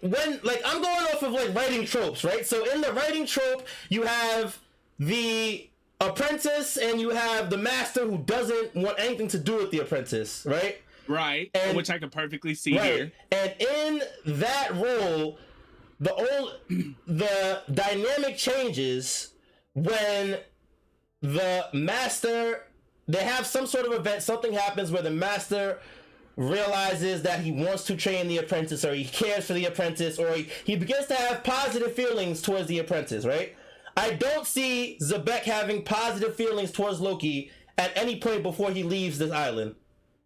when I'm going off of like writing tropes, right? So in the writing trope, you have the apprentice and you have the master who doesn't want anything to do with the apprentice, right? Right, and, which I can perfectly see here. And in that role, the dynamic changes when the master, they have some sort of event, something happens where the master realizes that he wants to train the apprentice, or he cares for the apprentice, or he begins to have positive feelings towards the apprentice, right? I don't see Xebec having positive feelings towards Loki at any point before he leaves this island.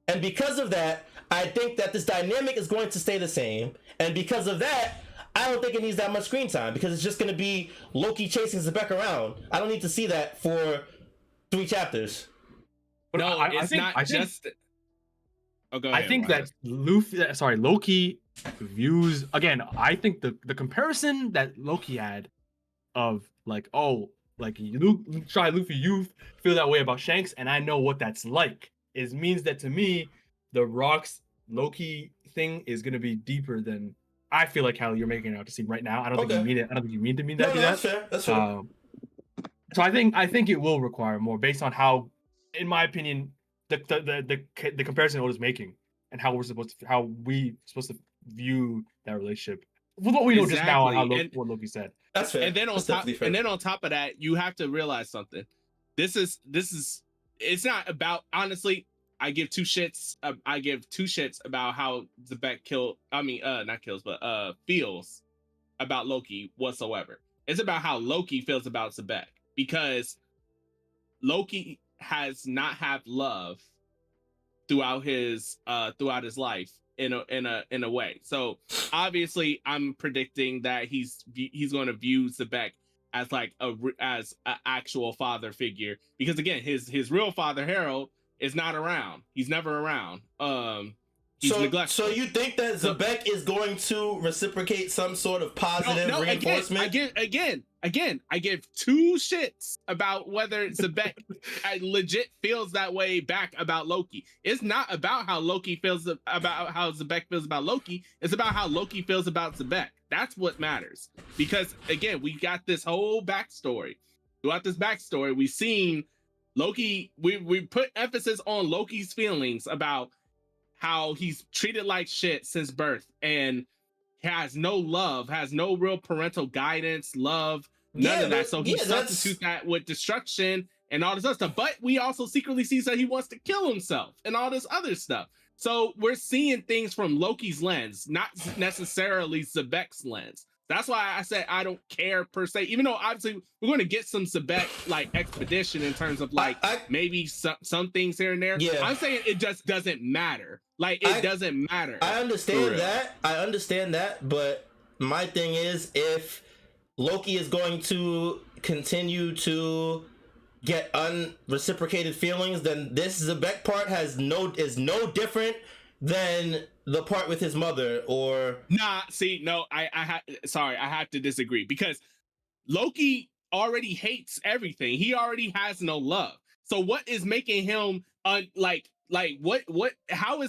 And because of that, I think that this dynamic is going to stay the same. And because of that, I don't think it needs that much screen time, because it's just going to be Loki chasing Xebec around. I don't need to see that for 3 chapters. But no, I think Oh, go ahead, I think that Loki views, again, I think the comparison that Loki had of like, oh, like Luffy, you feel that way about Shanks, and I know what that's like, means that to me, the Rock's Loki thing is gonna be deeper than I feel like how you're making it out to seem right now. I don't think you mean it. I don't think you mean to mean that. No, that's fair. That's fair. So I think it will require more based on how, in my opinion, the comparison Oda's making and how we supposed to view that relationship with what we know just now on how what Loki said. That's fair. And then on top of that, you have to realize something. This is it's not about, honestly, I give two shits about how Xebec feels about Loki whatsoever. It's about how Loki feels about Xebec, because Loki has not had love throughout his life in a way. So obviously I'm predicting that he's going to view Xebec as like as an actual father figure, because again, his real father Harold is not around. He's never around. He's neglectful. So you think that Xebec is going to reciprocate some sort of positive reinforcement? I give two shits about whether Xebec legit feels that way back about Loki. It's not about how Loki feels about how Xebec feels about Loki. It's about how Loki feels about Xebec. That's what matters. Because again, we got this whole backstory. Throughout this backstory, we've seen Loki. We put emphasis on Loki's feelings about how he's treated like shit since birth and has no love, has no real parental guidance, love, none of that. So he substitutes that with destruction and all this other stuff. But we also secretly see that he wants to kill himself and all this other stuff. So we're seeing things from Loki's lens, not necessarily Xebec's lens. That's why I said I don't care per se, even though obviously we're going to get some Xebec like expedition in terms of like maybe some things here and there. Yeah. I'm saying it just doesn't matter. Like it doesn't matter. I understand that. But my thing is, if Loki is going to continue to get unreciprocated feelings, then this Xebec part is no different than the part with his mother. Or I have to disagree, because Loki already hates everything. He already has no love. So what is making him how is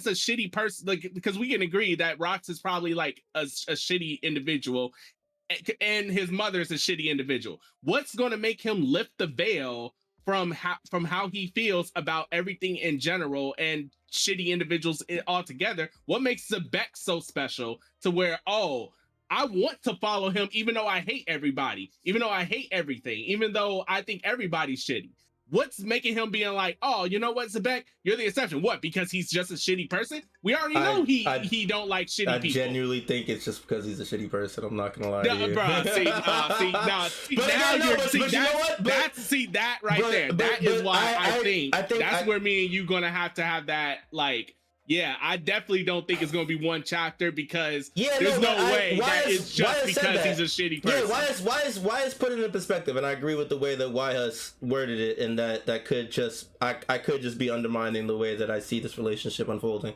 a shitty person, like, because we can agree that Rox is probably like a shitty individual and his mother is a shitty individual. What's going to make him lift the veil from how he feels about everything in general and shitty individuals altogether? What makes Xebec so special to where, I want to follow him even though I hate everybody, even though I hate everything, even though I think everybody's shitty? What's making him being like, oh, you know what, Xebec, you're the exception? What, because he's just a shitty person? We already know he don't like shitty people. I genuinely think it's just because he's a shitty person. I'm not gonna lie to you. That right there. That is why I think that's where me and you gonna have that, like, yeah, I definitely don't think it's going to be one chapter, because there's no way that it's just because he's a shitty person. Yeah, why is put it in perspective? And I agree with the way that Yhus worded it, and that could just I could just be undermining the way that I see this relationship unfolding.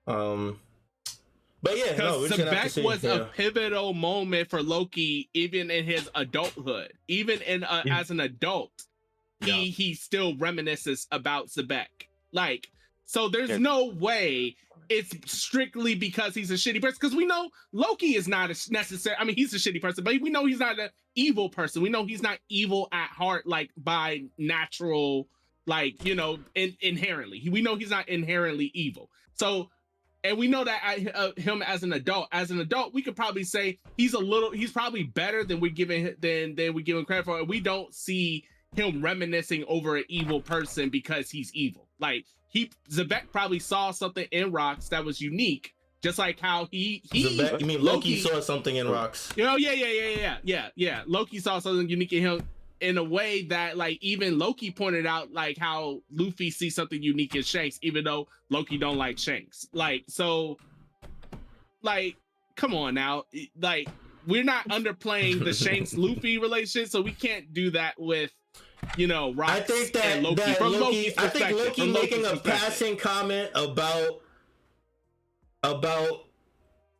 But yeah, no, Xebec was a pivotal moment for Loki, even in his adulthood, even in as an adult, he still reminisces about Xebec, like. So there's no way it's strictly because he's a shitty person, because we know Loki is not necessary. I mean, he's a shitty person, but we know he's not an evil person. We know he's not evil at heart, like by natural, like, you know, inherently. We know he's not inherently evil. So, and we know that him as an adult, we could probably say he's probably better than we give him credit for. And we don't see him reminiscing over an evil person because he's evil. Like, Xebec probably saw something in Rox that was unique, just like how you mean Loki saw something in Rox? You know, yeah. Loki saw something unique in him in a way that, like, even Loki pointed out, like how Luffy sees something unique in Shanks, even though Loki don't like Shanks. Like, so, like, come on now, like, we're not underplaying the Shanks Luffy relationship, so we can't do that with, you know, Rox. I think that Loki, I think Loki making a passing comment about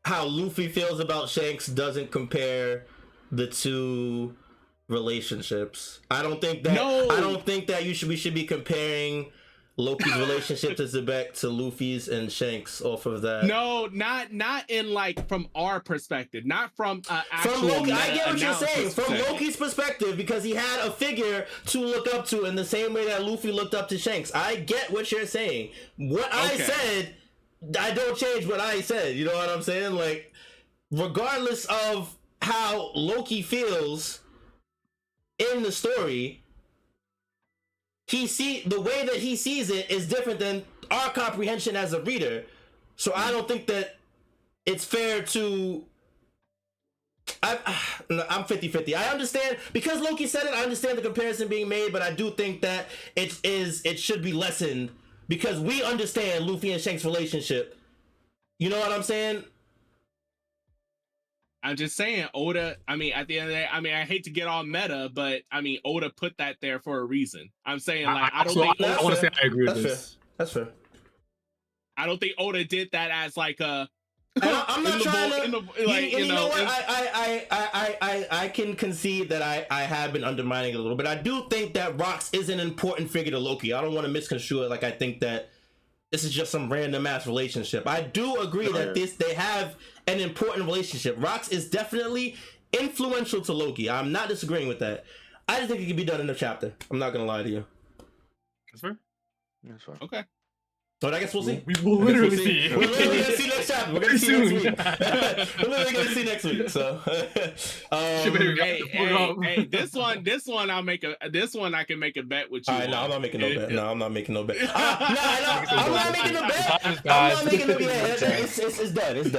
how Luffy feels about Shanks doesn't compare the two relationships. I don't think that we should be comparing Loki's relationship to XEBEC to Luffy's and Shanks off of that. No, not in like from our perspective, not from actual. From Loki, I get what you're saying. From perspective. Loki's perspective, because he had a figure to look up to in the same way that Luffy looked up to Shanks. I get what you're saying. What I said, I don't change what I said. You know what I'm saying? Like, regardless of how Loki feels in the story, the way that he sees it is different than our comprehension as a reader. So I don't think that it's fair to. I'm 50-50. I understand, because Loki said it, I understand the comparison being made, but I do think that it should be lessened because we understand Luffy and Shanks' relationship. You know what I'm saying? I'm just saying, Oda, I mean, at the end of the day, I mean, I hate to get all meta, but I mean, Oda put that there for a reason. I'm saying, like, I don't think I want to say I agree with this. That's fair. I don't think Oda did that as like a. I'm not trying to. You know what? I can concede that I have been undermining it a little bit. I do think that Rox is an important figure to Loki. I don't want to misconstrue it like I think that this is just some random ass relationship. I do agree that they have an important relationship. Rox is definitely influential to Loki. I'm not disagreeing with that. I just think it can be done in a chapter. I'm not gonna lie to you. That's fair. That's fair. Okay. But I guess we'll see. We will literally see. We're literally gonna see next chapter. We're gonna see next week. We're literally gonna see next week. So, hey, this one I can make a bet with you. All right, no, I'm not making no bet. No, I'm not making no bet. I'm not making no bet. I'm not making no bet. It's done. Yeah. Is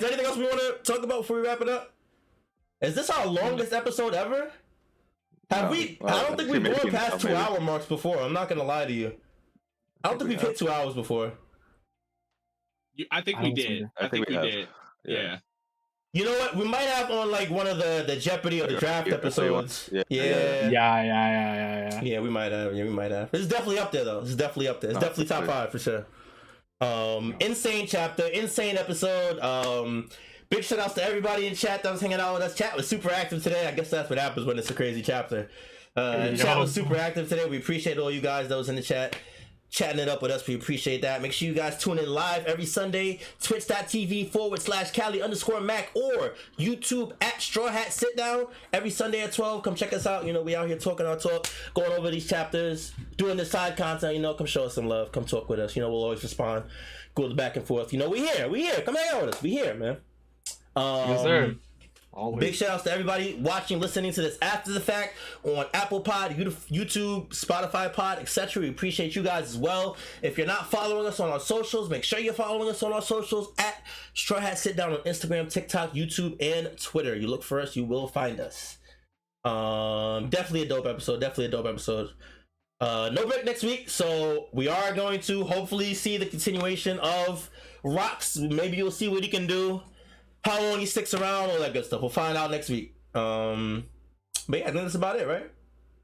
there anything else we want to talk about before we wrap it up? Is this our longest episode ever? Have we? I don't think we've gone past 2 hour marks before. I'm not gonna lie to you. I don't think we've hit 2 hours before. I think we did. I think we did. Yeah. You know what? We might have on like one of the Jeopardy or the draft episodes. Yeah, we might have. Yeah, we might have. It's definitely up there though. It's definitely up there. It's definitely top 5 for sure. Insane chapter, insane episode. Big shout outs to everybody in chat that was hanging out with us. Chat was super active today. I guess that's what happens when it's a crazy chapter. Chat was super active today. We appreciate all you guys that was in the chat chatting it up with us. We appreciate that. Make sure you guys tune in live every Sunday, twitch.tv/Cali_Mac or YouTube at Straw Hat Sit Down every Sunday at 12. Come check us out. You know, we out here talking our talk, going over these chapters, doing the side content. You know, come show us some love. Come talk with us. You know, we'll always respond. Go back and forth. You know, we here. Come hang out with us. We here, man. Yes, sir. Always. Big shout outs to everybody watching, listening to this after the fact on Apple Pod, YouTube, Spotify Pod, etc. We appreciate you guys as well. If you're not following us on our socials, make sure you're following us on our socials at Straw Hat Sit Down on Instagram, TikTok, YouTube, and Twitter. You look for us, you will find us. Definitely a dope episode. No break next week, so we are going to hopefully see the continuation of Rox. Maybe you'll see what he can do, how long he sticks around, all that good stuff. We'll find out next week. But yeah, I think that's about it, right?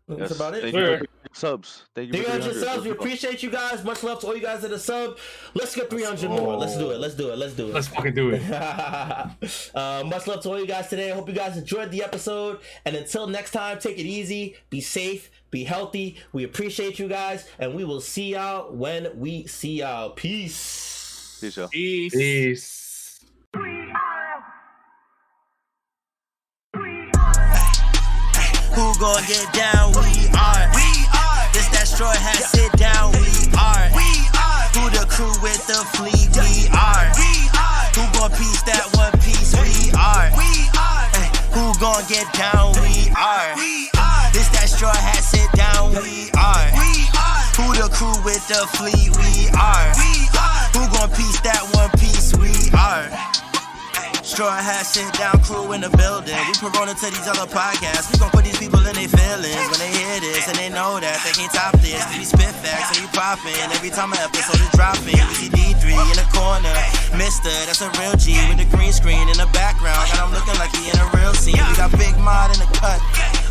That's about it. Thank you for your subs. Thank you for 300 subs. We appreciate you guys. Much love to all you guys that are sub. Let's get 300 more. Let's do it. Let's fucking do it. Much love to all you guys today. I hope you guys enjoyed the episode. And until next time, take it easy. Be safe. Be healthy. We appreciate you guys. And we will see y'all when we see y'all. Peace. Peace, y'all. Peace. Who gon' get down? We are. This that Straw Hat Sit Down. We are. Who the crew with the fleet? We are. Who gon' piece that one piece? We are. Who gon' get down? We are. This that Straw Hat Sit Down. We are. Who the crew with the fleet? We are. Who gon' piece that one piece? We are. Straw Hat Sit Down crew in the building. We Corona to these other podcasts. We gon' put these people in their feelings when they hear this and they know that they can't top this. We spit facts and we poppin' every time an episode is dropping. We see D3 in the corner, Mister, that's a real G with the green screen in the background. Got him looking like he in a real scene. We got Big Mod in the cut,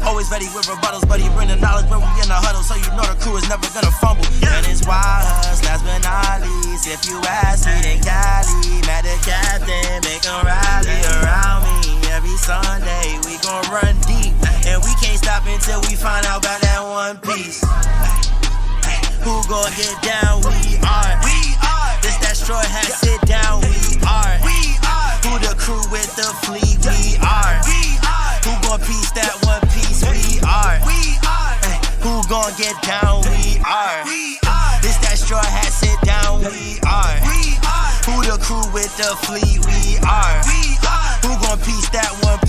always ready with rebuttals, but he bring the knowledge when we in the huddle, so you know the crew is never gonna fumble. And it's Huss, last but not least. If you ask me, then Cali, mad at Captain, make him rally around me. Every Sunday we gon' run deep, and we can't stop until we find out about that one piece. gon' get down? We are. This that straw hat, sit down. We are. Who the crew with the fleet? We are. Who gon' piece that one piece? We are. Who gon' get down? We are. This that straw hat, sit down. We are. Who the crew with the fleet? We are. Who gon' piece that one